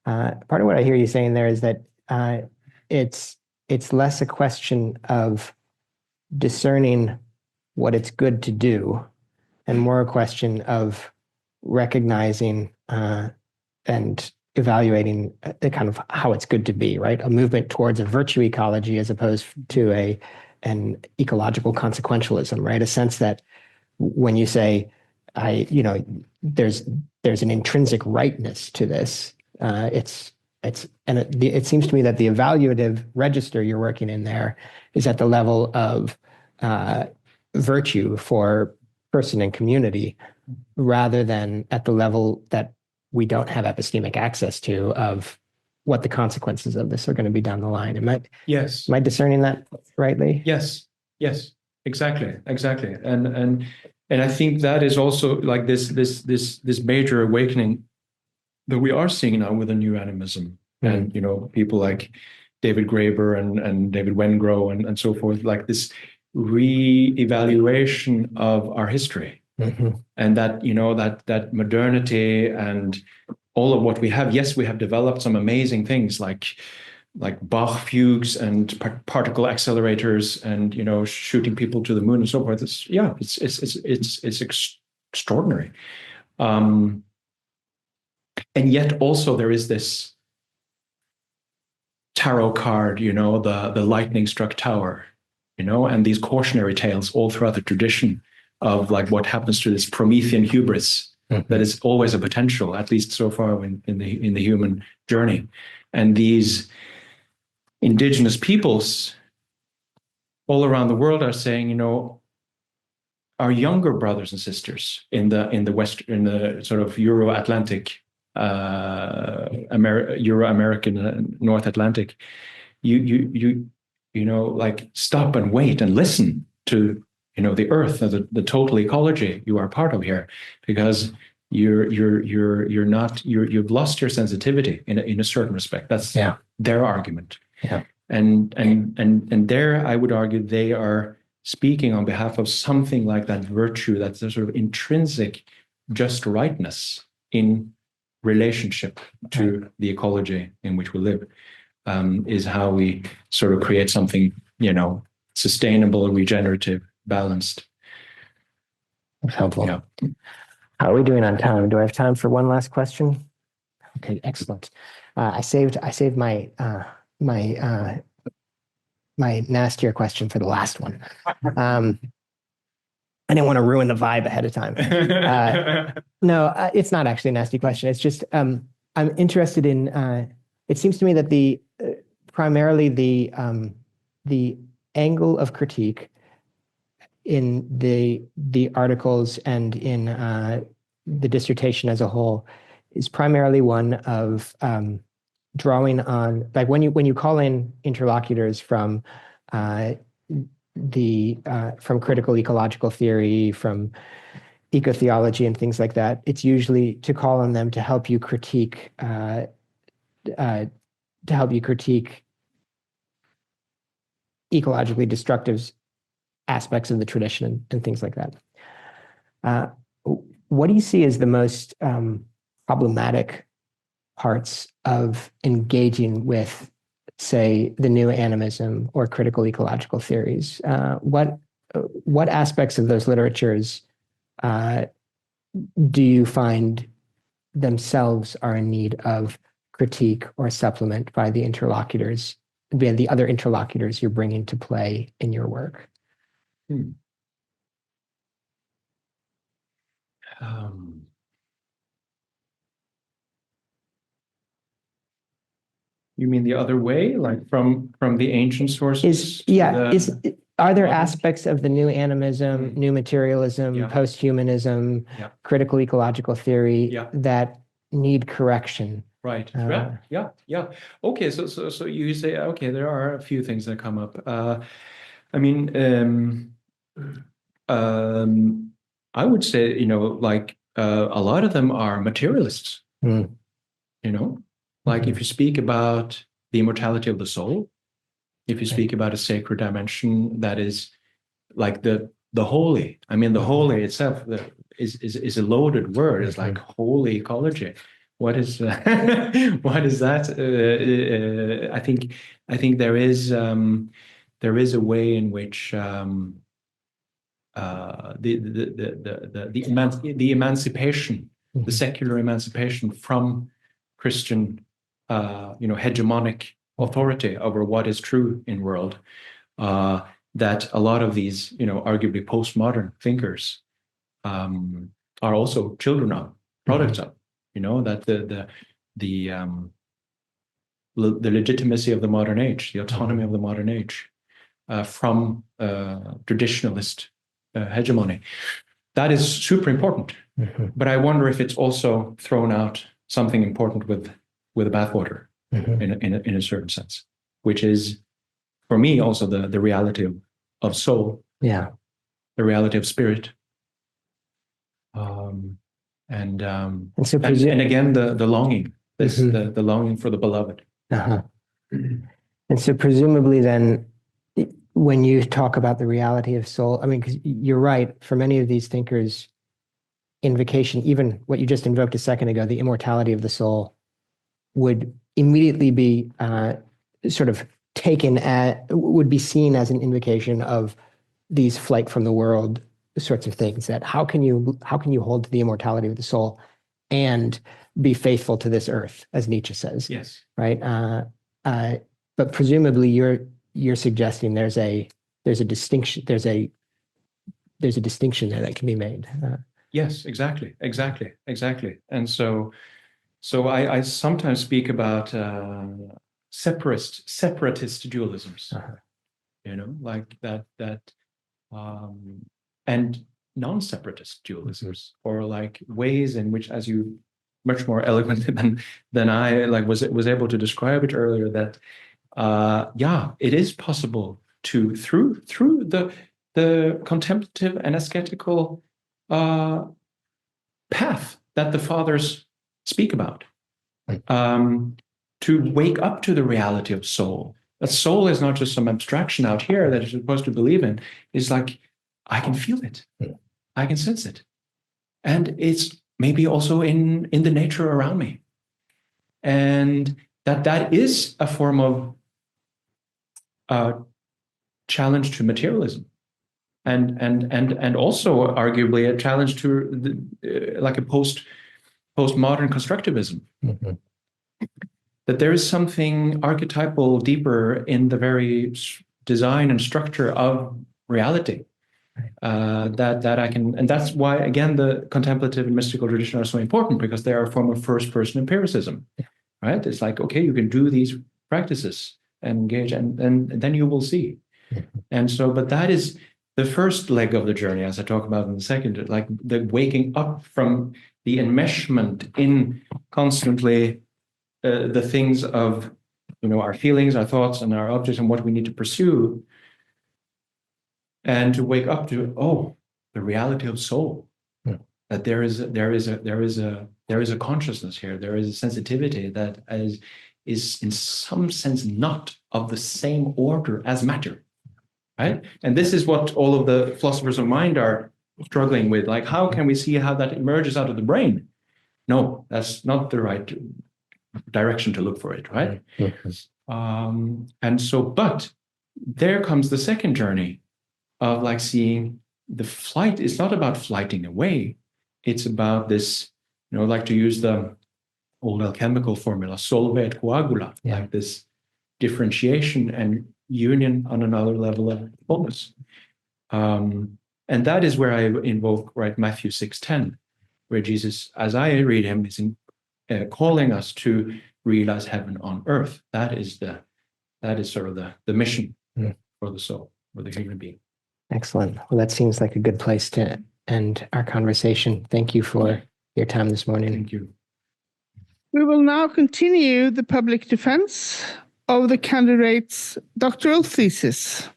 Part of what I hear you saying there is that it's less a question of discerning what it's good to do, and more a question of recognizing and evaluating the kind of how it's good to be, right? A movement towards a virtue ecology as opposed to an ecological consequentialism, right? A sense that when you say, there's an intrinsic rightness to this, it seems to me that the evaluative register you're working in there is at the level of virtue for person and community, rather than at the level that we don't have epistemic access to of what the consequences of this are going to be down the line. Am I discerning that rightly? Yes, exactly. And I think that is also like this major awakening that we are seeing now with the new animism, and people like David Graeber and David Wengrow and so forth, like this re-evaluation of our history. And that that modernity and all of what we have. Yes, we have developed some amazing things like Bach fugues and particle accelerators and shooting people to the moon and so forth. It's extraordinary. And yet also there is this tarot card, the lightning struck tower, and these cautionary tales all throughout the tradition of like what happens to this Promethean hubris that is always a potential, at least so far in the human journey. And these indigenous peoples all around the world are saying, our younger brothers and sisters in the West, in the sort of Euro-Atlantic, Euro-American, North Atlantic, you like stop and wait and listen to the earth, the total ecology you are part of here, because you've lost your sensitivity in a certain respect. That's their argument. And there I would argue they are speaking on behalf of something like that virtue, that's a sort of intrinsic just rightness in relationship to the ecology in which we live, is how we sort of create something, sustainable, regenerative, balanced. That's helpful. Yeah. How are we doing on time? Do I have time for one last question? Okay, excellent. I saved my my nastier question for the last one. I didn't want to ruin the vibe ahead of time. No, it's not actually a nasty question. It's just I'm interested in. It seems to me that primarily the angle of critique in the articles and in the dissertation as a whole is primarily one of drawing on, like when you call in interlocutors from from critical ecological theory, from eco-theology and things like that, it's usually to call on them to help you critique ecologically destructive aspects of the tradition and things like that. What do you see as the most problematic parts of engaging with, say, the new animism or critical ecological theories? What aspects of those literatures do you find themselves are in need of critique or supplement by the other interlocutors you're bringing to play in your work? You mean the other way, like from the ancient sources? Are there aspects of the new animism, new materialism, post-humanism, critical ecological theory that need correction? Right. Yeah. Okay. So you say, okay, there are a few things that come up. I mean, I would say, a lot of them are materialists. Like if you speak about the immortality of the soul, if you speak about a sacred dimension that is like the holy. I mean, the holy itself is a loaded word. It's like holy ecology. What is what is that? I think there is a way in which the emancipation, the secular emancipation from Christian hegemonic authority over what is true in world, that a lot of these arguably postmodern thinkers are also children of, products of, that the legitimacy of the modern age, the autonomy of the modern age, from traditionalist hegemony, that is super important. But I wonder if it's also thrown out something important with the bathwater, in a certain sense, which is for me also the reality of soul, the reality of spirit, and again the longing, the longing for the beloved. And so presumably then, when you talk about the reality of soul, I mean, because you're right, for many of these thinkers, invocation, even what you just invoked a second ago, the immortality of the soul, would immediately be sort of would be seen as an invocation of these flight from the world sorts of things. That how can you hold to the immortality of the soul and be faithful to this earth, as Nietzsche says? Yes. Right. But presumably you're suggesting there's a distinction there that can be made. Yes, exactly. And so I sometimes speak about separatist dualisms, like that, and non-separatist dualisms, or like ways in which, as you much more eloquently than I was able to describe it earlier, that it is possible to through the contemplative and ascetical path that the fathers speak about, to wake up to the reality of soul, That soul is not just some abstraction out here that you're supposed to believe in. It's like, I can feel it. I can sense it. And it's maybe also in the nature around me. And that is a form of challenge to materialism. And also arguably a challenge to like a postmodern constructivism. Mm-hmm. That there is something archetypal deeper in the very design and structure of reality. That I can, and that's why, again, the contemplative and mystical tradition are so important, because they are a form of first-person empiricism, right? It's like, okay, you can do these practices and engage, and then you will see. And so, but that is the first leg of the journey, as I talk about in the second, like the waking up from the enmeshment in constantly the things of, our feelings, our thoughts, and our objects, and what we need to pursue, and to wake up to the reality of soul. Yeah. That there is a consciousness here. There is a sensitivity that is in some sense not of the same order as matter, right? And this is what all of the philosophers of mind are struggling with. Like, how can we see how that emerges out of the brain? No, that's not the right direction to look for it, right? Mm-hmm. And so, but there comes the second journey of like seeing the flight. It's not about flighting away. It's about this, like to use the old alchemical formula, solve et coagula, like this differentiation and union on another level of wholeness. And that is where I invoke, right, Matthew 6:10, where Jesus, as I read him, is calling us to realize heaven on earth. That is sort of the mission for the soul, for the human being. Excellent. Well, that seems like a good place to end our conversation. Thank you for your time this morning. Thank you. We will now continue the public defense of the candidate's doctoral thesis.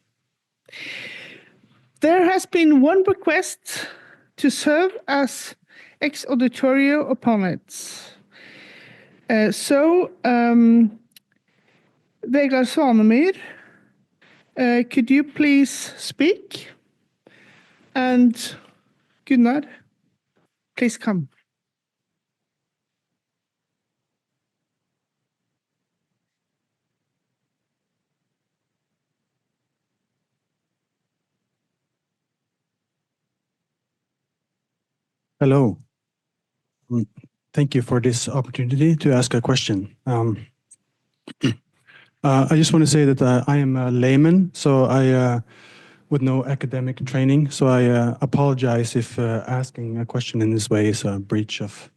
There has been one request to serve as ex auditorio opponents. Vegard Svanemyr, could you please speak? And Gunnar, please come. Hello. Thank you for this opportunity to ask a question. I just want to say that I am a layman, so I with no academic training, so I apologize if asking a question in this way is a breach of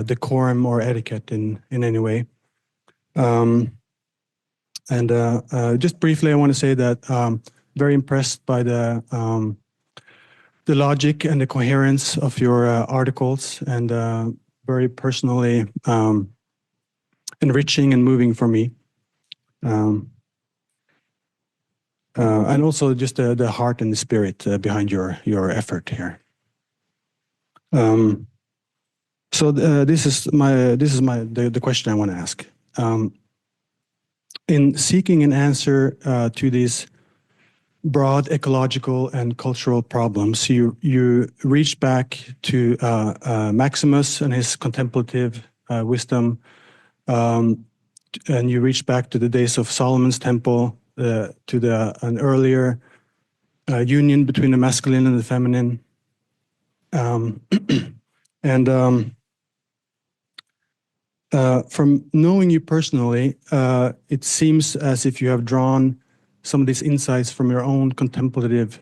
decorum or etiquette in any way. Just briefly, I want to say that very impressed by the logic and the coherence of your articles, and very personally enriching and moving for me. And also just the heart and the spirit behind your effort here. So this is the question I want to ask. In seeking an answer to these broad ecological and cultural problems, you reach back to Maximus and his contemplative wisdom, and you reach back to the days of Solomon's temple, to an earlier union between the masculine and the feminine, from knowing you personally, it seems as if you have drawn some of these insights from your own contemplative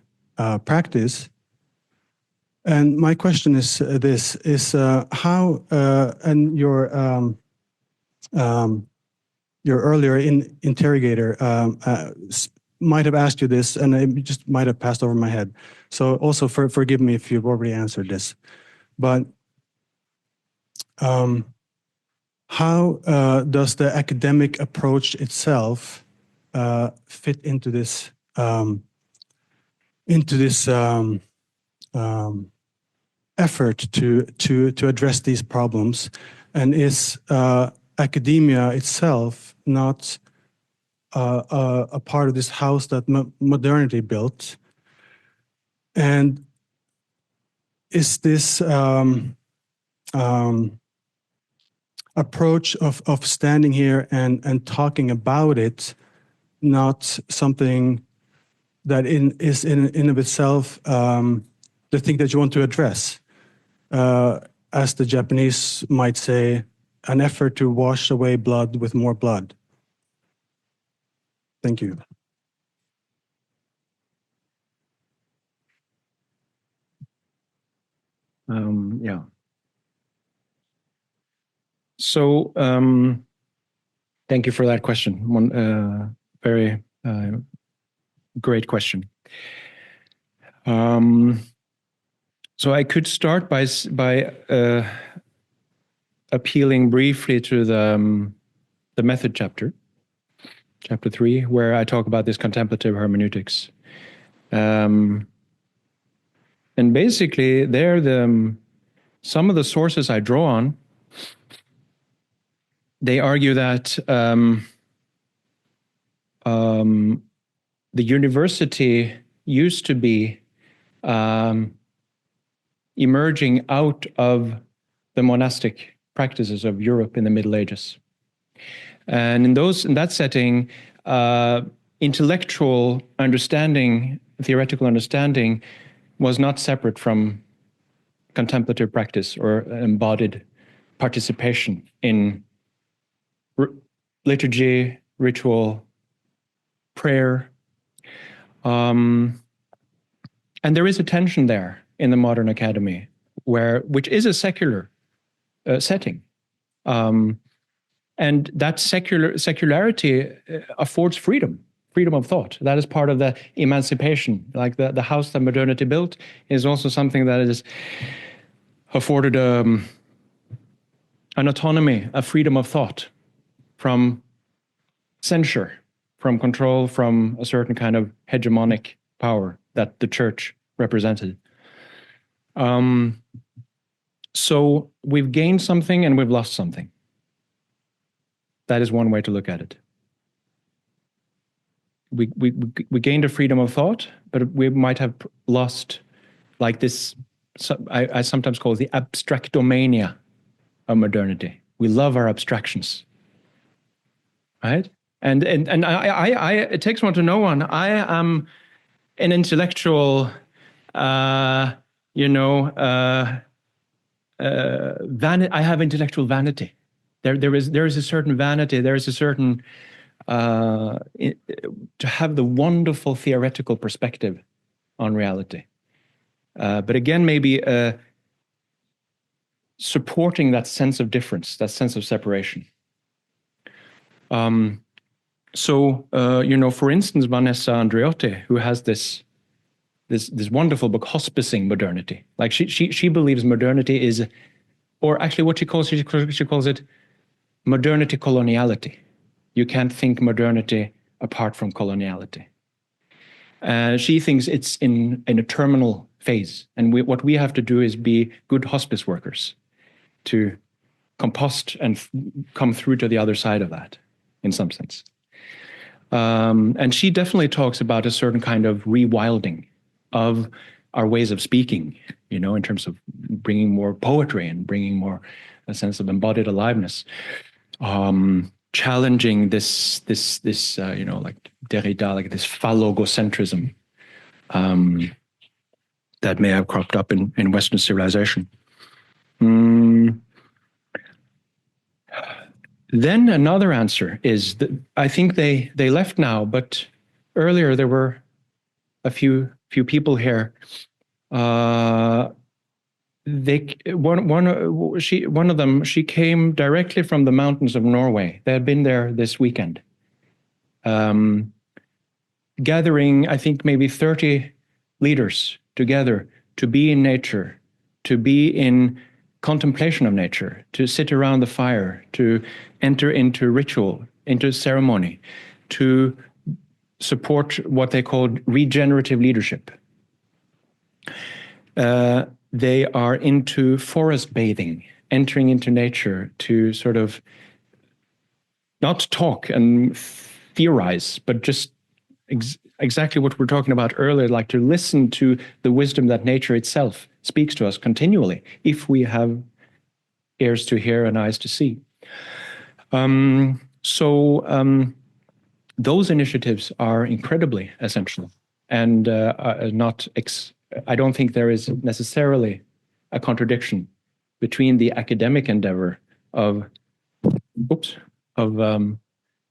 practice. And my question is this: how and your earlier interrogator might have asked you this, and it just might have passed over my head. So also forgive me if you've already answered this. But how does the academic approach itself fit into this effort to address these problems? And is academia itself not a part of this house that modernity built. And is this approach of standing here and talking about it not something that is in of itself the thing that you want to address? As the Japanese might say, an effort to wash away blood with more blood. Thank you. Yeah. So thank you for that question. One very great question. So I could start by appealing briefly to the method chapter 3, where I talk about this contemplative hermeneutics. And basically, there some of the sources I draw on, they argue that the university used to be emerging out of the monastic practices of Europe in the Middle Ages. And in that setting, intellectual understanding, theoretical understanding, was not separate from contemplative practice or embodied participation in liturgy, ritual, prayer. And there is a tension there in the modern academy, which is a secular setting. And that secularity affords freedom of thought. That is part of the emancipation. Like the house that modernity built is also something that is afforded an autonomy, a freedom of thought from censure, from control, from a certain kind of hegemonic power that the church represented. So we've gained something and we've lost something. That is one way to look at it. We gained a freedom of thought, but we might have lost, like this, I sometimes call it the abstractomania of modernity. We love our abstractions, right? And I it takes one to know one. I am an intellectual, I have intellectual vanity. There is a certain vanity. There is a certain to have the wonderful theoretical perspective on reality. But again, maybe supporting that sense of difference, that sense of separation. So for instance, Vanessa Andreotti, who has this wonderful book, Hospicing Modernity. Like she believes modernity is, or actually what she calls it modernity coloniality. You can't think modernity apart from coloniality. She thinks it's in a terminal phase, and what we have to do is be good hospice workers to compost and come through to the other side of that, in some sense. And she definitely talks about a certain kind of rewilding of our ways of speaking, in terms of bringing more poetry and bringing more a sense of embodied aliveness, challenging this like Derrida, like this phallogocentrism that may have cropped up in Western civilization. Then another answer is that I think they left now, but earlier there were a few people here. One of them, she came directly from the mountains of Norway. They had been there this weekend, gathering, I think, maybe 30 leaders together to be in nature, to be in contemplation of nature, to sit around the fire, to enter into ritual, into ceremony, to support what they called regenerative leadership. They are into forest bathing, entering into nature to sort of not talk and theorize, but just exactly what we're talking about earlier, like to listen to the wisdom that nature itself speaks to us continually, if we have ears to hear and eyes to see. Those initiatives are incredibly essential, and I don't think there is necessarily a contradiction between the academic endeavor of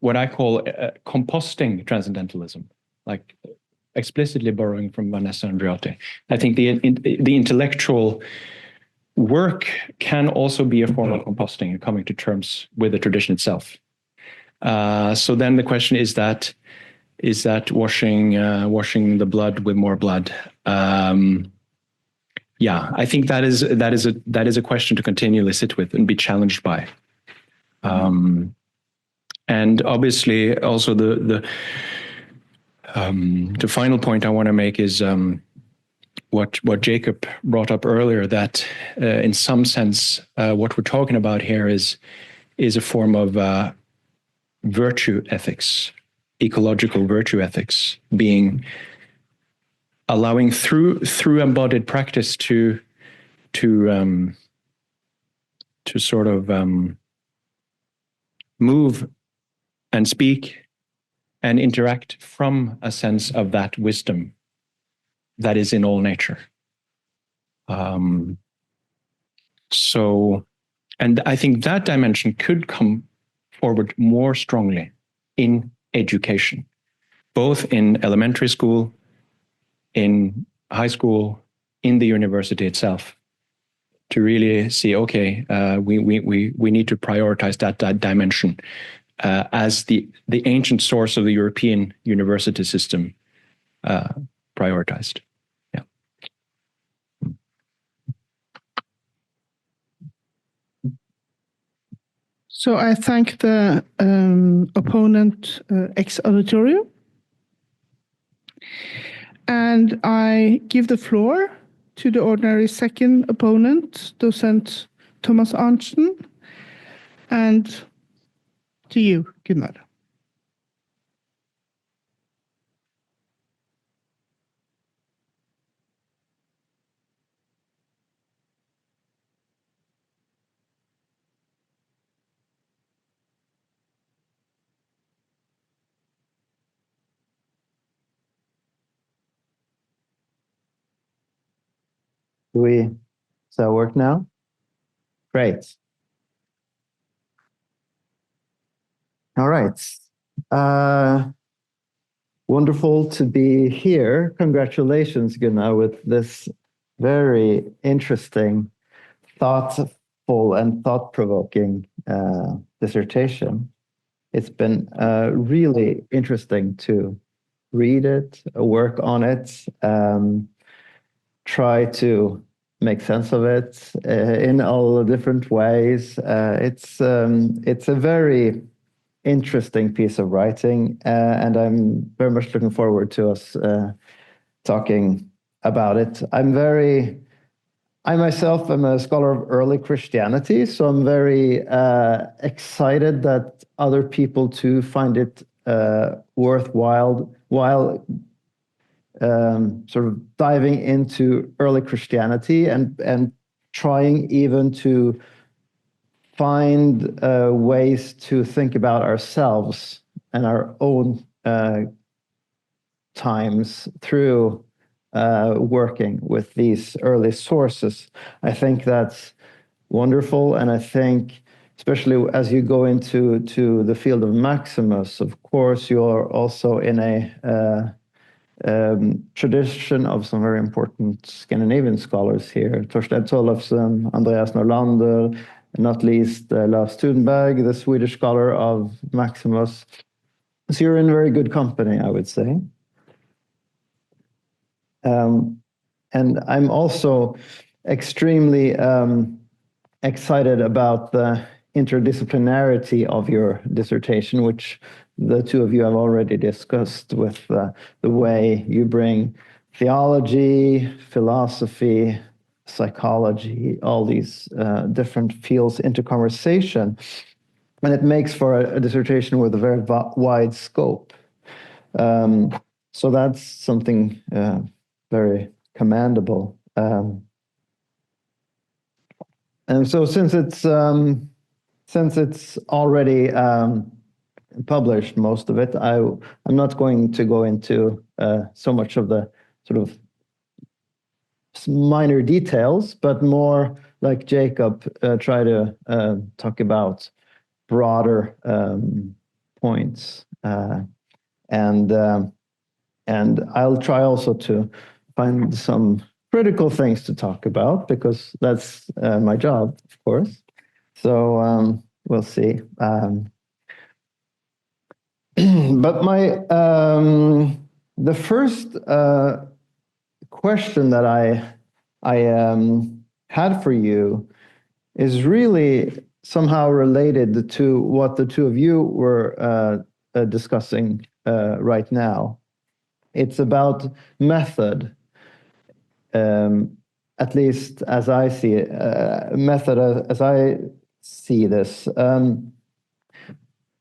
what I call composting transcendentalism, like explicitly borrowing from Vanessa Andreotti. I think the intellectual work can also be a form of composting and coming to terms with the tradition itself. So then the question is that washing the blood with more blood? Yeah, I think that is a question to continually sit with and be challenged by. And obviously, also the final point I want to make is what Jacob brought up earlier, that in some sense, what we're talking about here is a form of virtue ethics, ecological virtue ethics, being allowing through embodied practice to sort of move and speak and interact from a sense of that wisdom that is in all nature. And I think that dimension could come forward more strongly in education, both in elementary school, in high school, in the university itself, to really see, okay, we need to prioritize that dimension as the ancient source of the European university system prioritized. Yeah. So I thank the opponent ex auditorio, and I give the floor to the ordinary second opponent, docent Thomas Arentzen, and to you, Gunnar. Does that work now? Great. All right. Wonderful to be here. Congratulations, Gunnar, with this very interesting, thoughtful and thought-provoking dissertation. It's been really interesting to read it, work on it, try to make sense of it in all the different ways. It's a very interesting piece of writing, and I'm very much looking forward to us talking about it. I myself am a scholar of early Christianity, so I'm very excited that other people too find it worthwhile while sort of diving into early Christianity and trying even to find ways to think about ourselves and our own times through working with these early sources. I think that's wonderful, and I think especially as you go into the field of Maximus, of course, you're also in a tradition of some very important Scandinavian scholars here, Torstein Tollefsen, Andreas Norlander, and not least Lars Thunberg, the Swedish scholar of Maximus. So you're in very good company, I would say. And I'm also extremely excited about the interdisciplinarity of your dissertation, which the two of you have already discussed, with the way you bring theology, philosophy, psychology, all these different fields into conversation. and it makes for a dissertation with a very wide scope. So that's something very commendable. And so since it's already published, most of it, I'm not going to go into so much of the sort of minor details, but more like Jacob, try to talk about broader points, and I'll try also to find some critical things to talk about, because that's my job, of course. So we'll see. But the first question that I had for you is really somehow related to what the two of you were discussing right now. It's about method, at least as I see it, method as I see this. I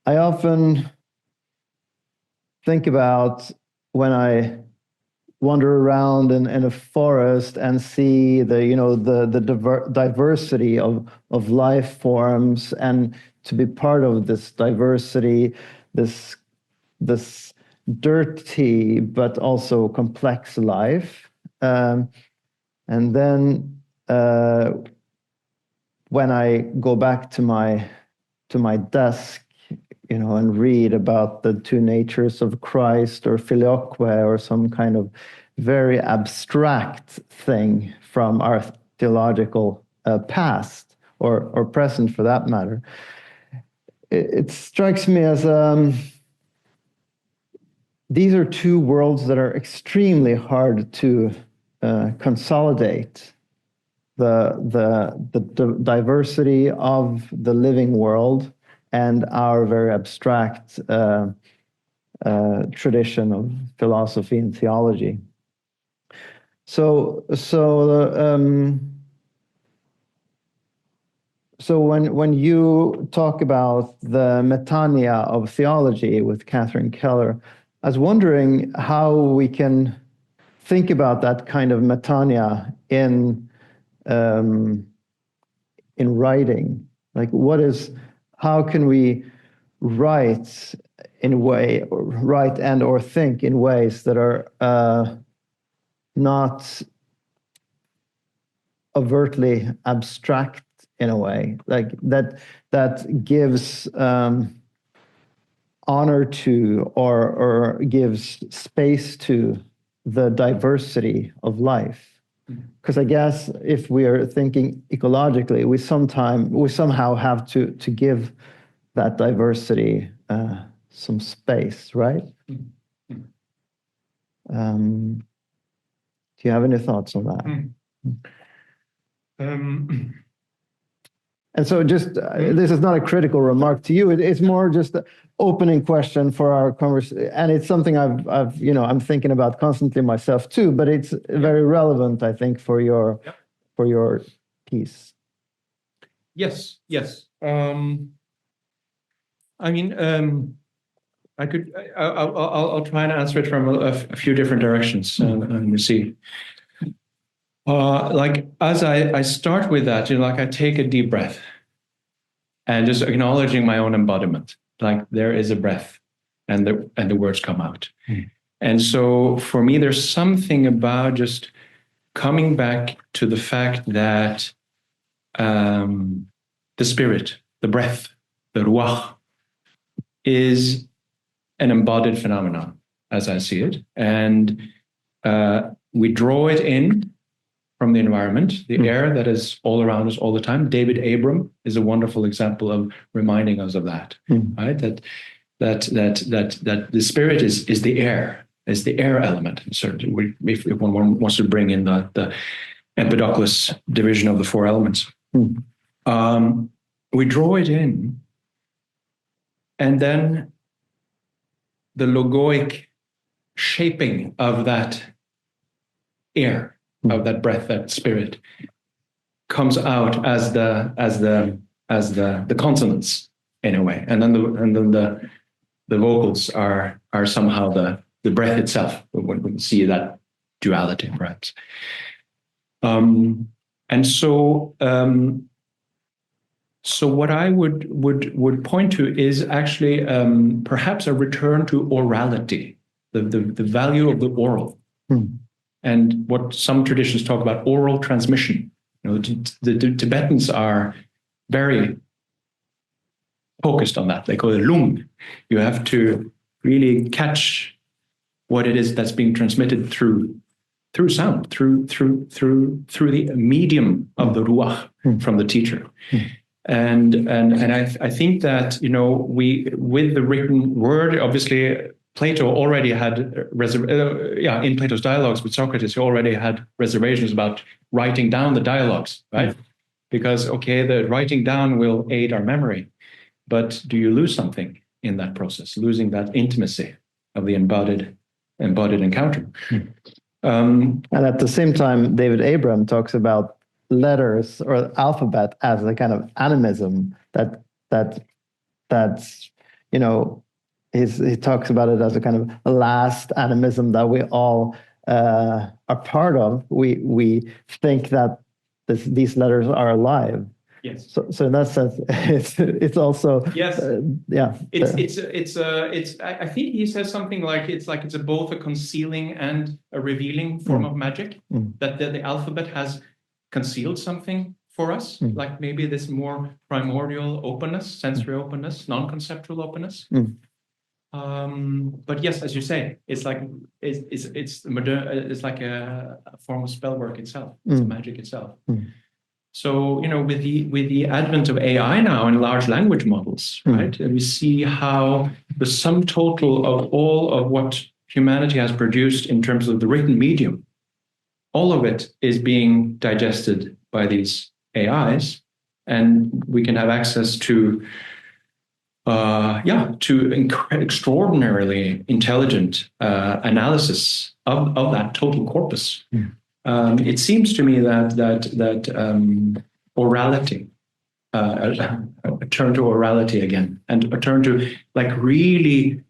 often think about when I wander around in a forest and see the diversity of life forms, and to be part of this diversity, this dirty but also complex life, and then when I go back to my desk, and read about the two natures of Christ, or philosophiae, or some kind of very abstract thing from our theological past, or present for that matter, it strikes me as these are two worlds that are extremely hard to consolidate. The diversity of the living world and our very abstract tradition of philosophy and theology. So when you talk about the metania of theology with Catherine Keller, I was wondering how we can think about that kind of metania in writing. Like, how can we write in a way, or write and or think in ways that are not overtly abstract in a way, like that gives honor to, or gives space to the diversity of life. Because I guess if we are thinking ecologically, we somehow have to give that diversity some space, right? Do you have any thoughts on that? And so just, this is not a critical remark to you, it's more just an opening question for our conversation. And it's something I'm thinking about constantly myself too, but it's very relevant, I think, for your piece. Yes. I'll try and answer it from a few different directions, and we'll see. As I start with that, I take a deep breath and just acknowledging my own embodiment, like there is a breath, and the words come out. And so for me, there's something about just coming back to the fact that the spirit, the breath, the ruach, is an embodied phenomenon, as I see it, and we draw it in from the environment, the air that is all around us all the time. David Abram is a wonderful example of reminding us of that, right? That the spirit is the air, is the air element. Certainly, if one wants to bring in the Empedocles division of the four elements, we draw it in, and then the logoic shaping of that air, of that breath, that spirit, comes out as the consonants in a way, and then the vocals are somehow the breath itself. When we see that duality, perhaps. And so what I would point to is actually perhaps a return to orality, the value of the oral, and what some traditions talk about oral transmission. You know, the Tibetans are very focused on that. They call it lung. You have to really catch what it is that's being transmitted through sound, through the medium of the ruach from the teacher. And I think that, you know, with the written word, obviously Plato already had in Plato's dialogues with Socrates, he already had reservations about writing down the dialogues, right? Because the writing down will aid our memory, but do you lose something in that process, losing that intimacy of the embodied encounter? And at the same time, David Abram talks about letters or alphabet as a kind of animism that's, you know, he talks about it as a kind of a last animism that we all are part of. We think that these letters are alive. Yes. So in that sense, it's also yes. Yeah. I think he says something like it's both a concealing and a revealing form of magic. That the alphabet has concealed something for us, like maybe this more primordial openness, sensory openness, non-conceptual openness. But yes, as you say, it's like it's modern. It's like a form of spell work itself. It's magic itself. So, you know, with the advent of AI now and large language models, right, and we see how the sum total of all of what humanity has produced in terms of the written medium, all of it is being digested by these AIs, and we can have access to extraordinarily intelligent analysis of that total corpus. It seems to me that orality, a turn to orality again, and a turn to like really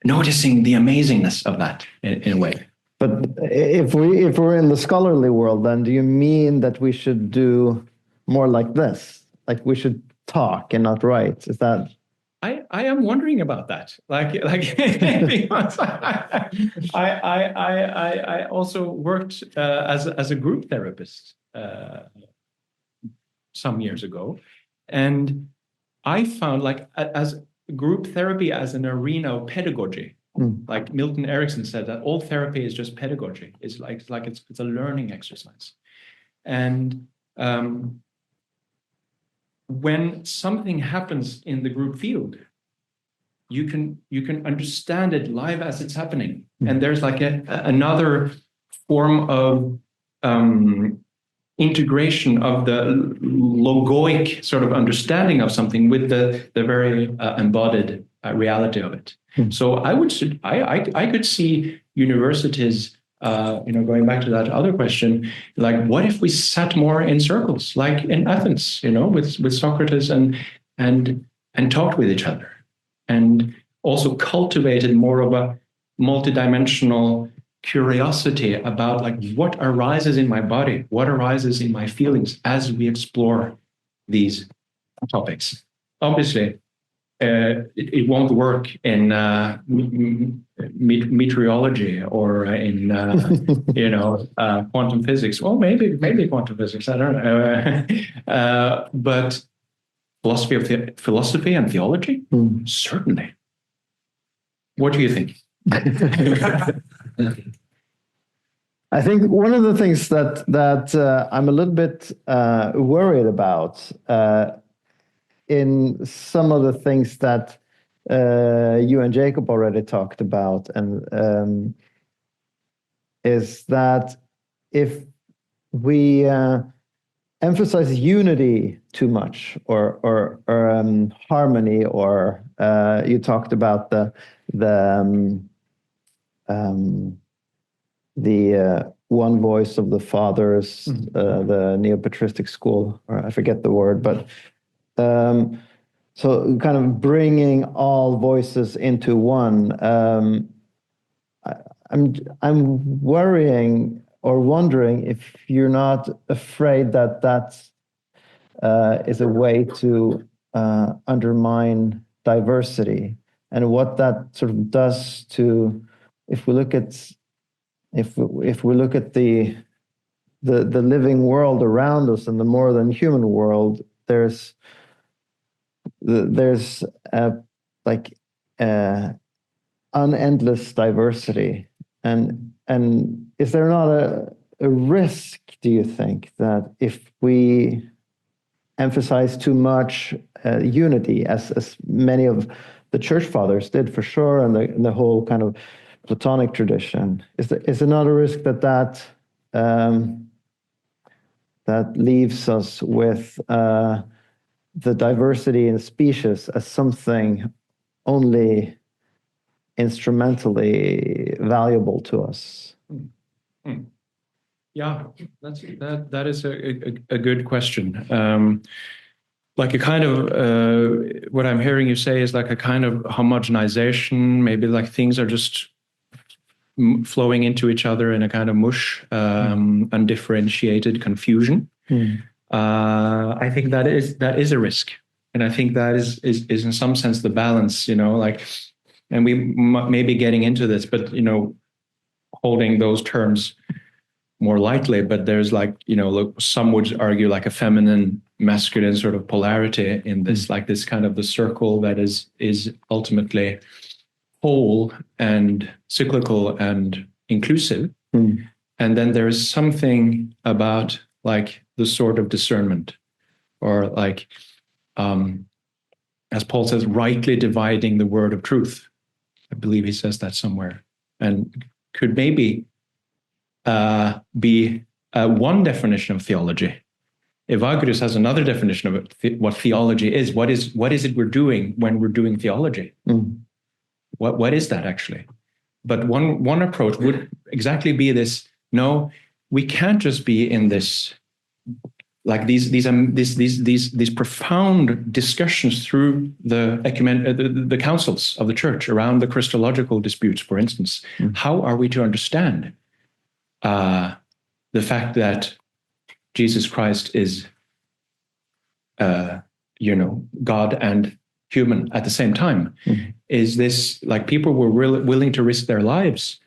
noticing the amazingness of that in a way. But if we're in the scholarly world, then do you mean that we should do more like this? Like we should talk and not write? Is that? I am wondering about that. Like because I also worked as a group therapist some years ago, and I found like as group therapy as an arena of pedagogy. Like Milton Erickson said that all therapy is just pedagogy. It's a learning exercise, and when something happens in the group field, you can understand it live as it's happening, and there's like another form of integration of the logoic sort of understanding of something with the very embodied reality of it. So I could see universities, going back to that other question, like what if we sat more in circles, like in Athens, with Socrates and talked with each other, and also cultivated more of a multidimensional curiosity about like what arises in my body, what arises in my feelings as we explore these topics. Obviously, it won't work in meteorology or in quantum physics. Well, maybe quantum physics. I don't know. But philosophy and theology, certainly. What do you think? I think one of the things that I'm a little bit worried about in some of the things that you and Jacob already talked about, and is that if we emphasize unity too much, or harmony, or you talked about the one voice of the fathers, the neo-patristic school, or I forget the word, but so kind of bringing all voices into one. I'm worrying or wondering if you're not afraid that that is a way to undermine diversity, and what that sort of does to, if we look at the living world around us and the more than human world, there's unendless diversity, and is there not a risk, do you think, that if we emphasize too much unity, as many of the church fathers did for sure, and the whole kind of Platonic tradition, is there not a risk that leaves us with the diversity in species as something only instrumentally valuable to us? Yeah, that is a good question. Like a kind of what I'm hearing you say is like a kind of homogenization, maybe like things are just flowing into each other in a kind of mush, undifferentiated confusion. I think that is a risk, and I think that is in some sense the balance, like, and we may be getting into this, but holding those terms more lightly. But there's like, look, some would argue like a feminine, masculine sort of polarity in this, like this kind of the circle that is ultimately whole and cyclical and inclusive. And then there is something about like the sort of discernment, or like, as Paul says, rightly dividing the word of truth. I believe he says that somewhere, and could maybe be one definition of theology. Evagrius has another definition of what theology is. What is it we're doing when we're doing theology? What is that actually? But one approach would exactly be this: no, we can't just be in this, like these profound discussions through the councils of the church around the Christological disputes, for instance. How are we to understand the fact that Jesus Christ is, God and human at the same time? Is this like people were willing to risk their lives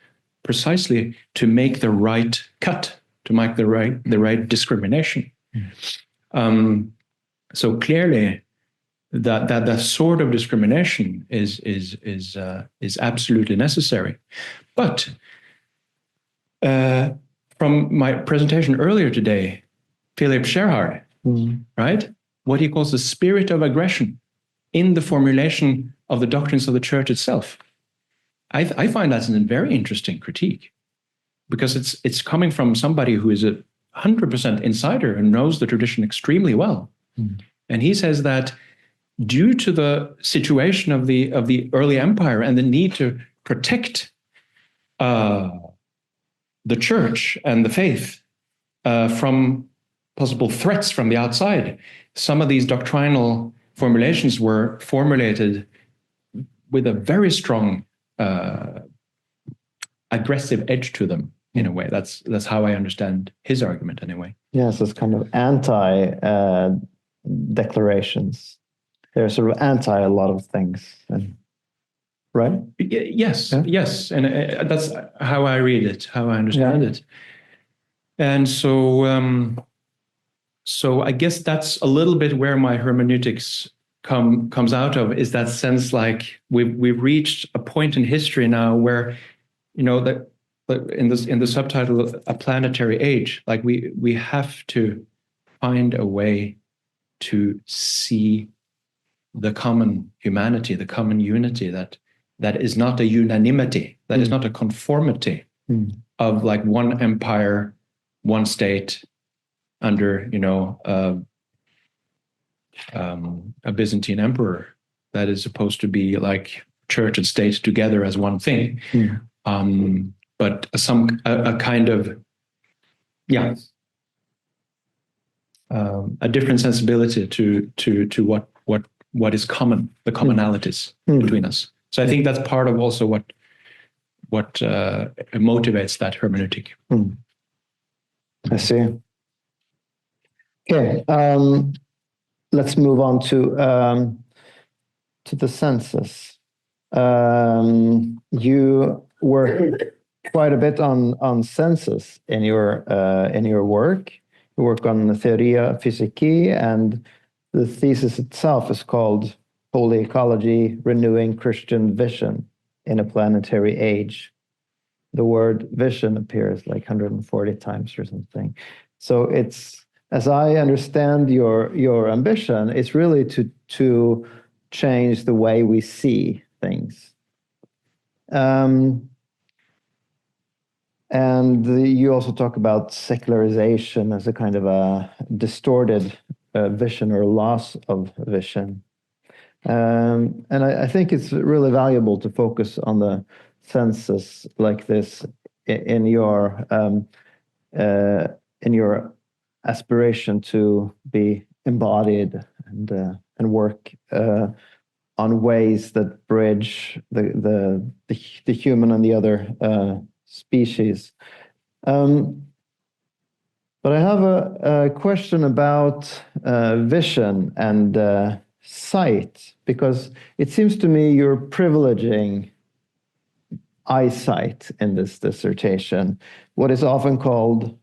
precisely to make the right cut, to make the right discrimination? So clearly, that sort of discrimination is absolutely necessary. But from my presentation earlier today, Philip Scherhard, right? What he calls the spirit of aggression in the formulation of the doctrines of the church itself. I find that's a very interesting critique, because it's coming from somebody who is 100% insider and knows the tradition extremely well. And he says that due to the situation of the early empire and the need to protect the church and the faith from possible threats from the outside, some of these doctrinal formulations were formulated with a very strong aggressive edge to them, in a way. That's how I understand his argument, anyway. Yes, it's kind of anti-declarations. They're sort of anti a lot of things, right? Yes, yes, and that's how I read it, how I understand it. And so, so I guess that's a little bit where my hermeneutics comes out of, is that sense like we've reached a point in history now where, that in the subtitle "A Planetary Age," like we have to find a way to see the common humanity, the common unity that is not a unanimity, that is not a conformity of like one empire, one state under a Byzantine emperor, that is supposed to be like church and state together as one thing. But a kind of a different sensibility to what what is common, the commonalities between us. So I think that's part of also what motivates that hermeneutic. I see. Okay, let's move on to the senses. You work quite a bit on senses in your work. You work on the Theoria Physicae, and the thesis itself is called Holy Ecology: Renewing Christian Vision in a Planetary Age. The word vision appears like 140 times or something. So it's, as I understand your ambition, it's really to change the way we see things. And you also talk about secularization as a kind of a distorted vision or loss of vision. And I think it's really valuable to focus on the senses like this in your aspiration to be embodied and work on ways that bridge the human and the other species. But I have a question about vision and sight, because it seems to me you're privileging eyesight in this dissertation, what is often called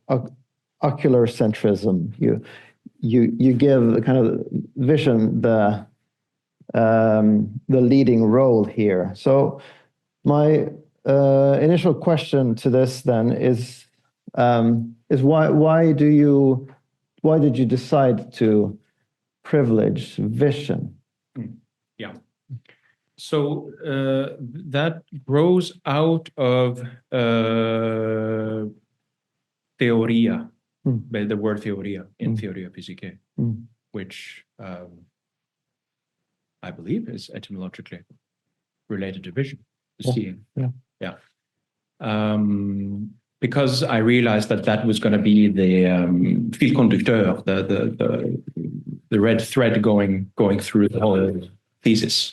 ocular centrism. You give the kind of vision the leading role here. So my initial question to this then is why did you decide to privilege vision? Yeah. So that grows out of theoria, the word theoria in Theoria Physicae, which I believe is etymologically related to vision, seeing. Yeah. Because I realized that was going to be the fil conducteur, the red thread going through the whole thesis.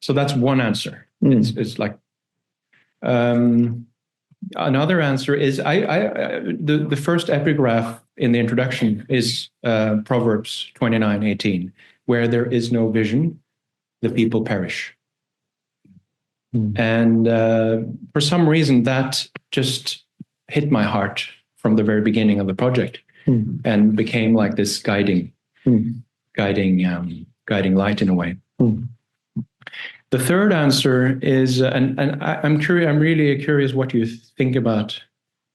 So that's one answer. It's like another answer is the first epigraph in the introduction is Proverbs 29:18, where there is no vision, the people perish. And for some reason that just hit my heart from the very beginning of the project and became like this guiding light in a way. The third answer is, and I'm really curious what you think about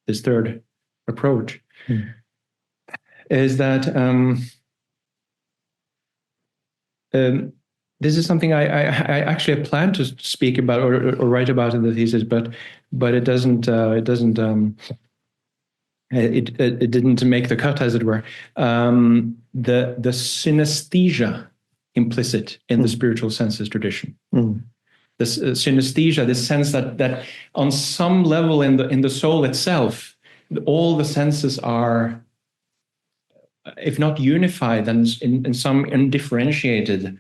this third approach, is that this is something I actually had planned to speak about or write about in the thesis, but it didn't make the cut, as it were. The synesthesia implicit in the spiritual senses tradition. This synesthesia, this sense that on some level in the soul itself, all the senses are, if not unified, then in some undifferentiated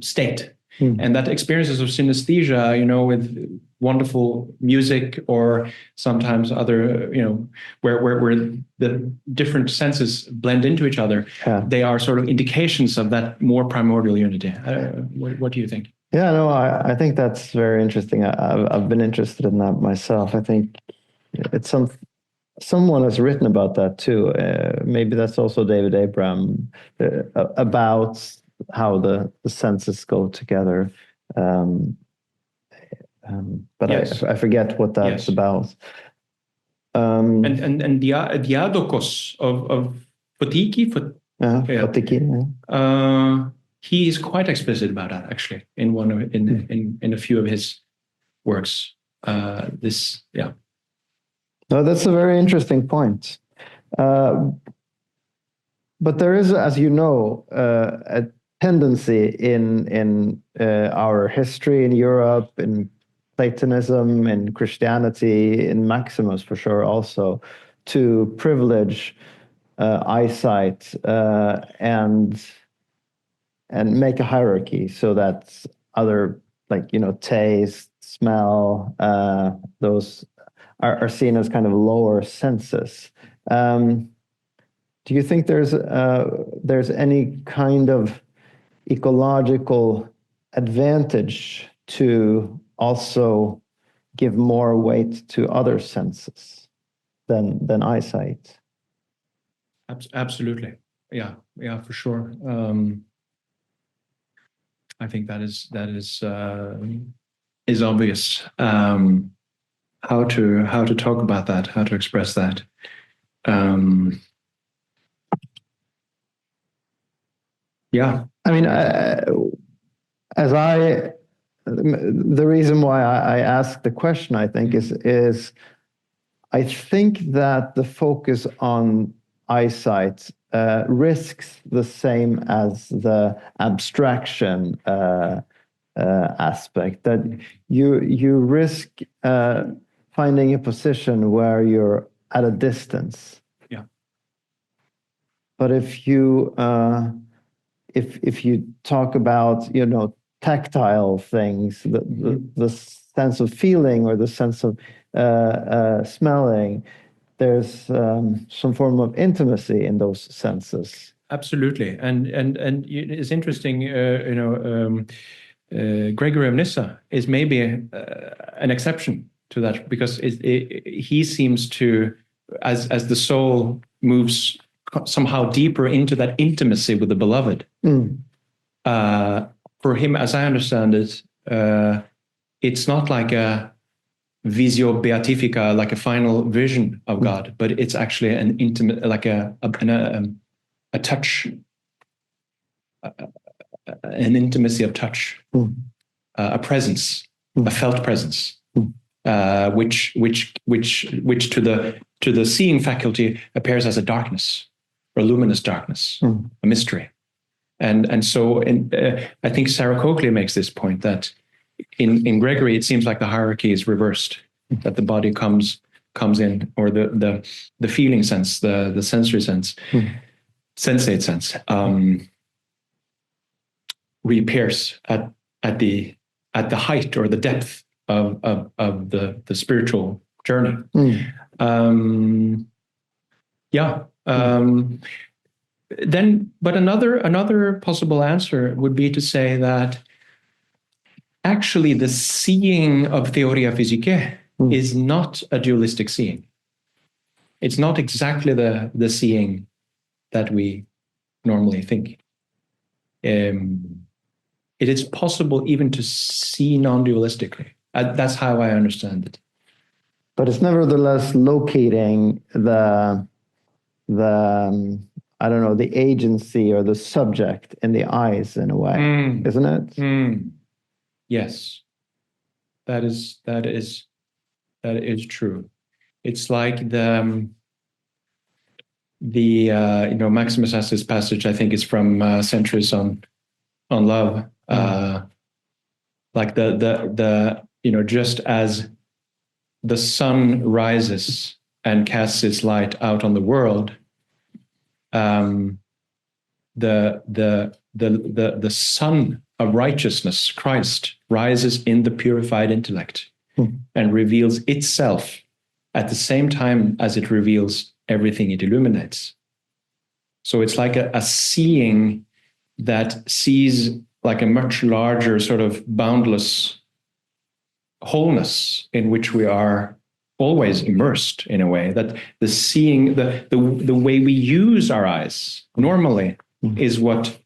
state. And that experiences of synesthesia, with wonderful music or sometimes other, where the different senses blend into each other, they are sort of indications of that more primordial unity. What do you think? Yeah, no, I think that's very interesting. I've been interested in that myself. I think it's someone has written about that too. Maybe that's also David Abram, about how the senses go together. But yes. I forget what that's about. And Diadokos of Photiki, he is quite explicit about that actually in in a few of his works. No, that's a very interesting point. But there is, as you know, a tendency in our history in Europe, in Platonism, in Christianity, in Maximus for sure also, to privilege eyesight and make a hierarchy so that other, like, taste, smell, those are seen as kind of lower senses. Do you think there's any kind of ecological advantage to also give more weight to other senses than eyesight? Absolutely. Yeah, for sure. I think that is obvious. How to talk about that, how to express that. Yeah. I mean, the reason why I asked the question, I think, is I think that the focus on eyesight risks the same as the abstraction aspect, that you risk finding a position where you're at a distance. Yeah. But if you talk about, tactile things, the sense of feeling or the sense of smelling, there's some form of intimacy in those senses. Absolutely, and it's interesting. Gregory of Nyssa is maybe an exception to that, because he seems to, as the soul moves somehow deeper into that intimacy with the beloved. For him, as I understand it, it's not like a visio beatifica, like a final vision of God, but it's actually an intimate, like a touch, an intimacy of touch, a presence, a felt presence, which to the seeing faculty appears as a darkness, or a luminous darkness, a mystery. And so I think Sarah Coakley makes this point that in Gregory, it seems like the hierarchy is reversed, that the body comes in, or the feeling sense, the sensory sense, sensate sense, reappears at the height or the depth of the spiritual journey. Then, but another possible answer would be to say that actually the seeing of Theoria Physicae is not a dualistic seeing. It's not exactly the seeing that we normally think. It is possible even to see non-dualistically. That's how I understand it. But it's nevertheless locating the I don't know, the agency or the subject in the eyes in a way, isn't it? Yes, that is true. It's like Maximus has this passage, I think it's from Centuries on Love, like the just as the sun rises and casts its light out on the world, the sun of righteousness, Christ, rises in the purified intellect and reveals itself at the same time as it reveals everything it illuminates. So it's like a seeing that sees like a much larger sort of boundless wholeness in which we are always immersed, in a way, that the seeing, the way we use our eyes normally is what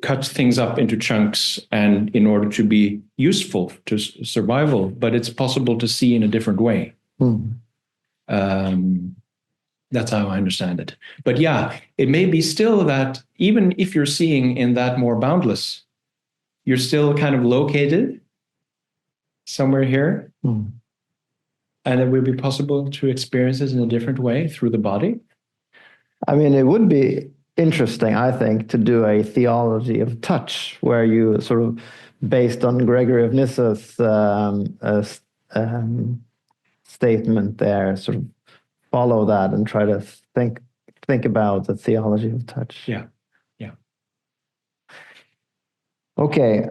cuts things up into chunks, and in order to be useful to survival, but it's possible to see in a different way. That's how I understand it. But yeah, it may be still that even if you're seeing in that more boundless, you're still kind of located somewhere here. And it will be possible to experience this in a different way through the body. I mean, it would be interesting, I think, to do a theology of touch, where you sort of, based on Gregory of Nyssa's statement there, sort of follow that and try to think about the theology of touch. Yeah. Okay.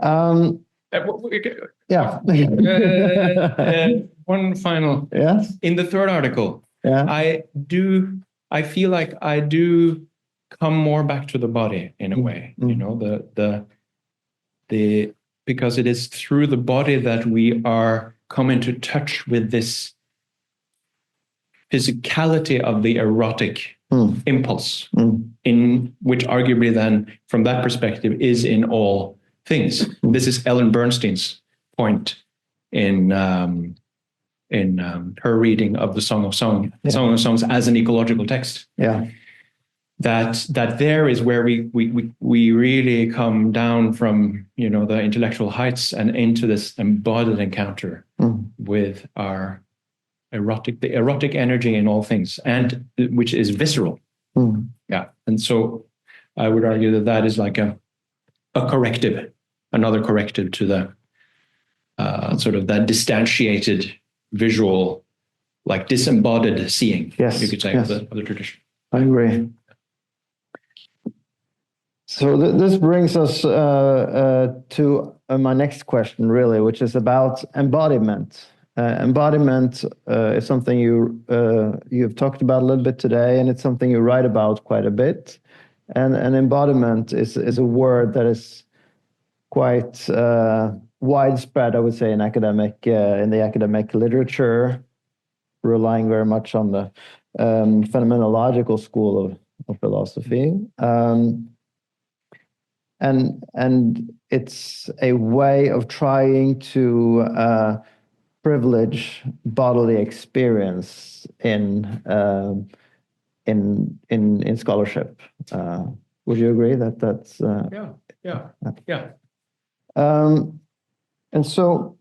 Yeah. One final. Yes. In the third article, Yeah. I feel like I do come more back to the body in a way. You know, the because it is through the body that we are come into touch with this physicality of the erotic impulse, in which arguably then, from that perspective, is in all things. This is Ellen Bernstein's point in her reading of the Song of Songs as an ecological text. Yeah. That there is where we really come down from, you know, the intellectual heights and into this embodied encounter with our the erotic energy in all things, and which is visceral. Yeah. And so I would argue that that is like a corrective, another corrective to the sort of that distantiated visual, like disembodied seeing, you could say, of the tradition. I agree. So this brings us to my next question, really, which is about embodiment. Embodiment is something you've talked about a little bit today, and it's something you write about quite a bit. And embodiment is a word that is quite widespread, I would say, in the academic literature, relying very much on the phenomenological school of philosophy. And it's a way of trying to privilege bodily experience in scholarship. Would you agree that that's? Yeah. And so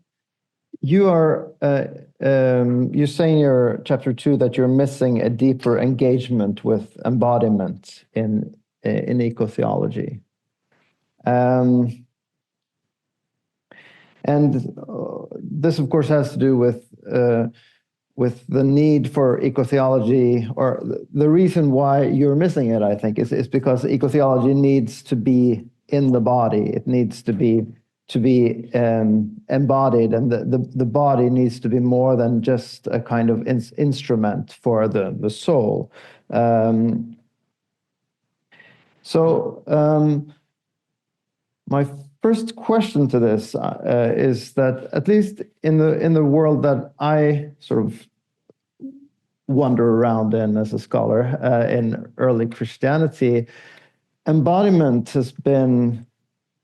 you are you say in your chapter 2 that you're missing a deeper engagement with embodiment in eco-theology. And this, of course, has to do with the need for eco-theology, or the reason why you're missing it, I think, is because eco-theology needs to be in the body. It needs to be embodied, and the body needs to be more than just a kind of instrument for the soul. My first question to this is that, at least in the world that I sort of wander around in as a scholar, in early Christianity, embodiment has been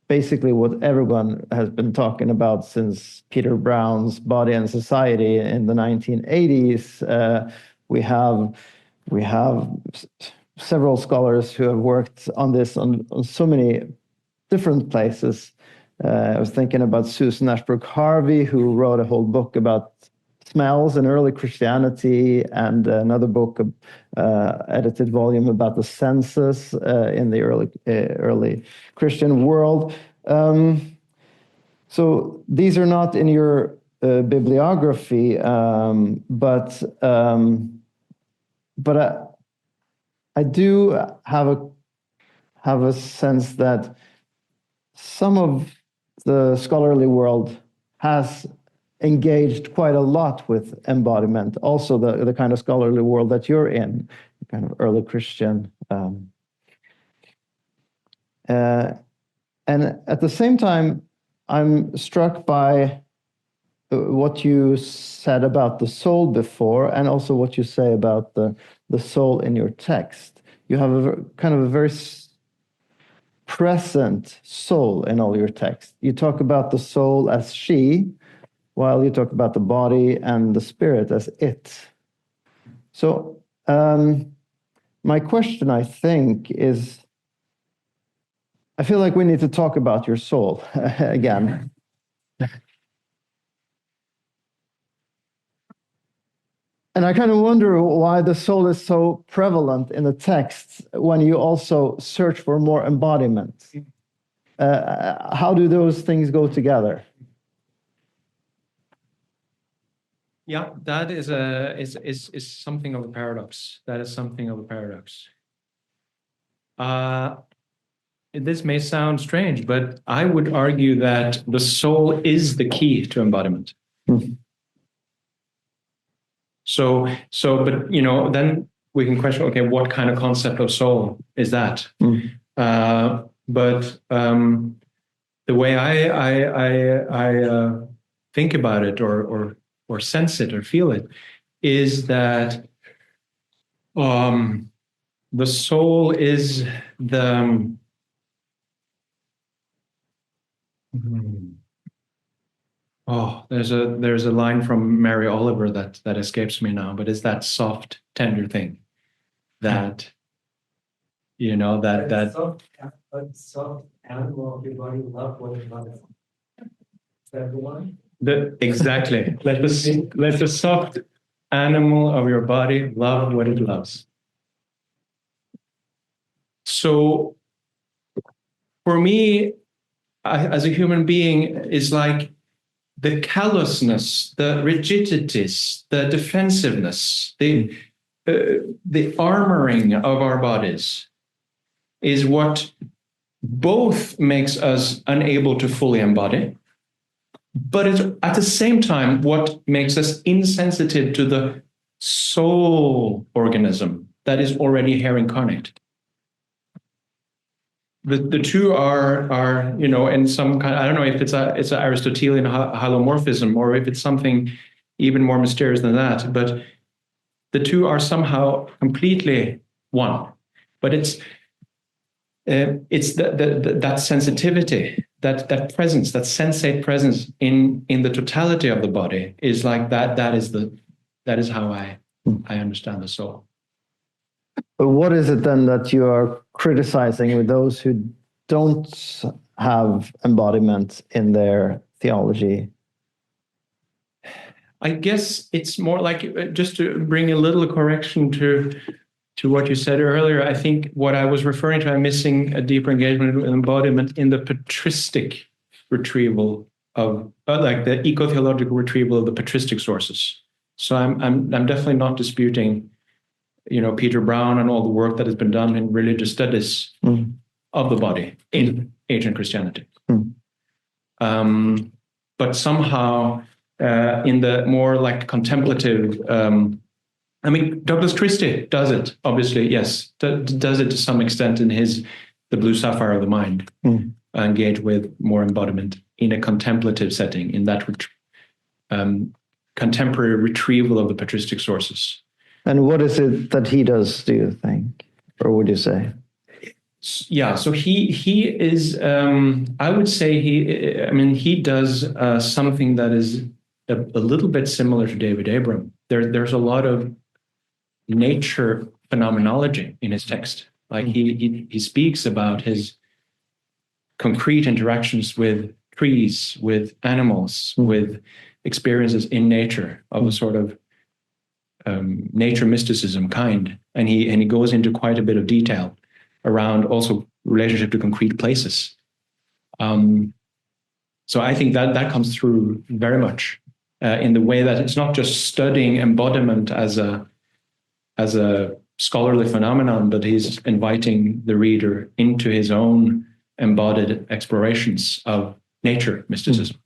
basically what everyone has been talking about since Peter Brown's Body and Society in the 1980s. We have several scholars who have worked on this on so many different places. I was thinking about Susan Ashbrook Harvey, who wrote a whole book about smells in early Christianity, and another book, edited volume about the senses in the early Christian world. So these are not in your bibliography, but I do have a sense that some of the scholarly world has engaged quite a lot with embodiment. Also, the kind of scholarly world that you're in, kind of early Christian. And at the same time, I'm struck by what you said about the soul before, and also what you say about the soul in your text. You have a kind of a very present soul in all your text. You talk about the soul as she, while you talk about the body and the spirit as it. So my question, I think, is, I feel like we need to talk about your soul again. And I kind of wonder why the soul is so prevalent in the text when you also search for more embodiment. How do those things go together? Yeah, that is something of a paradox. That is something of a paradox. This may sound strange, but I would argue that the soul is the key to embodiment. Mm. But then we can question, okay, what kind of concept of soul is that? Mm. But the way I think about it, or sense it, or feel it, is that the soul is the there's a line from Mary Oliver that escapes me now, but it's that soft, tender thing that soft animal of your body love what it loves. Is that the one? Exactly. Let the soft animal of your body love what it loves. So for me, as a human being, is like the callousness, the rigidities, the defensiveness, the armoring of our bodies is what both makes us unable to fully embody, but it's at the same time what makes us insensitive to the soul organism that is already here incarnate. The two are in some kind, I don't know if it's an Aristotelian holomorphism or if it's something even more mysterious than that, but the two are somehow completely one. But it's that sensitivity, that presence, that sensate presence in the totality of the body is like that. That is how I understand the soul. But what is it then that you are criticizing with those who don't have embodiment in their theology? I guess it's more like, just to bring a little correction to what you said earlier, I think what I was referring to, I'm missing a deeper engagement with embodiment in the patristic retrieval of, like the eco-theological retrieval of the patristic sources. So I'm definitely not disputing Peter Brown and all the work that has been done in religious studies of the body in ancient Christianity. But somehow in the more like contemplative, Douglas Christie does it, obviously, yes, does it to some extent in The Blue Sapphire of the Mind, engage with more embodiment in a contemplative setting, in that contemporary retrieval of the patristic sources. And what is it that he does, do you think? Or would you say? Yeah, so he is, I would say he does something that is a little bit similar to David Abram. There's a lot of nature phenomenology in his text. Like he speaks about his concrete interactions with trees, with animals, with experiences in nature of a sort of nature mysticism kind, and he goes into quite a bit of detail around also relationship to concrete places. So I think that comes through very much in the way that it's not just studying embodiment as a scholarly phenomenon, but he's inviting the reader into his own embodied explorations of nature mysticism.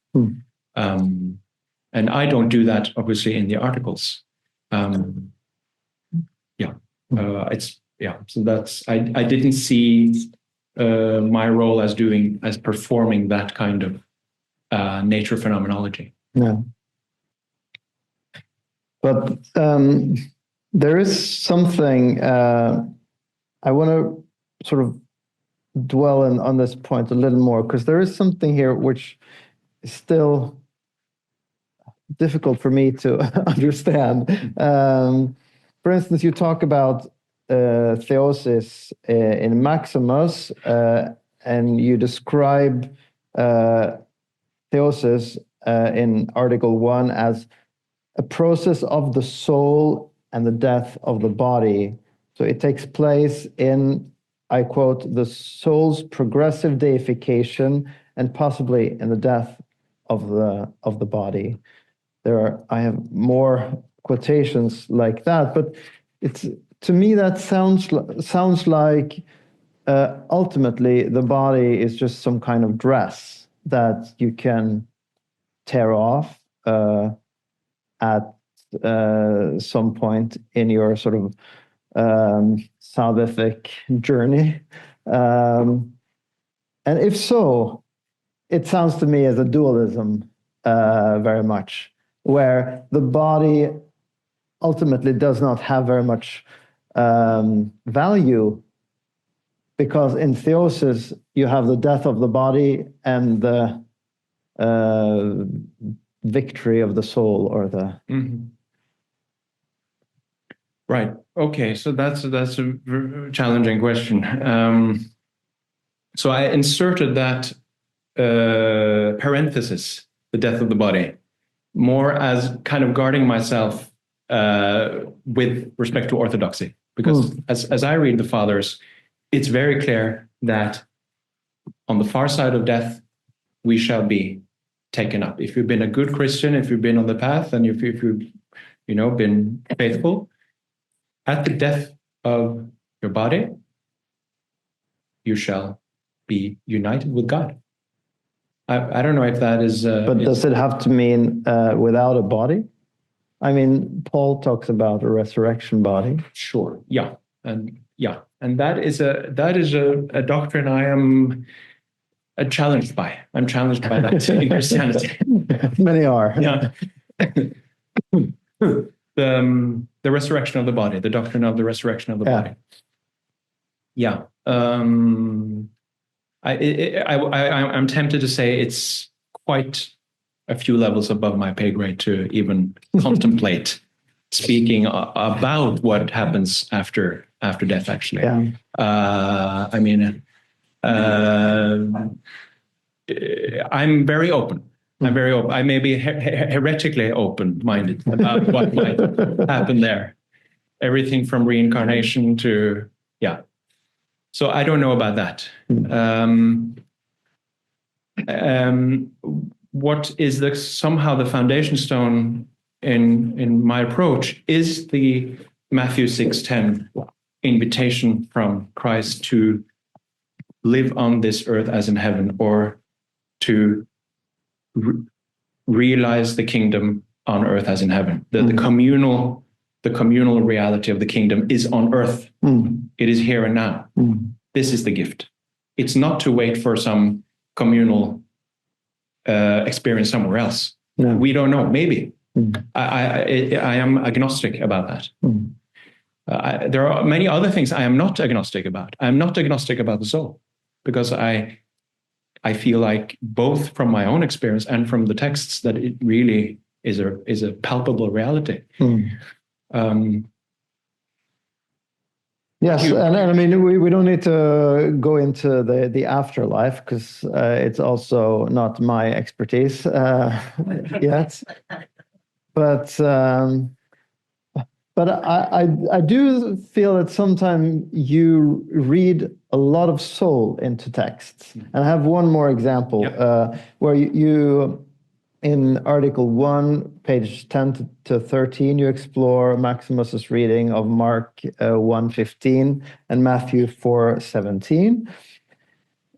And I don't do that, obviously, in the articles. So that's, I didn't see my role as performing that kind of nature phenomenology. No. But there is something I want to sort of dwell on this point a little more, because there is something here which is still difficult for me to understand. For instance, you talk about theosis in Maximus, and you describe theosis in Article 1 as a process of the soul and the death of the body. So it takes place in, I quote, the soul's progressive deification and possibly in the death of the body. I have more quotations like that, but it's, to me, that sounds like ultimately the body is just some kind of dress that you can tear off at some point in your sort of salvific journey. And if so, it sounds to me as a dualism very much, where the body ultimately does not have very much value, because in theosis you have the death of the body and the victory of the soul, or the Right. Okay. So that's a challenging question. So I inserted that parenthesis, the death of the body, more as kind of guarding myself with respect to orthodoxy, because as I read the fathers, it's very clear that on the far side of death, we shall be taken up. If you've been a good Christian, if you've been on the path, and if you've been faithful, at the death of your body, you shall be united with God. I don't know if that is... but does it have to mean without a body? I mean, Paul talks about a resurrection body. Sure. Yeah. And that is a doctrine I am challenged by. I'm challenged by that in Christianity. Many are. Yeah. The resurrection of the body, the doctrine of the resurrection of the body. Yeah. I'm tempted to say it's quite a few levels above my pay grade to even contemplate speaking about what happens after death, actually. Yeah. I'm very open. I'm very open. I may be heretically open-minded about what might happen there. Everything from reincarnation to, So I don't know about that. What is somehow the foundation stone in my approach is the Matthew 6:10 invitation from Christ to live on this earth as in heaven, or to realize the kingdom on earth as in heaven. The communal reality of the kingdom is on earth. It is here and now. This is the gift. It's not to wait for some communal experience somewhere else. No. We don't know. Maybe. I am agnostic about that. There are many other things I am not agnostic about. I am not agnostic about the soul, because I feel like, both from my own experience and from the texts, that it really is a palpable reality. Yes, and I mean, we don't need to go into the afterlife, because it's also not my expertise yet. But I do feel that sometimes you read a lot of soul into texts. And I have one more example where you in Article 1, page 10 to 13, you explore Maximus's reading of Mark 1:15 and Matthew 4:17.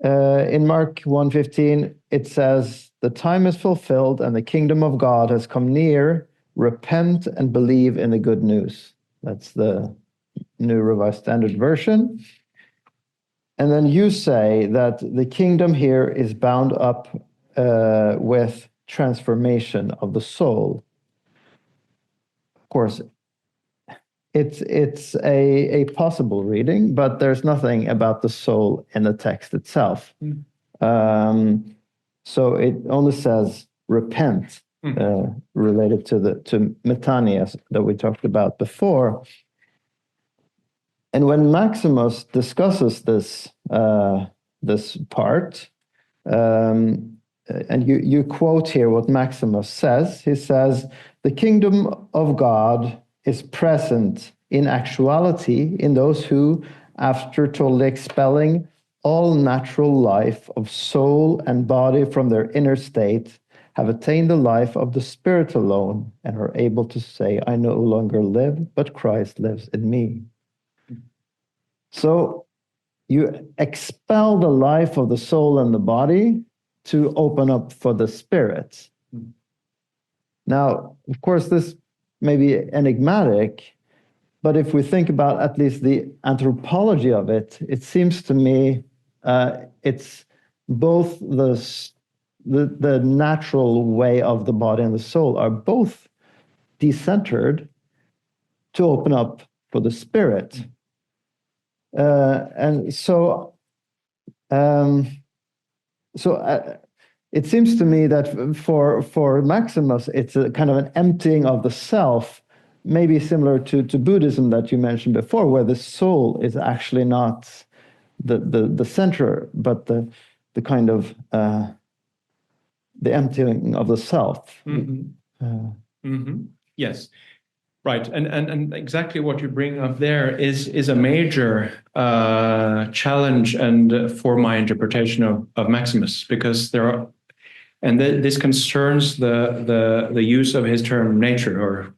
In Mark 1:15, it says, "The time is fulfilled and the kingdom of God has come near. Repent and believe in the good news." That's the New Revised Standard Version. And then you say that the kingdom here is bound up with transformation of the soul. Of course, it's a possible reading, but there's nothing about the soul in the text itself. So it only says repent, related to metania that we talked about before. And when Maximus discusses this part, and you quote here what Maximus says. He says, "The kingdom of God is present in actuality in those who, after totally expelling all natural life of soul and body from their inner state, have attained the life of the Spirit alone and are able to say, I no longer live, but Christ lives in me. So you expel the life of the soul and the body to open up for the Spirit. Now, of course, this may be enigmatic, but if we think about at least the anthropology of it, it seems to me it's both the natural way of the body and the soul are both decentered to open up for the Spirit. And so it seems to me that for Maximus, it's a kind of an emptying of the self, maybe similar to Buddhism that you mentioned before, where the soul is actually not the center, but the kind of the emptying of the self. Yes, right, and exactly what you bring up there is a major challenge and for my interpretation of Maximus, because there are, and this concerns the use of his term nature or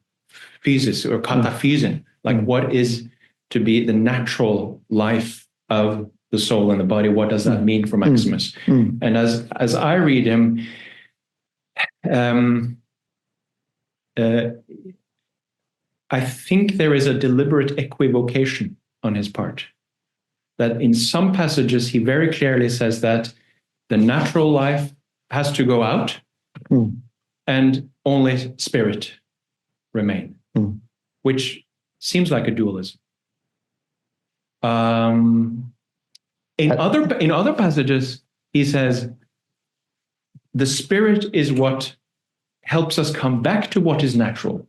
physis or kataphysin, like what is to be the natural life of the soul and the body. What does that mean for Maximus? And as I read him, I think there is a deliberate equivocation on his part. That in some passages he very clearly says that the natural life has to go out and only spirit remain, which seems like a dualism. In other passages, he says the spirit is what helps us come back to what is natural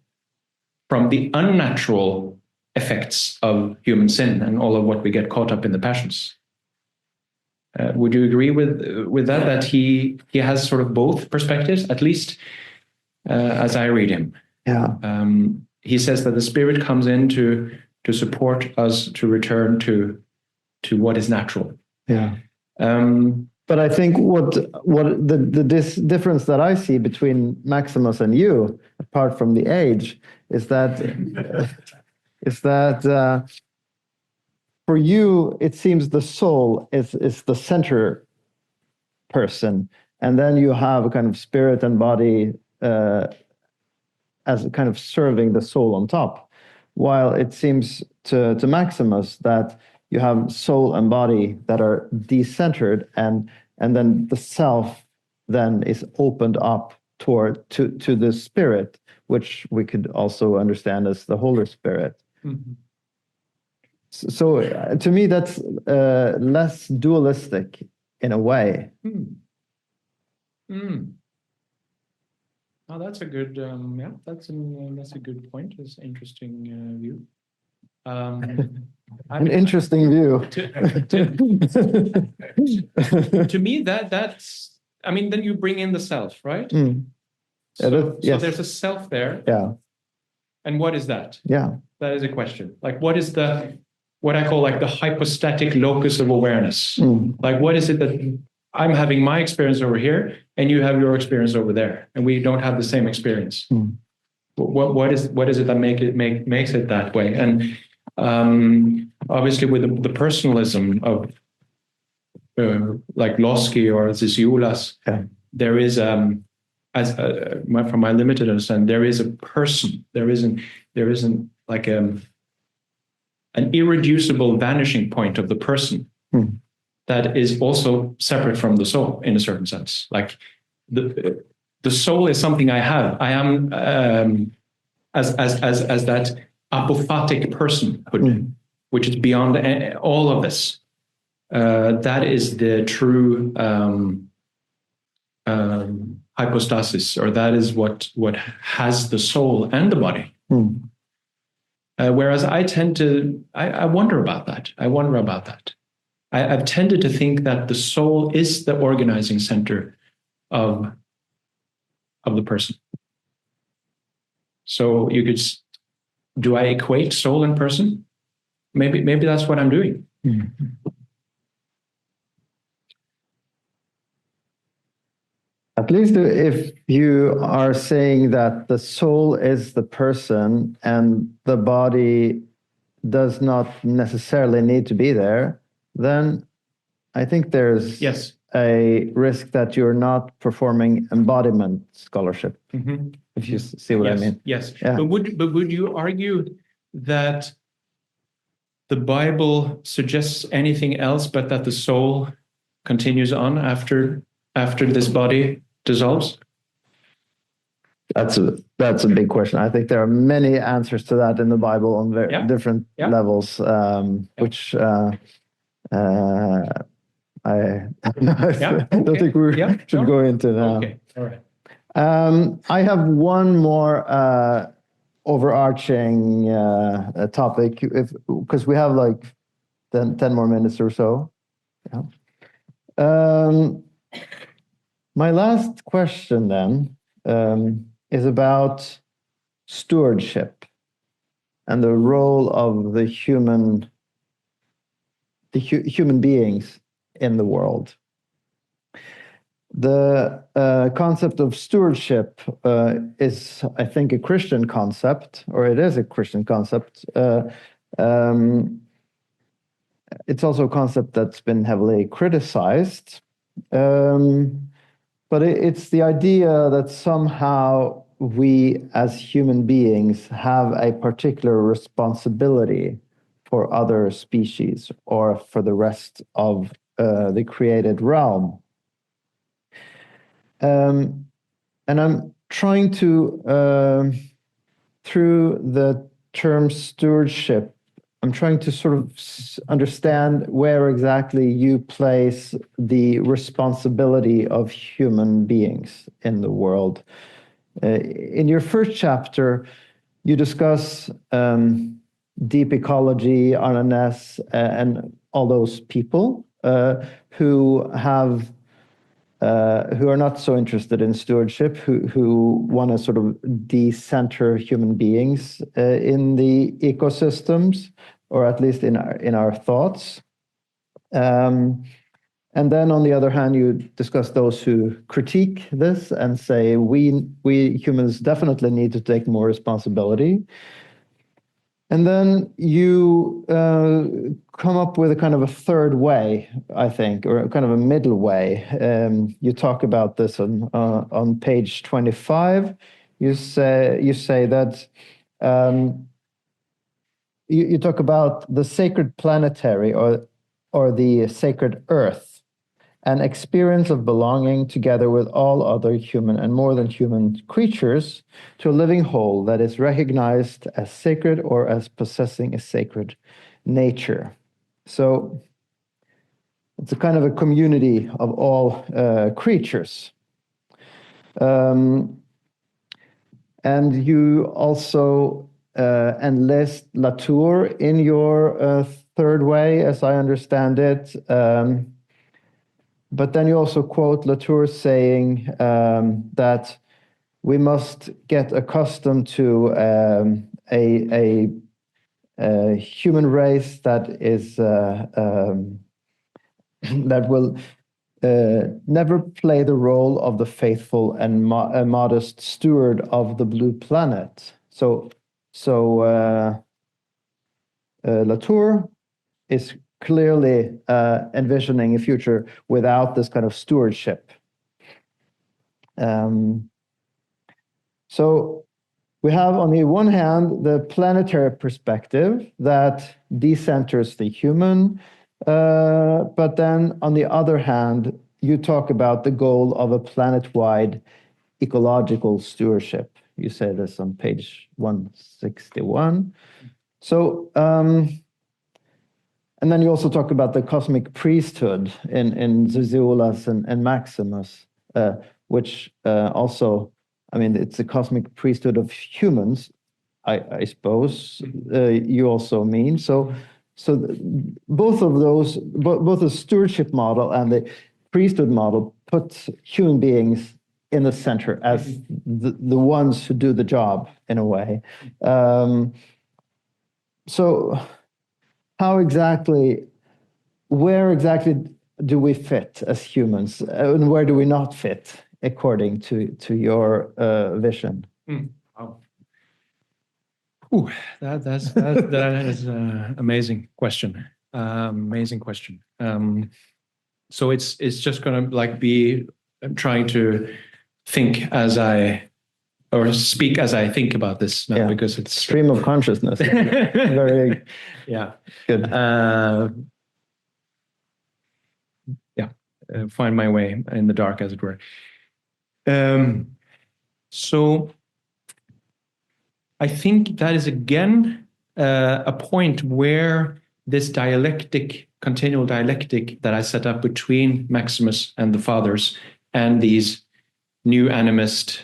from the unnatural effects of human sin and all of what we get caught up in the passions. Would you agree with that? That he has sort of both perspectives, at least as I read him. Yeah. He says that the spirit comes in to support us to return to what is natural. Yeah. But I think what the difference that I see between Maximus and you, apart from the age, is that for you it seems the soul is the center person, and then you have a kind of spirit and body as a kind of serving the soul on top, while it seems to Maximus that you have soul and body that are decentered, and then the self then is opened up to the spirit, which we could also understand as the Holy Spirit. So to me, that's less dualistic in a way. Oh, that's a good that's a good point. It's an interesting view. An interesting view. To me, that's, I mean, then you bring in the self, right? So there's a self there. Yeah. And what is that? Yeah. That is a question. Like, what is what I call like the hypostatic locus of awareness? Like, what is it that I'm having my experience over here and you have your experience over there, and we don't have the same experience? What is it that makes it that way? And obviously with the personalism of like Losky or Zisioulas, there is from my limited understanding, there is a person. There isn't like an irreducible vanishing point of the person that is also separate from the soul in a certain sense. Like the soul is something I have. I am as that apophatic personhood, which is beyond all of this. That is the true hypostasis, or that is what has the soul and the body. Whereas I tend to, I wonder about that. I've tended to think that the soul is the organizing center of the person. So you could, do I equate soul and person? Maybe that's what I'm doing. At least if you are saying that the soul is the person and the body does not necessarily need to be there, then I think there's Yes. a risk that you're not performing embodiment scholarship, if you see what I Yes, mean. yes. Yeah. But would you argue that the Bible suggests anything else but that the soul continues on after this body dissolves? That's a big question. I think there are many answers to that in the Bible on different levels, which I don't think we should go into now. Okay, all right. I have one more overarching topic, because we have like 10 more minutes or so. Yeah. My last question then is about stewardship and the role of the human beings in the world. The concept of stewardship is, I think, a Christian concept, or it is a Christian concept. It's also a concept that's been heavily criticized. But it's the idea that somehow we as human beings have a particular responsibility for other species or for the rest of the created realm. And I'm trying to, through the term stewardship, I'm trying to sort of understand where exactly you place the responsibility of human beings in the world. In your first chapter, you discuss deep ecology, RNS, and all those people who are not so interested in stewardship, who want to sort of decenter human beings in the ecosystems, or at least in our thoughts. And then on the other hand, you discuss those who critique this and say, we humans definitely need to take more responsibility. And then you come up with a kind of a third way, I think, or a kind of a middle way. You talk about this on page 25. You say that you talk about the sacred planetary or the sacred earth, an experience of belonging together with all other human and more than human creatures to a living whole that is recognized as sacred or as possessing a sacred nature. So it's a kind of a community of all creatures. And you also enlist Latour in your third way, as I understand it. But then you also quote Latour saying that we must get accustomed to a human race that is that will never play the role of the faithful and modest steward of the blue planet. So Latour is clearly envisioning a future without this kind of stewardship. So we have on the one hand the planetary perspective that decenters the human, but then on the other hand, you talk about the goal of a planet-wide ecological stewardship. You say this on page 161. So, and then you also talk about the cosmic priesthood in Zizoulas and Maximus, which also, I mean, it's the cosmic priesthood of humans, I suppose you also mean. So both of those, both the stewardship model and the priesthood model put human beings in the center as the ones who do the job in a way. So how exactly, where exactly do we fit as humans, and where do we not fit according to your vision? Wow. Ooh, that is an amazing question. Amazing question. So it's just going to like be trying to think as or speak as I think about this now, because it's stream of consciousness. Very good. Find my way in the dark, as it were. So I think that is again a point where this continual dialectic that I set up between Maximus and the fathers and these new animist,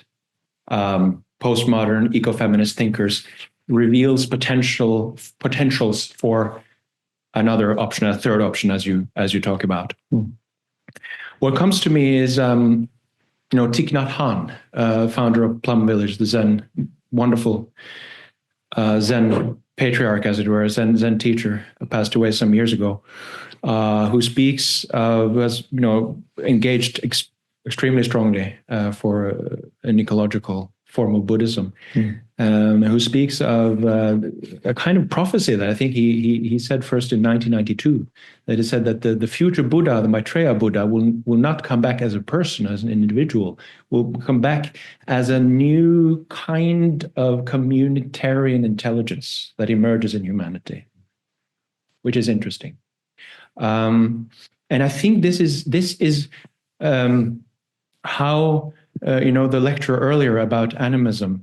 postmodern, ecofeminist thinkers reveals potentials for another option, a third option, as you talk about. What comes to me is, Thich Nhat Hanh, founder of Plum Village, the Zen, wonderful Zen patriarch, as it were, Zen teacher, passed away some years ago, who speaks was engaged extremely strongly for an ecological form of Buddhism, who speaks of a kind of prophecy that I think he said first in 1992, that he said that the future Buddha, the Maitreya Buddha, will not come back as a person, as an individual, will come back as a new kind of communitarian intelligence that emerges in humanity, which is interesting. And I think this is how the lecture earlier about animism,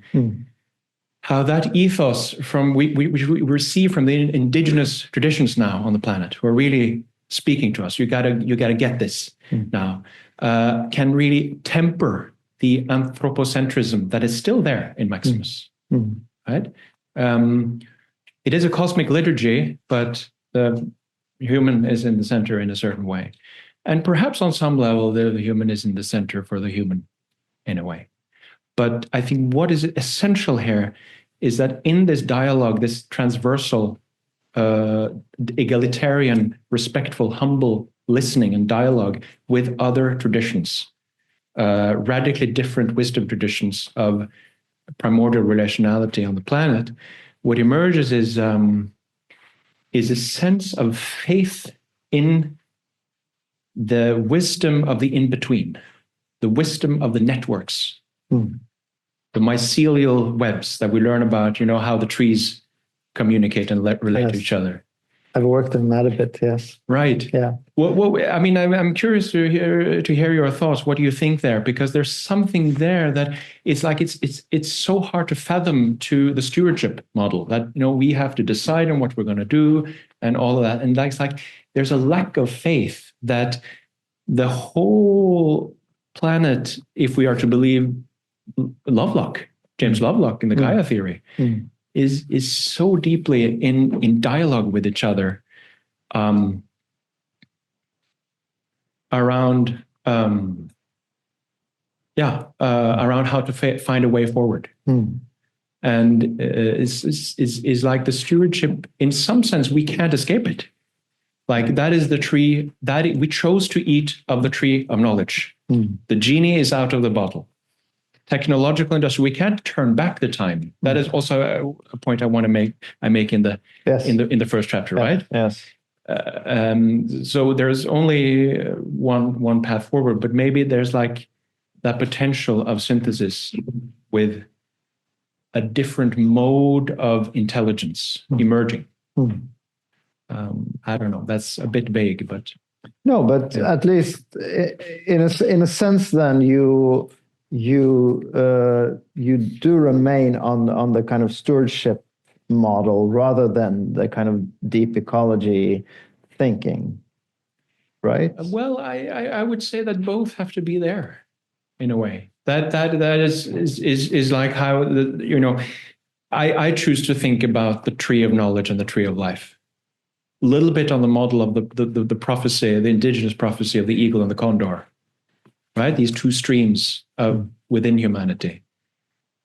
how that ethos which we receive from the indigenous traditions now on the planet, who are really speaking to us. You gotta get this now. Can really temper the anthropocentrism that is still there in Maximus, right? It is a cosmic liturgy, but the human is in the center in a certain way. And perhaps on some level, the human is in the center for the human in a way. But I think what is essential here is that in this dialogue, this transversal, egalitarian, respectful, humble listening and dialogue with other traditions, radically different wisdom traditions of primordial relationality on the planet, what emerges is a sense of faith in the wisdom of the in-between, the wisdom of the networks, the mycelial webs that we learn about, how the trees communicate and relate to each other. I've worked on that a bit, yes. Right. Yeah. I mean, I'm curious to hear your thoughts. What do you think there? Because there's something there that it's like it's so hard to fathom to the stewardship model that we have to decide on what we're going to do and all of that. And it's like there's a lack of faith that the whole planet, if we are to believe James Lovelock in the Gaia theory, is so deeply in dialogue with each other around how to find a way forward. And is like the stewardship. In some sense, we can't escape it. Like that is the tree that we chose to eat of the tree of knowledge. The genie is out of the bottle. Technological industry, we can't turn back the time. That is also a point I want to make. I make in the in the first chapter, right? Yes. So there's only one path forward, but maybe there's like that potential of synthesis with a different mode of intelligence emerging. I don't know. That's a bit vague, but no. But at least in a sense, then you do remain on the kind of stewardship model rather than the kind of deep ecology thinking, right? Well, I would say that both have to be there in a way. That is like how I choose to think about the tree of knowledge and the tree of life. A little bit on the model of the prophecy, the indigenous prophecy of the eagle and the condor, right? These two streams within humanity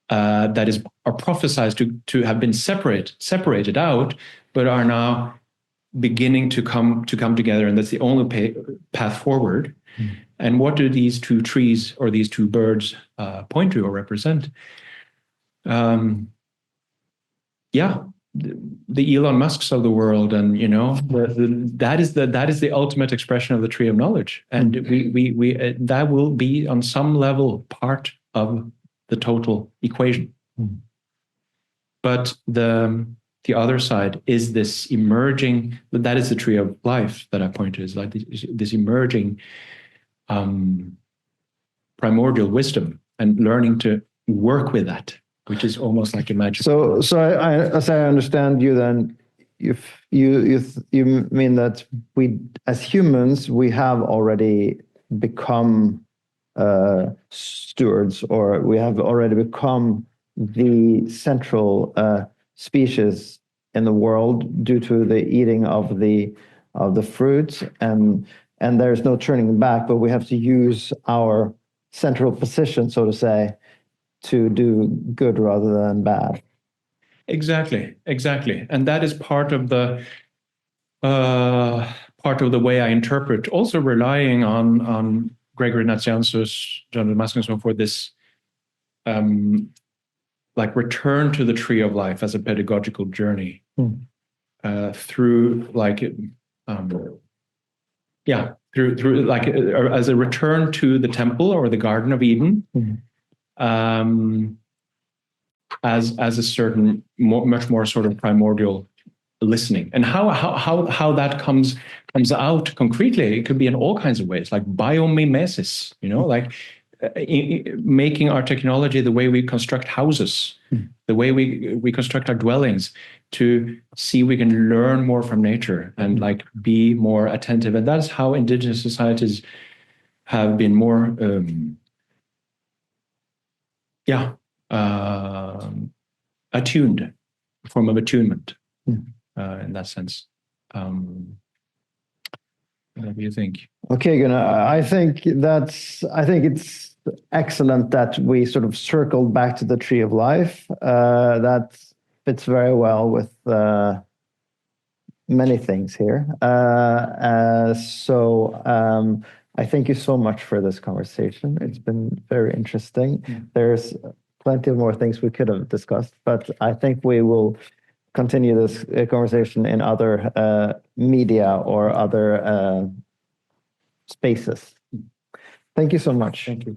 that are prophesized to have been separated out, but are now beginning to come together, and that's the only path forward. And what do these two trees or these two birds point to or represent? The Elon Musks of the world, and that is the ultimate expression of the tree of knowledge, and we that will be on some level part of the total equation. But the other side is this emerging. That is the tree of life that I point to. Is like this emerging primordial wisdom and learning to work with that, which is almost like a magic. So as I understand you, then, if you mean that we, as humans, we have already become stewards, or we have already become the central species in the world due to the eating of the fruits, and there's no turning back. But we have to use our central position, so to say, to do good rather than bad. Exactly. And that is part of the way I interpret, also relying on Gregory Nazianzus, John Damascus, for this like return to the tree of life as a pedagogical journey through like through like as a return to the temple or the Garden of Eden. As a certain much more sort of primordial listening, and how that comes out concretely. It could be in all kinds of ways, like biomimesis, like making our technology the way we construct houses, the way we construct our dwellings, to see we can learn more from nature and like be more attentive. And that's how indigenous societies have been more attuned, a form of attunement in that sense. What do you think? Okay, Gunnar, I think it's excellent that we sort of circled back to the tree of life. That fits very well with many things here. I thank you so much for this conversation. It's been very interesting. There's plenty of more things we could have discussed, but I think we will continue this conversation in other media or other spaces. Thank you so much. Thank you.